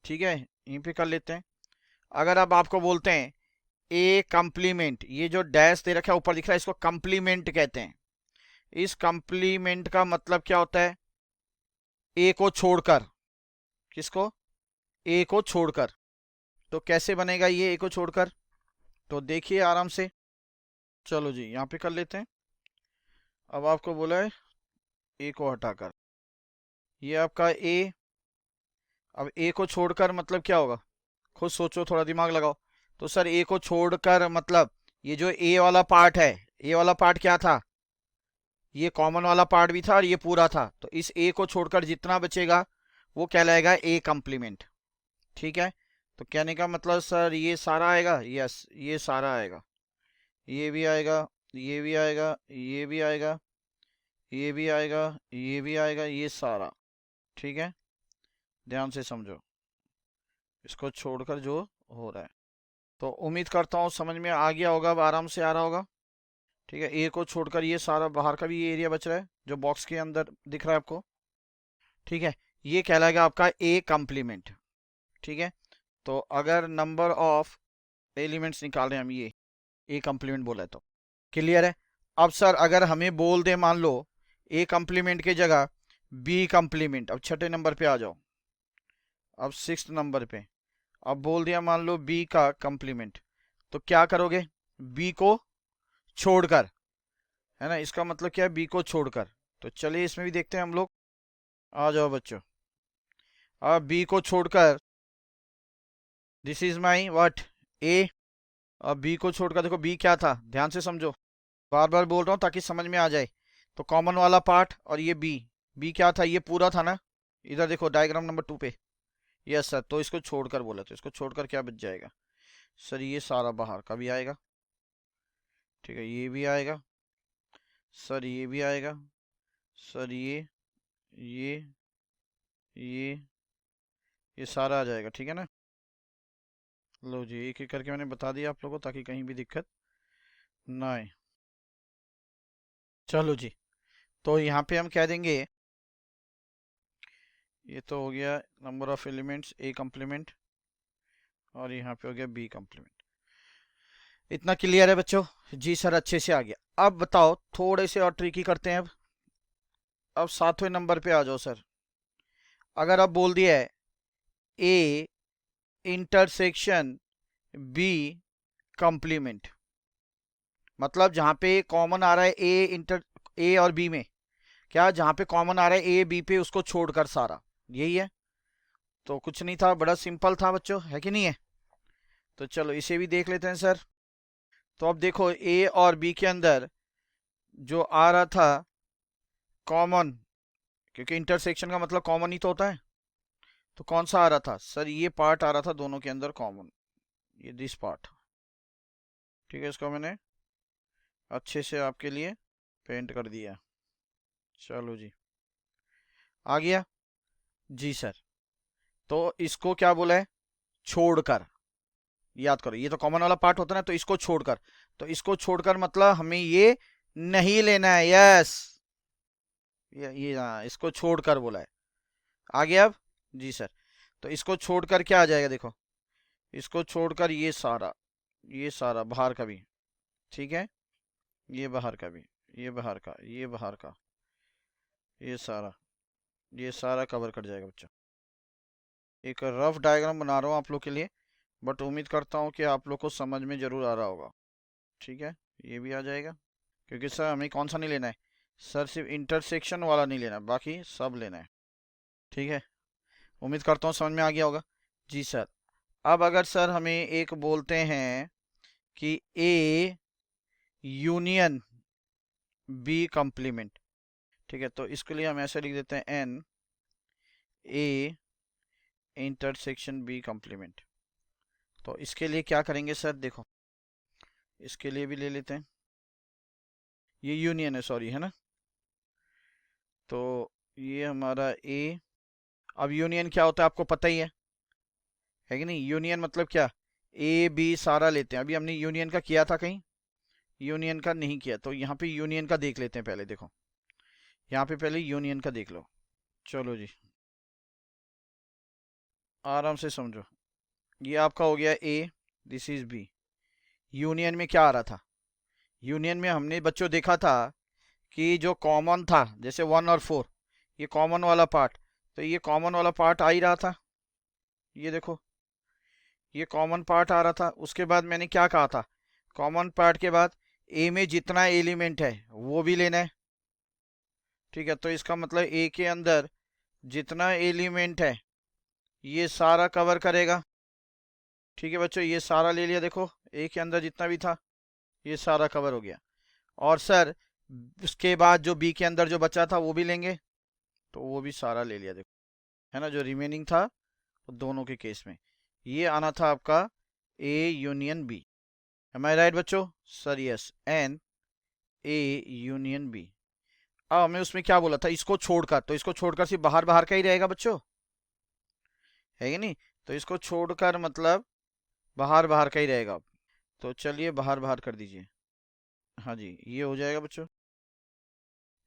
ठीक है यहीं पे कर लेते हैं, अगर अब आपको बोलते हैं ए कंप्लीमेंट, ये जो डैश दे रखा है ऊपर दिख रहा है, इसको कंप्लीमेंट कहते हैं। इस कंप्लीमेंट का मतलब क्या होता है? ए को छोड़कर, किसको? ए को छोड़कर। तो कैसे बनेगा ये ए को छोड़कर? तो देखिए आराम से, चलो जी यहाँ पे कर लेते हैं। अब आपको बोला है ए को हटाकर, ये आपका ए, अब ए को छोड़कर मतलब क्या होगा, खुद सोचो, थोड़ा दिमाग लगाओ। तो सर ए को छोड़कर मतलब ये जो ए वाला पार्ट है, ए वाला पार्ट क्या था, ये कॉमन वाला पार्ट भी था और ये पूरा था, तो इस ए को छोड़कर जितना बचेगा वो कहलाएगा ए कंप्लीमेंट, ठीक है। तो कहने का मतलब सर ये सारा आएगा, यस ये सारा आएगा, ये भी आएगा, ये भी आएगा, ये भी आएगा, ये भी आएगा, ये भी आएगा, ये सारा, ठीक है। ध्यान से समझो, इसको छोड़कर जो हो रहा है। तो उम्मीद करता हूँ समझ में आ गया होगा, अब आराम से आ रहा होगा, ठीक है। ए को छोड़कर ये सारा बाहर का भी ये एरिया बच रहा है जो बॉक्स के अंदर दिख रहा है आपको, ठीक है, ये कहलाएगा आपका ए कंप्लीमेंट, ठीक है। तो अगर नंबर ऑफ एलिमेंट्स निकाल रहे हैं हम, ये ए कंप्लीमेंट बोला है, तो क्लियर है। अब सर अगर हमें बोल दे मान लो ए कंप्लीमेंट की जगह बी कंप्लीमेंट, अब छठे नंबर पे आ जाओ, अब सिक्स नंबर पे, अब बोल दिया मान लो बी का कंप्लीमेंट, तो क्या करोगे? बी को छोड़कर, है ना, इसका मतलब क्या है, बी को छोड़कर। तो चलिए इसमें भी देखते हैं हम लोग, आ जाओ बच्चों। अब बी को छोड़कर, दिस इज माई व्हाट, ए, अब बी को छोड़कर देखो बी क्या था, ध्यान से समझो, बार बार बोल रहा हूँ ताकि समझ में आ जाए। तो कॉमन वाला पार्ट और ये बी, बी क्या था, ये पूरा था ना, इधर देखो डायग्राम नंबर 2 पे। यस सर, तो इसको छोड़कर बोला, तो इसको छोड़कर क्या बच जाएगा सर, ये सारा बाहर का भी आएगा, ठीक है, ये भी आएगा सर, ये भी आएगा सर, ये ये ये सारा आ जाएगा, ठीक है ना। लो जी, एक एक करके मैंने बता दिया आप लोगों को ताकि कहीं भी दिक्कत ना आए। चलो जी, तो यहाँ पे हम कह देंगे, ये तो हो गया number of elements A complement, और यहाँ पे हो गया बी कम्प्लीमेंट। इतना क्लियर है बच्चों? जी सर, अच्छे से आ गया। अब बताओ, थोड़े से और ट्रिकी करते हैं। अब 7वें नंबर पे आ जाओ सर। अगर अब बोल दिया है ए इंटरसेक्शन बी कॉम्प्लीमेंट, मतलब जहां पे कॉमन आ रहा है ए और बी में, क्या जहां पे कॉमन आ रहा है ए बी पे उसको छोड़कर सारा, यही है। तो कुछ नहीं था, बड़ा सिंपल था बच्चों, है कि नहीं है? तो चलो इसे भी देख लेते हैं सर। तो अब देखो ए और बी के अंदर जो आ रहा था कॉमन, क्योंकि इंटरसेक्शन का मतलब कॉमन ही तो होता है, तो कौन सा आ रहा था सर, ये पार्ट आ रहा था दोनों के अंदर कॉमन, ये दिस पार्ट, ठीक है, इसको मैंने अच्छे से आपके लिए पेंट कर दिया। चलो जी, आ गया जी सर। तो इसको क्या बोला है, छोड़कर, याद करो ये तो कॉमन वाला पार्ट होता है ना, तो इसको छोड़कर, तो इसको छोड़कर मतलब हमें ये नहीं लेना है, यस, ये हाँ, इसको छोड़कर बोला है। आ गया अब? जी सर। तो इसको छोड़कर क्या आ जाएगा देखो, इसको छोड़कर ये सारा बाहर का भी, ठीक है, ये बाहर का भी, ये बाहर का, ये बाहर का, ये सारा कवर कर जाएगा बच्चों। एक रफ डायग्राम बना रहा हूँ आप लोग के लिए, बट उम्मीद करता हूँ कि आप लोग को समझ में ज़रूर आ रहा होगा, ठीक है। ये भी आ जाएगा, क्योंकि सर हमें कौन सा नहीं लेना है सर, सिर्फ इंटरसेक्शन वाला नहीं लेना, बाकी सब लेना है, ठीक है। उम्मीद करता हूँ समझ में आ गया होगा। जी सर। अब अगर सर हमें एक बोलते हैं कि ए यूनियन बी कम्प्लीमेंट, ठीक है, तो इसके लिए हम ऐसे लिख देते हैं N A intersection B complement. तो इसके लिए क्या करेंगे सर, देखो इसके लिए भी ले लेते हैं, ये यूनियन है सॉरी, है ना, तो ये हमारा ए, अब यूनियन क्या होता है आपको पता ही है कि नहीं, यूनियन मतलब क्या, ए बी सारा लेते हैं, अभी हमने यूनियन का किया था कहीं, यूनियन का नहीं किया, तो यहाँ पे यूनियन का देख लेते हैं पहले, देखो यहाँ पे पहले यूनियन का देख लो। चलो जी, आराम से समझो, ये आपका हो गया ए, दिस इज बी। यूनियन में क्या आ रहा था, यूनियन में हमने बच्चों देखा था कि जो कॉमन था, जैसे 1 और 4, ये कॉमन वाला पार्ट, तो ये कॉमन वाला पार्ट आ ही रहा था, ये देखो ये कॉमन पार्ट आ रहा था। उसके बाद मैंने क्या कहा था, कॉमन पार्ट के बाद ए में जितना एलिमेंट है वो भी लेना है, ठीक है, तो इसका मतलब ए के अंदर जितना एलिमेंट है ये सारा कवर करेगा, ठीक है बच्चों, ये सारा ले लिया, देखो ए के अंदर जितना भी था ये सारा कवर हो गया। और सर उसके बाद जो बी के अंदर जो बचा था वो भी लेंगे, तो वो भी सारा ले लिया, देखो है ना, जो रिमेनिंग था वो दोनों के केस में ये आना था आपका A union B. Am I right बच्चों? Sir yes, n A union B. अब हमें उसमें क्या बोला था, इसको छोड़कर, तो इसको छोड़कर सिर्फ बाहर बाहर का ही रहेगा बच्चों, है कि नहीं, तो इसको छोड़कर मतलब बाहर बाहर का ही रहेगा। तो चलिए बाहर बाहर कर दीजिए, हाँ जी ये हो जाएगा बच्चों,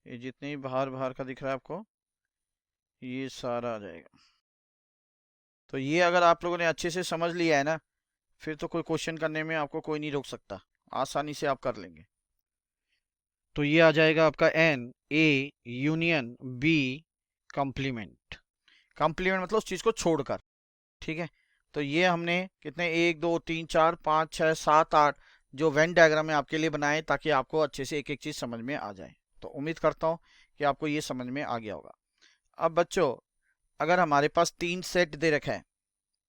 ये जितने भी बाहर बाहर का दिख रहा है आपको ये सारा आ जाएगा। तो ये अगर आप लोगों ने अच्छे से समझ लिया है ना, फिर तो कोई क्वेश्चन करने में आपको कोई नहीं रोक सकता, आसानी से आप कर लेंगे। तो ये आ जाएगा आपका N A union B complement. Complement मतलब उस चीज को छोड़कर, ठीक है। तो ये हमने कितने 1 2 3 4 5 6 7 8 जो वेन डायग्राम में आपके लिए बनाए, ताकि आपको अच्छे से एक एक चीज समझ में आ जाए। तो उम्मीद करता हूँ कि आपको ये समझ में आ गया होगा। अब बच्चों अगर हमारे पास 3 सेट दे रखा है,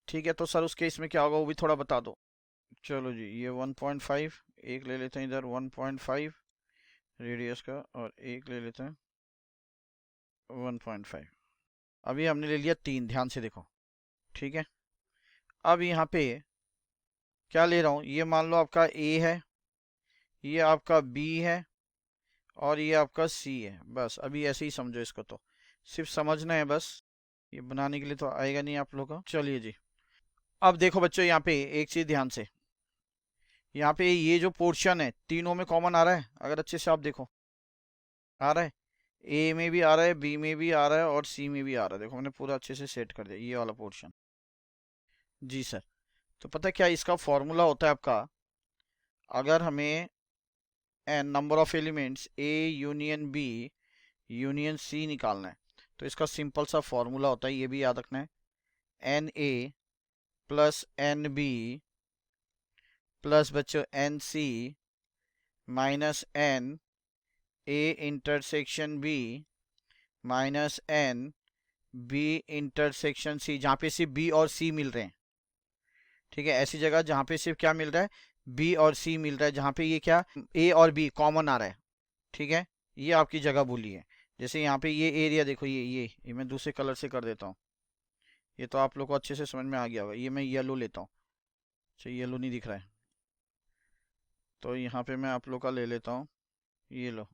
ठीक है, तो सर उस केस में क्या होगा वो भी थोड़ा बता दो। चलो जी, ये 1.5 एक ले लेते हैं इधर, 1.5 रेडियस का, और एक ले लेते हैं 1.5। अभी हमने ले लिया 3, ध्यान से देखो, ठीक है। अब यहाँ पे क्या ले रहा हूँ, ये मान लो आपका ए है, ये आपका बी है, और ये आपका सी है। बस अभी ऐसे ही समझो इसको, तो सिर्फ समझना है बस, ये बनाने के लिए तो आएगा नहीं आप लोगों को। चलिए जी, अब देखो बच्चों, यहाँ पे एक चीज ध्यान से, यहाँ पे ये जो पोर्शन है तीनों में कॉमन आ रहा है, अगर अच्छे से आप देखो, आ रहा है, ए में भी आ रहा है, बी में भी आ रहा है, और सी में भी आ रहा है। देखो मैंने पूरा अच्छे से सेट कर दिया ये वाला पोर्शन। जी सर। तो पता है क्या इसका फॉर्मूला होता है आपका, अगर हमें N number of elements A union B union C निकालना है, तो इसका सिंपल सा फॉर्मूला होता है, ये भी याद रखना है, n A plus n B plus बच्चों n C minus n A intersection B minus n B intersection C, जहां पे सिर्फ बी और सी मिल रहे हैं, ठीक है। ऐसी जगह जहां पे सिर्फ क्या मिल रहा है, बी और सी मिल रहा है, जहां पे ये क्या ए और बी कॉमन आ रहा है, ठीक है। ये आपकी जगह बोली है। जैसे यहाँ पे ये एरिया देखो, ये मैं दूसरे कलर से कर देता हूँ, ये तो आप लोग को अच्छे से समझ में आ गया होगा। ये मैं येलो लेता हूँ, अच्छा येलो नहीं दिख रहा है, तो यहाँ पे मैं आप लोग का ले लेता हूँ, ये लो,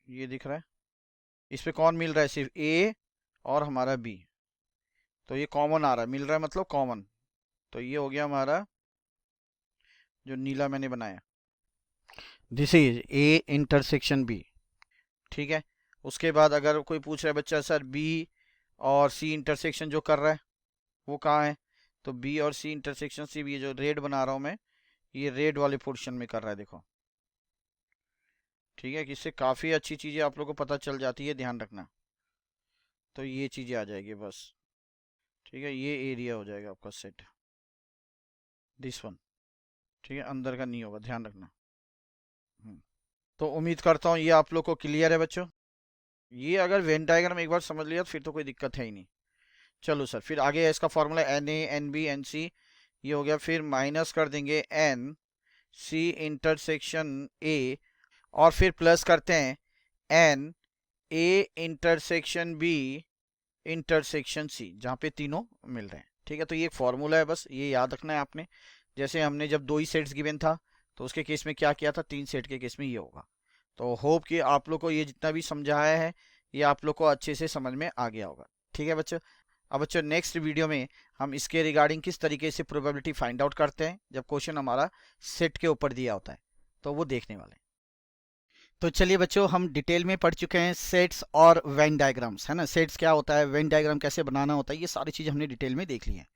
ये दिख रहा है। इस पे कौन मिल रहा है, सिर्फ ए और हमारा बी, तो ये कॉमन आ रहा है, मिल रहा है मतलब कॉमन। तो ये हो गया हमारा जो नीला मैंने बनाया, this is A intersection B, ठीक है। उसके बाद अगर कोई पूछ रहा है बच्चा सर बी और सी इंटरसेक्शन जो कर रहा है वो कहाँ है, तो बी और सी इंटरसेक्शन सी, ये जो रेड बना रहा हूँ मैं, ये रेड वाले पोर्शन में कर रहा है, देखो, ठीक है। कि इससे काफ़ी अच्छी चीज़ें आप लोग को पता चल जाती है, ध्यान रखना। तो ये चीज़ें आ जाएगी बस, ठीक है। ये एरिया हो जाएगा आपका सेट, दिस वन, ठीक है, अंदर का नहीं होगा, ध्यान रखना। तो उम्मीद करता हूँ ये आप लोग को क्लियर है बच्चों। ये अगर वेन डायग्राम एक बार समझ लिया तो फिर तो कोई दिक्कत है ही नहीं। चलो सर, फिर आगे है इसका formula N A N B N C, ये हो गया, फिर माइनस कर देंगे एन सी इंटरसेक्शन ए, और फिर प्लस करते हैं N A intersection B intersection C, जहाँ पे तीनों मिल रहे हैं, ठीक है। तो ये एक फॉर्मूला है, बस ये याद रखना है आपने। जैसे हमने जब 2 ही सेट्स गिवन था तो उसके केस में क्या किया था, 3 सेट के केस में ये होगा। तो होप कि आप लोग को ये जितना भी समझाया है ये आप लोग को अच्छे से समझ में आ गया होगा, ठीक है बच्चों। अब बच्चों नेक्स्ट वीडियो में हम इसके रिगार्डिंग किस तरीके से प्रोबेबिलिटी फाइंड आउट करते हैं जब क्वेश्चन हमारा सेट के ऊपर दिया होता है, तो वो देखने वाले हैं। तो चलिए बच्चों, हम डिटेल में पढ़ चुके हैं सेट्स और वेन डायग्राम्स, है ना। सेट्स क्या होता है, वेन डायग्राम कैसे बनाना होता है, ये सारी चीज़ हमने डिटेल में देख ली है।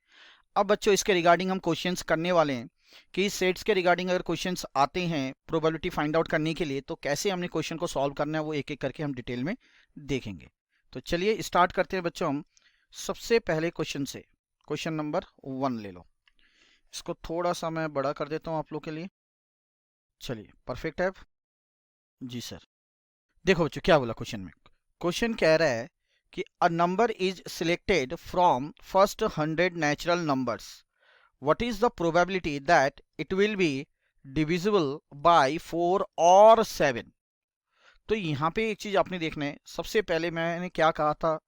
अब बच्चों इसके रिगार्डिंग हम क्वेश्चंस करने वाले हैं कि सेट्स के रिगार्डिंग अगर क्वेश्चंस आते हैं प्रोबेबिलिटी फाइंड आउट करने के लिए, तो कैसे हमने क्वेश्चन को सॉल्व करना है वो एक एक करके हम डिटेल में देखेंगे। तो चलिए स्टार्ट करते हैं बच्चों हम सबसे पहले क्वेश्चन से। क्वेश्चन नंबर 1 ले लो, इसको थोड़ा सा मैं बड़ा कर देता हूँ आप लोग के लिए। चलिए परफेक्ट है। जी सर, देखो बच्चों क्या बोला क्वेश्चन में। क्वेश्चन कह रहा है कि अ number is selected from first 100 natural numbers, what is the probability that it will be divisible by 4 और 7। तो यहाँ पे एक चीज आपने देखना है, सबसे पहले मैंने क्या कहा था,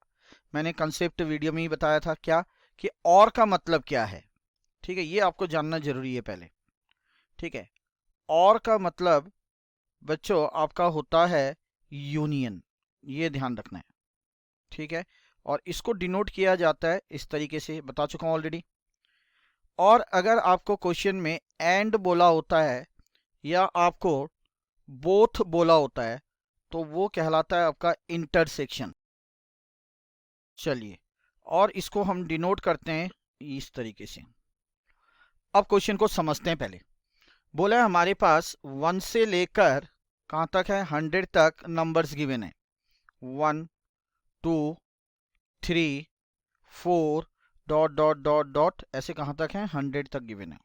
मैंने कंसेप्ट वीडियो में ही बताया था क्या, कि और का मतलब क्या है, ठीक है। ये आपको जानना जरूरी है पहले, ठीक है। और का मतलब बच्चों आपका होता है यूनियन, ये ध्यान रखना है, ठीक है। और इसको डिनोट किया जाता है इस तरीके से, बता चुका हूं ऑलरेडी। और अगर आपको क्वेश्चन में एंड बोला होता है या आपको बोथ बोला होता है तो वो कहलाता है आपका इंटरसेक्शन। चलिए, और इसको हम डिनोट करते हैं इस तरीके से। अब क्वेश्चन को समझते हैं पहले। बोला है हमारे पास 1 से लेकर कहाँ तक है, 100 तक नंबर्स गिवन है। 1 2 3 4 डॉट डॉट डॉट डॉट, ऐसे कहाँ तक है, 100 तक गिवन है,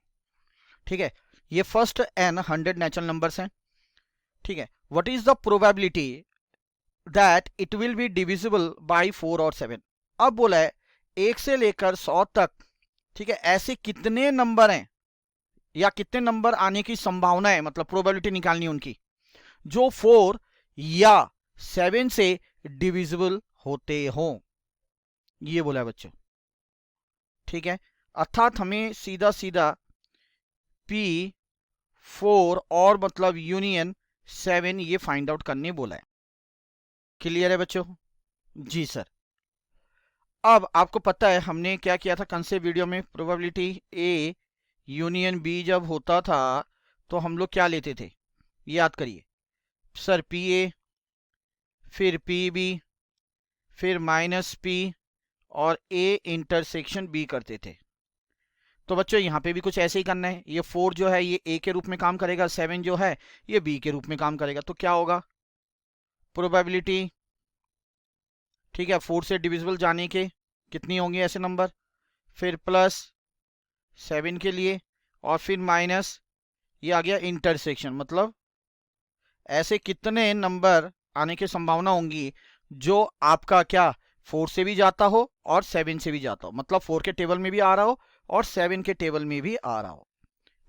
ठीक है। ये फर्स्ट एन 100 नेचुरल नंबर्स हैं, ठीक है। What is the probability that it will be divisible by 4 और 7। अब बोला है 1 से लेकर 100 तक, ठीक है, ऐसे कितने नंबर हैं, या कितने नंबर आने की संभावना है, मतलब प्रोबेबिलिटी निकालनी है उनकी, जो 4 या 7 से डिविजिबल होते हो, ये बोला है बच्चों। ठीक है, अर्थात हमें सीधा सीधा P4 और मतलब यूनियन 7 ये फाइंड आउट करने बोला है। क्लियर है बच्चों? जी सर। अब आपको पता है हमने क्या किया था कंसेप्ट वीडियो में, प्रोबेबिलिटी ए यूनियन बी जब होता था तो हम लोग क्या लेते थे, याद करिए सर, पी ए, फिर पी बी, फिर माइनस पी, और ए इंटरसेक्शन बी करते थे। तो बच्चों यहाँ पे भी कुछ ऐसे ही करना है। ये 4 जो है ये ए के रूप में काम करेगा, 7 जो है ये बी के रूप में काम करेगा। तो क्या होगा, प्रोबेबिलिटी, ठीक है, 4 से डिविजिबल जाने के कितनी होंगी ऐसे नंबर, फिर प्लस 7 के लिए, और फिर माइनस, ये आ गया इंटरसेक्शन, मतलब ऐसे कितने नंबर आने की संभावना होंगी जो आपका क्या 4 से भी जाता हो और 7 से भी जाता हो, मतलब 4 के टेबल में भी आ रहा हो और 7 के टेबल में भी आ रहा हो।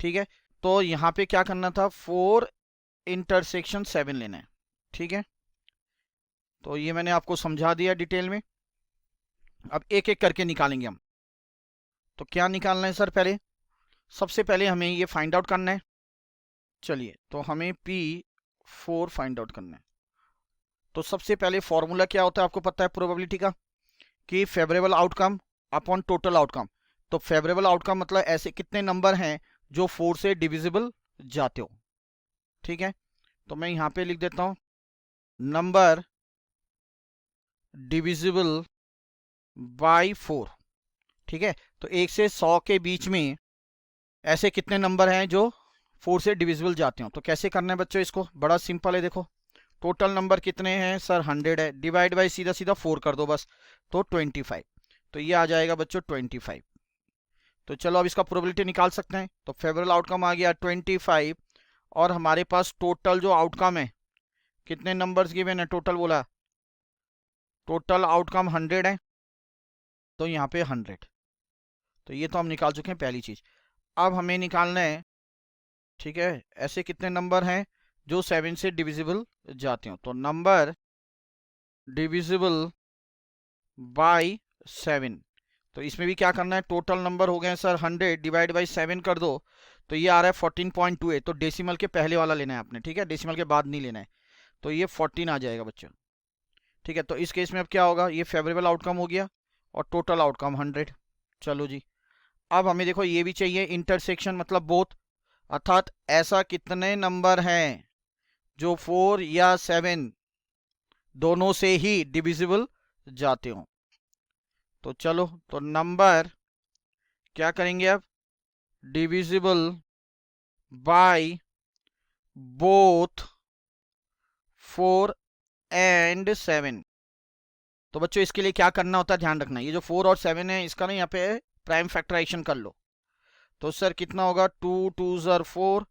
ठीक है, तो यहाँ पे क्या करना था, 4 इंटरसेक्शन 7 लेना है। ठीक है, तो ये मैंने आपको समझा दिया डिटेल में। अब एक एक करके निकालेंगे हम। तो क्या निकालना है सर, पहले सबसे पहले हमें ये फाइंड आउट करना है। चलिए, तो हमें P4 फाइंड आउट करना है। तो सबसे पहले फॉर्मूला क्या होता है आपको पता है प्रोबेबिलिटी का, कि favourable outcome upon total outcome. तो फेवरेबल आउटकम मतलब ऐसे कितने नंबर हैं जो 4 से डिविजिबल जाते हो। ठीक है, तो मैं यहां पे लिख देता हूं नंबर डिविजिबल बाय 4। ठीक है, तो 1 से 100 के बीच में ऐसे कितने नंबर हैं जो 4 से डिविजिबल जाते हो। तो कैसे करना है बच्चों, इसको बड़ा सिंपल है। देखो टोटल नंबर कितने हैं सर, 100 है, डिवाइड बाय सीधा सीधा 4 कर दो बस, तो 25। तो ये आ जाएगा बच्चों 25। तो चलो अब इसका प्रोबेबिलिटी निकाल सकते हैं। तो फेवरेबल आउटकम आ गया 25, और हमारे पास टोटल जो आउटकम है, कितने नंबर्स गिवन है, टोटल बोला, टोटल आउटकम 100 है, तो यहाँ पे 100। तो ये तो हम निकाल चुके हैं पहली चीज। अब हमें निकालना है, ठीक है, ऐसे कितने नंबर हैं जो 7 से डिविजिबल जाते हो। तो नंबर डिविजिबल बाय 7, तो इसमें भी क्या करना है, टोटल नंबर हो गए सर 100, डिवाइड बाई 7 कर दो, तो ये आ रहा है 14.28। तो डेसिमल के पहले वाला लेना है आपने, ठीक है, डेसिमल के बाद नहीं लेना है। तो ये 14 आ जाएगा बच्चों। ठीक है, तो इस केस में अब क्या होगा, ये फेवरेबल आउटकम हो गया और टोटल आउटकम 100। चलो जी, अब हमें देखो ये भी चाहिए इंटरसेक्शन, मतलब बोथ, अर्थात ऐसा कितने नंबर हैं जो 4 या 7 दोनों से ही डिविजिबल जाते हो। तो चलो, तो नंबर क्या करेंगे अब, डिविजिबल बाय बोथ 4 एंड 7। तो बच्चों इसके लिए क्या करना होता है, ध्यान रखना, ये जो 4 और 7 है इसका ना यहाँ पे प्राइम फैक्टराइजेशन कर लो। तो सर कितना होगा, 2 2 ज़र 4,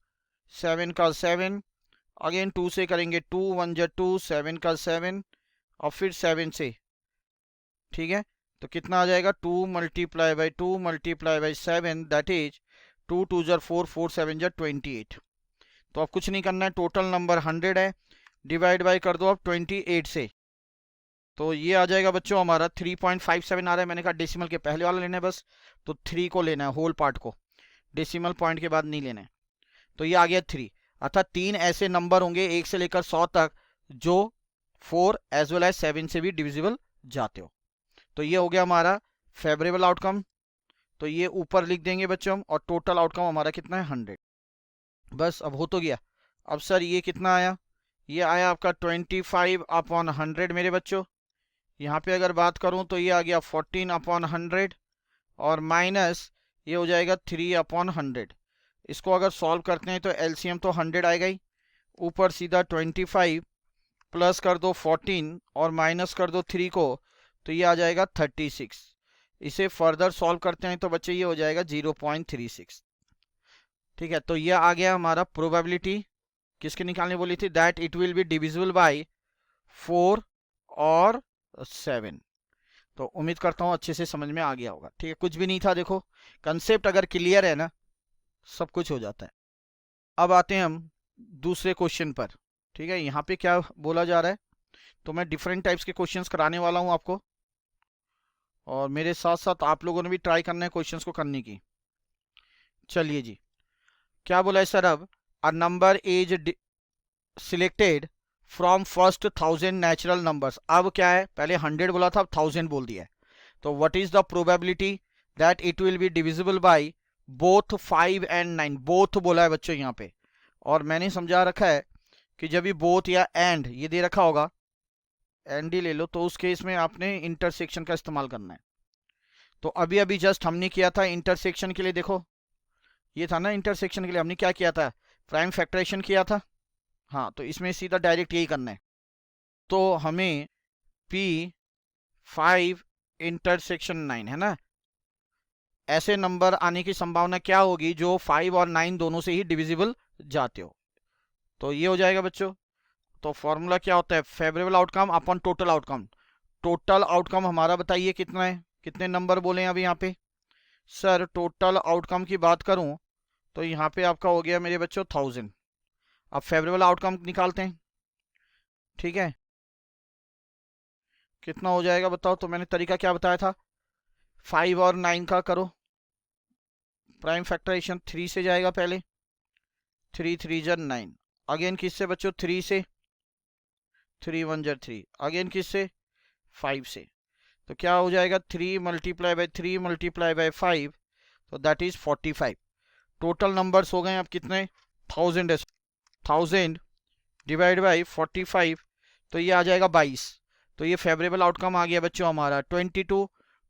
7 का 7, अगेन 2 से करेंगे 2 1 ज़र 2, 7 का 7, और फिर 7 से। ठीक है, तो कितना आ जाएगा, 2 multiply by 2 multiply by 7, that is 2 2 ज़र 4, 4 7 ज़र 28। तो अब कुछ नहीं करना है, टोटल नंबर 100 है, डिवाइड बाई कर दो अब 28 से। तो ये आ जाएगा बच्चों हमारा 3.57 आ रहा है। मैंने कहा डेसिमल के पहले वाला लेना है बस, तो 3 को लेना है, होल पार्ट को, डेसिमल पॉइंट के बाद नहीं लेना है। तो ये आ गया 3, अर्थात 3 ऐसे नंबर होंगे 1 से लेकर 100 तक जो 4 एज वेल एज 7 से भी डिविजिबल जाते हो। तो ये हो गया हमारा फेवरेबल आउटकम। तो ये ऊपर लिख देंगे बच्चों हम, और टोटल आउटकम हमारा कितना है 100। बस अब हो तो गया। अब सर ये कितना आया, ये आया आपका 25/100 मेरे बच्चों। यहाँ पे अगर बात करूँ तो ये आ गया 14/100, और माइनस ये हो जाएगा 3/100। इसको अगर सॉल्व करते हैं तो एलसीएम तो 100 आएगा ही, ऊपर सीधा 25 प्लस कर दो 14 और माइनस कर दो 3 को, तो ये आ जाएगा 36। इसे फर्दर सॉल्व करते हैं तो बच्चे ये हो जाएगा 0.36। ठीक है, तो ये आ गया हमारा प्रोबेबिलिटी, किसके निकालने बोली थी, that it will be divisible by 4 और 7। तो उम्मीद करता हूँ अच्छे से समझ में आ गया होगा। ठीक है, कुछ भी नहीं था, देखो कंसेप्ट अगर क्लियर है ना सब कुछ हो जाता है। अब आते हैं हम दूसरे क्वेश्चन पर। ठीक है, यहाँ पे क्या बोला जा रहा है, तो मैं डिफरेंट टाइप्स के क्वेश्चंस कराने वाला हूँ आपको, और मेरे साथ साथ आप लोगों ने भी ट्राई करना है क्वेश्चंस को करने की। चलिए जी, क्या बोला है सर, अब अ number is selected from first 1000 natural numbers. अब क्या है, पहले 100 बोला था, अब 1000 बोल दिया है। तो what is the probability that it will be divisible by both 5 and 9। Both बोला है बच्चों यहाँ पे, और मैंने समझा रखा है कि जब भी बोथ या एंड ये दे रखा होगा, एंड ही ले लो, तो उस केस में आपने इंटरसेक्शन का इस्तेमाल करना है। तो अभी अभी जस्ट हमने किया था इंटरसेक्शन के लिए, देखो ये था ना इंटरसेक्शन के लिए हमने क्या किया था, प्राइम फैक्टराइजेशन किया था। हाँ, तो इसमें सीधा डायरेक्ट यही करना है। तो हमें P5 इंटरसेक्शन 9 है ना, ऐसे नंबर आने की संभावना क्या होगी जो 5 और 9 दोनों से ही डिविजिबल जाते हो। तो ये हो जाएगा बच्चों। तो फॉर्मूला क्या होता है, favourable outcome upon total outcome. Total outcome हमारा बताइए कितना है, कितने नंबर बोले हैं अभी यहाँ पे। सर टोटल आउटकम की बात करूं तो यहाँ पे आपका हो गया मेरे बच्चों 1000। अब फेवरेबल आउटकम निकालते हैं। ठीक है, कितना हो जाएगा बताओ, तो मैंने तरीका क्या बताया था, 5 और 9 का करो प्राइम फैक्टराइजेशन। 3 से जाएगा पहले, 3 3 जा 9, अगेन किससे बच्चों, 3 से, 3 1 जा 3, अगेन किससे, 5 से। तो क्या हो जाएगा, 3 मल्टीप्लाई बाई 3 मल्टीप्लाई बाई 5, तो दैट इज 45। टोटल नंबर्स हो गए अब कितने, 1000 है, 1000 डिवाइड बाई 45, तो ये आ जाएगा 22। तो ये फेवरेबल आउटकम आ गया बच्चों हमारा 22।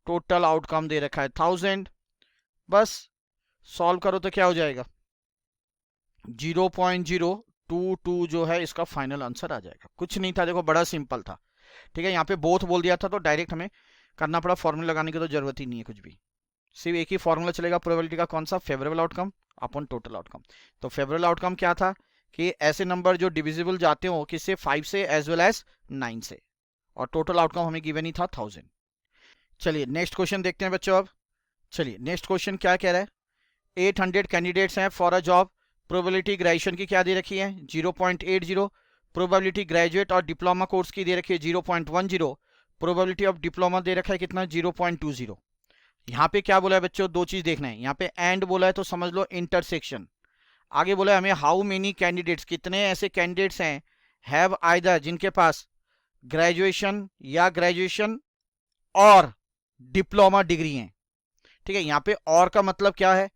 टोटल आउटकम दे रखा है 1000। बस सॉल्व करो तो क्या हो जाएगा, 0.022 जो है इसका फाइनल आंसर आ जाएगा। कुछ नहीं था, देखो बड़ा सिंपल था। ठीक है, यहाँ पे बोथ बोल दिया था तो डायरेक्ट हमें करना पड़ा, फॉर्मूला लगाने की तो जरूरत ही नहीं है कुछ भी, सिर्फ एक ही फॉर्मूला चलेगा प्रोबेबिलिटी का, कौन सा, favourable outcome upon total outcome. तो फेवरेबल आउटकम क्या था कि ऐसे नंबर जो डिविजिबल जाते हो किससे, 5 से एज वेल एज 9 से, और टोटल आउटकम हमें गिवन ही था 1000। चलिए नेक्स्ट क्वेश्चन देखते हैं बच्चों अब। चलिए नेक्स्ट क्वेश्चन क्या कह रहा है, 800 कैंडिडेट्स हैं for a job, probability graduation की क्या दे रखी है 0.80, प्रोबेबिलिटी ग्रेजुएट और डिप्लोमा कोर्स की दे रखी है 0.10, प्रोबेबिलिटी ऑफ डिप्लोमा दे रखा है कितना 0.20। यहाँ पे क्या बोला है बच्चों, दो चीज देखना है, यहाँ पे एंड बोला है तो समझ लो इंटरसेक्शन। आगे बोला है हमें हाउ मेनी कैंडिडेट्स, कितने ऐसे कैंडिडेट्स हैं, हैव आइदर जिनके पास ग्रेजुएशन या ग्रेजुएशन और डिप्लोमा डिग्री है। ठीक है, यहाँ पे और का मतलब क्या है,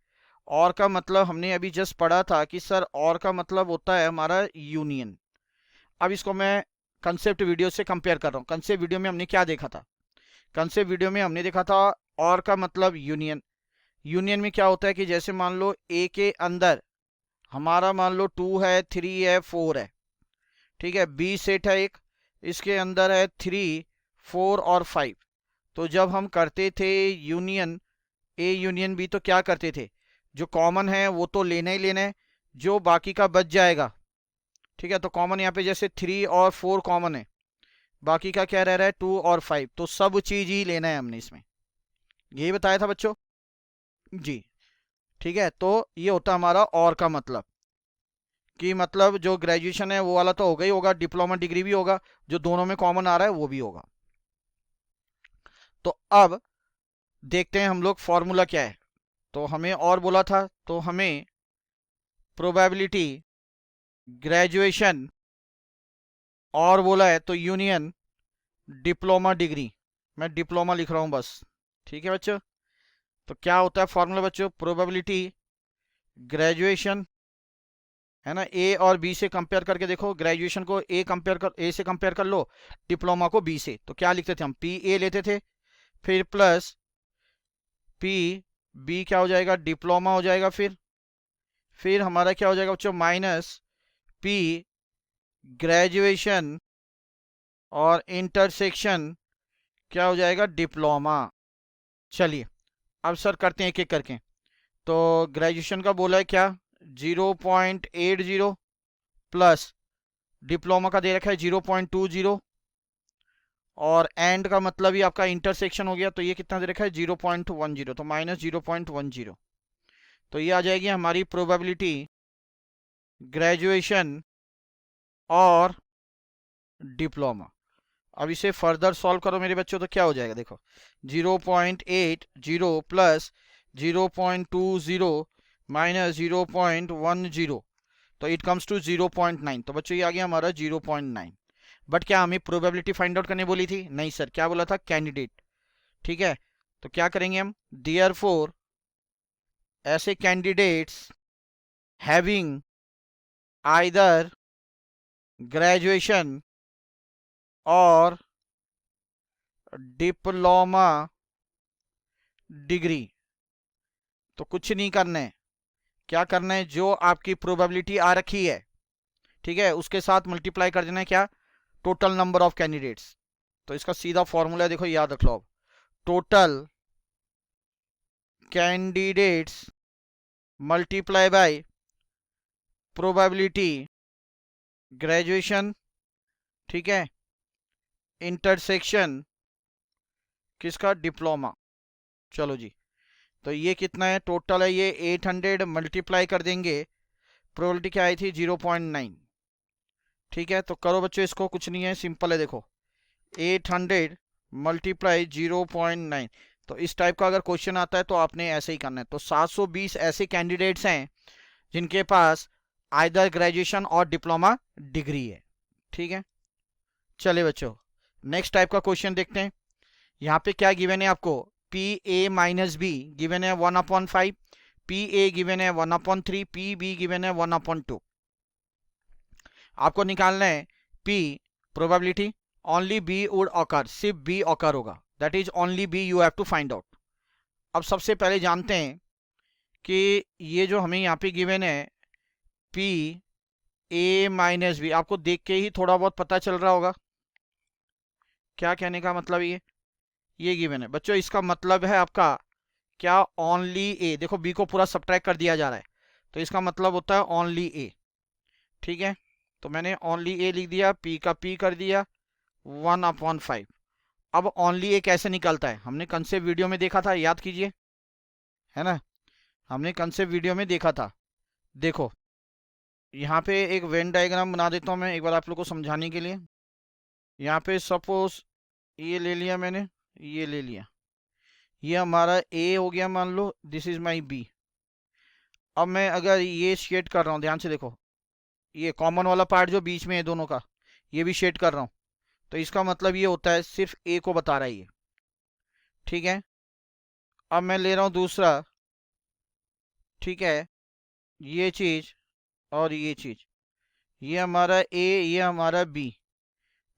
और का मतलब हमने अभी जस्ट पढ़ा था कि सर और का मतलब होता है हमारा यूनियन। अब इसको मैं कंसेप्ट वीडियो से कंपेयर कर रहा हूँ। कंसेप्ट वीडियो में हमने क्या देखा था, कंसेप्ट वीडियो में हमने देखा था और का मतलब यूनियन। यूनियन में क्या होता है कि जैसे मान लो ए के अंदर हमारा मान लो 2 है, 3 है, 4 है। ठीक है, बी सेट है एक, इसके अंदर है 3 4 और 5। तो जब हम करते थे यूनियन ए यूनियन बी तो क्या करते थे, जो कॉमन है वो तो लेना ही लेना है, जो बाकी का बच जाएगा। ठीक है, तो कॉमन यहाँ पे जैसे 3 और 4 कॉमन है, बाकी का क्या रह रहा है 2 और 5, तो सब चीज ही लेना है हमने इसमें, यही बताया था बच्चों जी। ठीक है, तो ये होता है हमारा और का मतलब, कि मतलब जो ग्रेजुएशन है वो वाला तो होगा ही होगा, डिप्लोमा डिग्री भी होगा, जो दोनों में कॉमन आ रहा है वो भी होगा। तो अब देखते हैं हम लोग फॉर्मूला क्या है। तो हमें और बोला था, तो हमें प्रोबेबिलिटी ग्रेजुएशन और बोला है तो यूनियन डिप्लोमा डिग्री, मैं डिप्लोमा लिख रहा हूं बस। ठीक है बच्चों, तो क्या होता है फॉर्मूला बच्चों, प्रोबेबिलिटी ग्रेजुएशन है ना, ए और बी से कंपेयर करके देखो, ग्रेजुएशन को ए से कंपेयर कर लो, डिप्लोमा को बी से। तो क्या लिखते थे हम, पी ए लेते थे, फिर प्लस पी बी क्या हो जाएगा, डिप्लोमा हो जाएगा, फिर हमारा क्या हो जाएगा बच्चों, माइनस पी ग्रेजुएशन और इंटरसेक्शन क्या हो जाएगा, डिप्लोमा। चलिए अब सर करते हैं एक एक करके। तो ग्रेजुएशन का बोला है क्या 0.80 प्लस डिप्लोमा का दे रखा है 0.20, और एंड का मतलब ही आपका इंटरसेक्शन हो गया, तो ये कितना दे रखा है 0.10, तो माइनस 0.10। तो ये आ जाएगी हमारी प्रोबेबिलिटी ग्रेजुएशन और डिप्लोमा। अब इसे फर्दर सॉल्व करो मेरे बच्चों, तो क्या हो जाएगा देखो, 0.80 प्लस 0.20 माइनस 0.10, तो इट कम्स टू 0.9। तो बच्चों ये आ गया हमारा 0.9। बट क्या हमें प्रोबेबिलिटी फाइंड आउट करने बोली थी? नहीं सर, क्या बोला था? कैंडिडेट। ठीक है, तो क्या करेंगे हम, देयरफॉर ऐसे कैंडिडेट्स हैविंग आइदर ग्रेजुएशन और डिप्लोमा डिग्री। तो कुछ नहीं करना है, क्या करना है, जो आपकी प्रोबेबिलिटी आ रखी है, ठीक है, उसके साथ मल्टीप्लाई कर देना है क्या, टोटल नंबर ऑफ कैंडिडेट्स। तो इसका सीधा फॉर्मूला देखो, याद रख लो अब, total candidates multiply by probability graduation, ठीक है, इंटरसेक्शन किसका, डिप्लोमा। चलो जी, तो ये कितना है, टोटल है ये 800, मल्टीप्लाई कर देंगे, प्रोबेबिलिटी क्या आई थी, 0.9। ठीक है, तो करो बच्चों इसको, कुछ नहीं है, सिंपल है, देखो 800 मल्टीप्लाई 0.9। तो इस टाइप का अगर क्वेश्चन आता है तो आपने ऐसे ही करना है। तो 720 ऐसे कैंडिडेट्स हैं जिनके पास आइदर ग्रेजुएशन और डिप्लोमा डिग्री है। ठीक है, चले बच्चों नेक्स्ट टाइप का क्वेश्चन देखते हैं। यहाँ पे क्या गिवन है आपको, P A minus B given है 1/5, पी ए गिवन है 1/3, पी बी गिवन है 1/2। आपको निकालना है P probability, only B would occur, सिर्फ बी ऑकर होगा, that is only B you have to find out. अब सबसे पहले जानते हैं कि ये जो हमें यहाँ पे गिवन है पी ए माइनस बी, आपको देख के ही थोड़ा बहुत पता चल रहा होगा क्या कहने का मतलब। ये गिवन है बच्चों, इसका मतलब है आपका क्या, ओनली ए। देखो बी को पूरा सब्ट्रैक्ट कर दिया जा रहा है, तो इसका मतलब होता है ओनली ए। ठीक है, तो मैंने ओनली ए लिख दिया, पी का पी कर दिया 1/5। अब ओनली ए कैसे निकलता है, हमने कंसेप्ट वीडियो में देखा था, याद कीजिए, है ना, हमने कंसेप्ट वीडियो में देखा था। देखो यहाँ पे एक वेन डायग्राम बना देता हूँ मैं एक बार आप लोग को समझाने के लिए। यहाँ पे सपोज ये ले लिया मैंने, ये ले लिया, ये हमारा ए हो गया मान लो, दिस इज माई बी। अब मैं अगर ये शेड कर रहा हूँ, ध्यान से देखो, ये कॉमन वाला पार्ट जो बीच में है दोनों का, ये भी शेड कर रहा हूँ, तो इसका मतलब ये होता है सिर्फ ए को बता रहा है ये। ठीक है, अब मैं ले रहा हूँ दूसरा, ठीक है, ये चीज और ये चीज, ये हमारा ए, ये हमारा बी,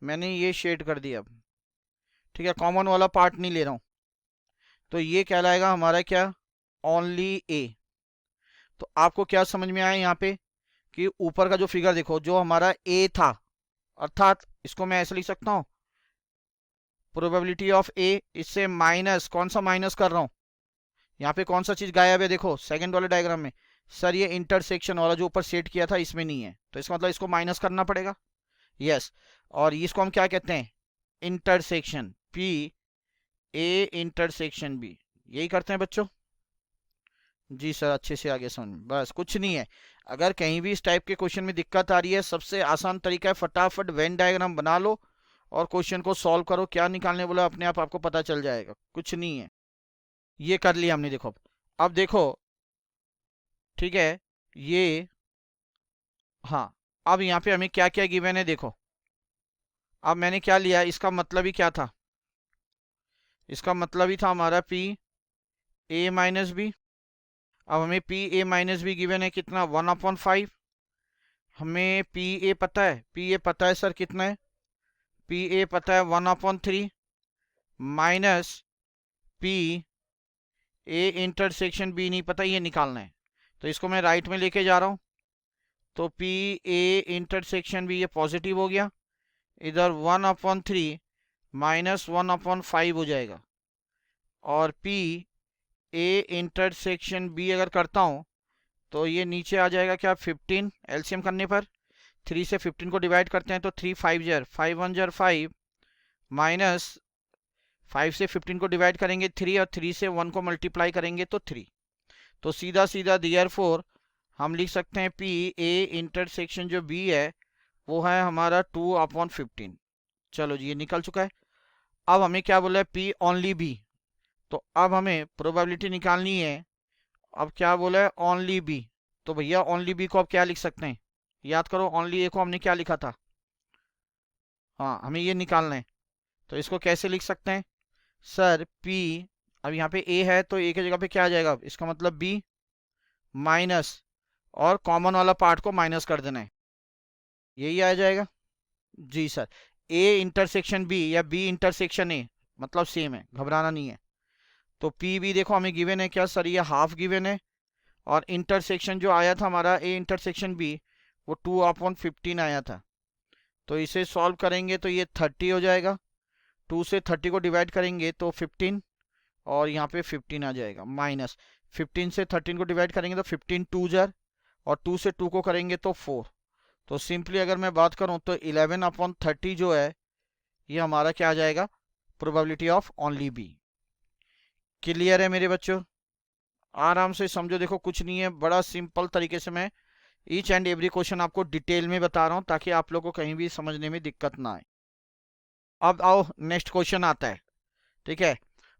मैंने ये शेड कर दिया अब। ठीक है, कॉमन वाला पार्ट नहीं ले रहा हूँ, तो ये कहलाएगा हमारा क्या, ओनली ए। तो आपको क्या समझ में आया यहाँ पे कि ऊपर का जो फिगर देखो, जो हमारा ए था, अर्थात इसको मैं ऐसे लिख सकता हूँ, प्रोबेबिलिटी ऑफ ए, इससे माइनस, कौन सा माइनस कर रहा हूँ, यहाँ पे कौन सा चीज गायब है, देखो सेकंड वाले डायग्राम में, सर ये इंटरसेक्शन वाला जो ऊपर सेट किया था इसमें नहीं है, तो इसका मतलब इसको माइनस करना पड़ेगा। यस, और इसको हम क्या कहते हैं, intersection, P A intersection B, यही करते हैं बच्चों। जी सर, अच्छे से आगे समझ में, बस कुछ नहीं है। अगर कहीं भी इस टाइप के क्वेश्चन में दिक्कत आ रही है, सबसे आसान तरीका है फटाफट वेन डायग्राम बना लो और क्वेश्चन को सॉल्व करो, क्या निकालने बोला अपने आप आपको पता चल जाएगा, कुछ नहीं है। ये कर लिया हमने, देखो अब देखो, ठीक है, ये, हाँ, अब यहाँ पे हमें क्या क्या गिवन है देखो, अब मैंने क्या लिया, इसका मतलब ही क्या था, इसका मतलब ही था हमारा पी ए माइनस बी। अब हमें P A minus B given है कितना, 1/5। हमें पी ए पता है, पी ए पता है सर कितना है, पी ए पता है 1/3 minus P A intersection B नहीं पता, ये निकालना है, तो इसको मैं राइट में लेके जा रहा हूँ। तो पी ए इंटरसेक्शन बी, ये पॉजिटिव हो गया, इधर 1/3 माइनस 1/5 हो जाएगा, और पी ए इंटरसेक्शन बी अगर करता हूँ तो ये नीचे आ जाएगा क्या, 15, एलसीएम करने पर 3 से 15 को डिवाइड करते हैं तो 3 5 जार 5 1 जार 5, माइनस 5 से 15 को डिवाइड करेंगे 3, और 3 से 1 को मल्टीप्लाई करेंगे तो 3। तो सीधा सीधा देयरफॉर हम लिख सकते हैं पी ए इंटरसेक्शन जो बी है वो है हमारा 2/15। चलो जी, ये निकल चुका है। अब हमें क्या बोला है, पी ओनली बी। तो अब हमें प्रोबेबिलिटी निकालनी है। अब क्या बोला है, ओनली बी। तो भैया ओनली बी को अब क्या लिख सकते हैं, याद करो ओनली ए को हमने क्या लिखा था। हाँ, हमें ये निकालना है। तो इसको कैसे लिख सकते हैं सर, पी, अब यहाँ पे ए है तो ए की जगह पे क्या आ जाएगा, इसका मतलब बी माइनस, और कॉमन वाला पार्ट को माइनस कर देना है, यही आ जाएगा। जी सर, ए इंटरसेक्शन बी या बी इंटरसेक्शन ए मतलब सेम है, घबराना नहीं है। तो पी भी देखो हमें गिवन है क्या सर, ये हाफ गिवन है, और इंटरसेक्शन जो आया था हमारा ए इंटरसेक्शन बी वो 2/15 आया था। तो इसे सॉल्व करेंगे तो ये 30 हो जाएगा, 2 से 30 को डिवाइड करेंगे तो 15, और यहाँ पे 15 आ जाएगा, माइनस 15 से 13 को डिवाइड करेंगे तो 15 2 जार, और 2 से 2 को करेंगे तो 4। तो सिंपली अगर मैं बात करूँ तो 11/30 जो है ये हमारा क्या आ जाएगा, probability of only B. Clear है मेरे बच्चों, आराम से समझो, देखो कुछ नहीं है, बड़ा सिंपल तरीके से मैं ईच एंड एवरी क्वेश्चन आपको डिटेल में बता रहा हूँ ताकि आप लोगों को कहीं भी समझने में दिक्कत ना आए। अब आओ नेक्स्ट क्वेश्चन आता है, ठीक है।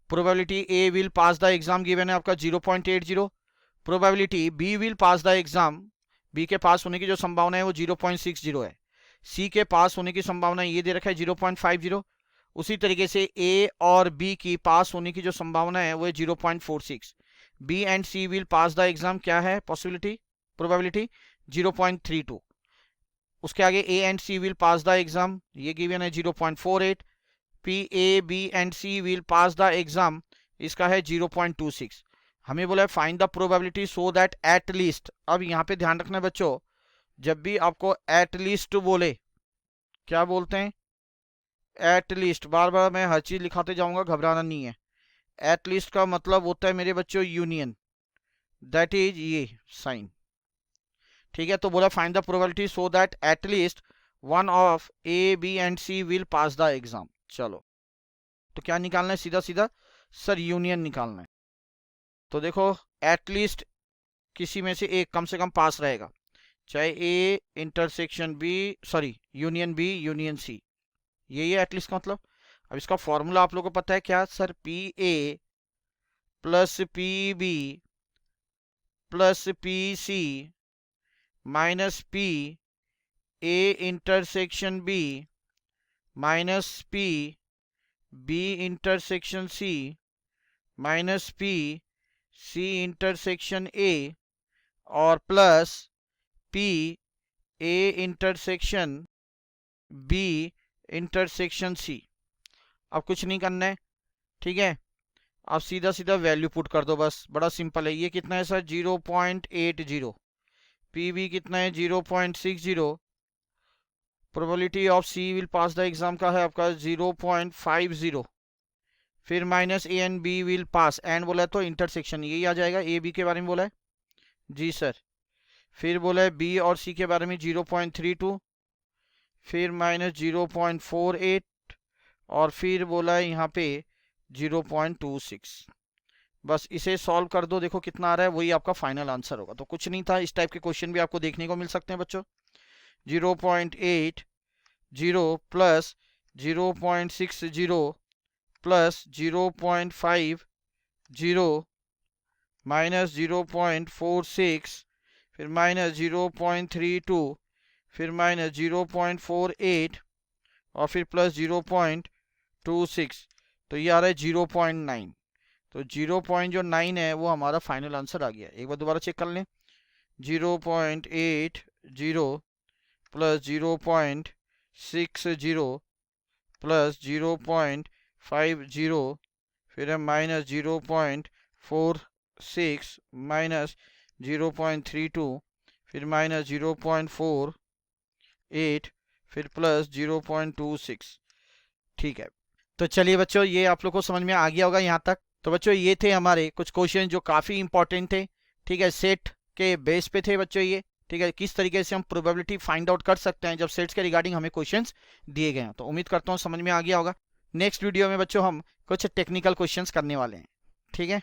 Probability A will pass the exam given है आपका 0.80, probability B will pass the exam, B के पास होने की जो संभावना है वो 0.60 है, सी के पास होने की संभावना ये दे रखा है 0.50, उसी तरीके से ए और बी की पास होने की जो संभावना है वो है 0.46। B and C will pass the exam क्या है पॉसिबिलिटी, प्रोबेबिलिटी 0.32। उसके आगे A and C will pass the exam ये गिवन है 0.48। P A B and C will pass the exam इसका है 0.26। हमें बोला है find the probability so that at least. अब यहाँ पे ध्यान रखना बच्चों, जब भी आपको एट लीस्ट बोले, क्या बोलते हैं एट लीस्ट, बार बार मैं हर चीज लिखाते जाऊंगा, घबराना नहीं है। एट लीस्ट का मतलब होता है मेरे बच्चों यूनियन, दैट इज ये साइन, ठीक है। तो बोला find the probability so that at least one of A B and C will pass the exam. चलो, तो क्या निकालना है, सीधा सीधा सर यूनियन निकालना है। तो देखो एटलीस्ट किसी में से एक कम से कम पास रहेगा, चाहे A intersection B, sorry union B union C, यही है एटलीस्ट का मतलब। अब इसका फॉर्मूला आप लोगों को पता है क्या sir, P A plus P B plus P C minus P A intersection B minus P B intersection C minus P C intersection A, और plus P A intersection B intersection C. अब कुछ नहीं करना है, ठीक है। अब सीधा सीधा वैल्यू पुट कर दो, बस बड़ा सिंपल है। ये कितना है सर 0.80, पी बी कितना है 0.60, probability of C will pass the exam का है आपका 0.50, फिर minus A and B will pass, and बोला है तो इंटरसेक्शन यही आ जाएगा, ए बी के बारे में बोला है जी सर। फिर बोला है बी और सी के बारे में 0.32, फिर माइनस 0.48, और फिर बोला है यहाँ पे 0.26। बस इसे सॉल्व कर दो, देखो कितना आ रहा है, वही आपका फाइनल आंसर होगा। तो कुछ नहीं था, इस टाइप के क्वेश्चन भी आपको देखने को मिल सकते हैं बच्चों। 0.80 प्लस 0.60 प्लस 0.50 माइनस 0.46, फिर माइनस 0.32, फिर माइनस 0.48, और फिर प्लस 0.26। तो ये आ रहा है 0.9। तो 0.9 है वो हमारा फाइनल आंसर आ गया। एक बार दोबारा चेक कर लें, 0.80 प्लस 0.60 प्लस 0.50, फिर है माइनस 0.46 माइनस 0.32, फिर माइनस 0.48, फिर प्लस 0.26। ठीक है, तो चलिए बच्चों, ये आप लोग को समझ में आ गया होगा यहाँ तक। तो बच्चों ये थे हमारे कुछ क्वेश्चन जो काफ़ी इंपॉर्टेंट थे, ठीक है, सेट के बेस पे थे बच्चों ये, ठीक है। किस तरीके से हम प्रोबेबिलिटी फाइंड आउट कर सकते हैं जब सेट्स के रिगार्डिंग हमें क्वेश्चंस दिए गए हैं। तो उम्मीद करता हूँ समझ में आ गया होगा। नेक्स्ट वीडियो में बच्चों हम कुछ टेक्निकल क्वेश्चंस करने वाले हैं, ठीक है।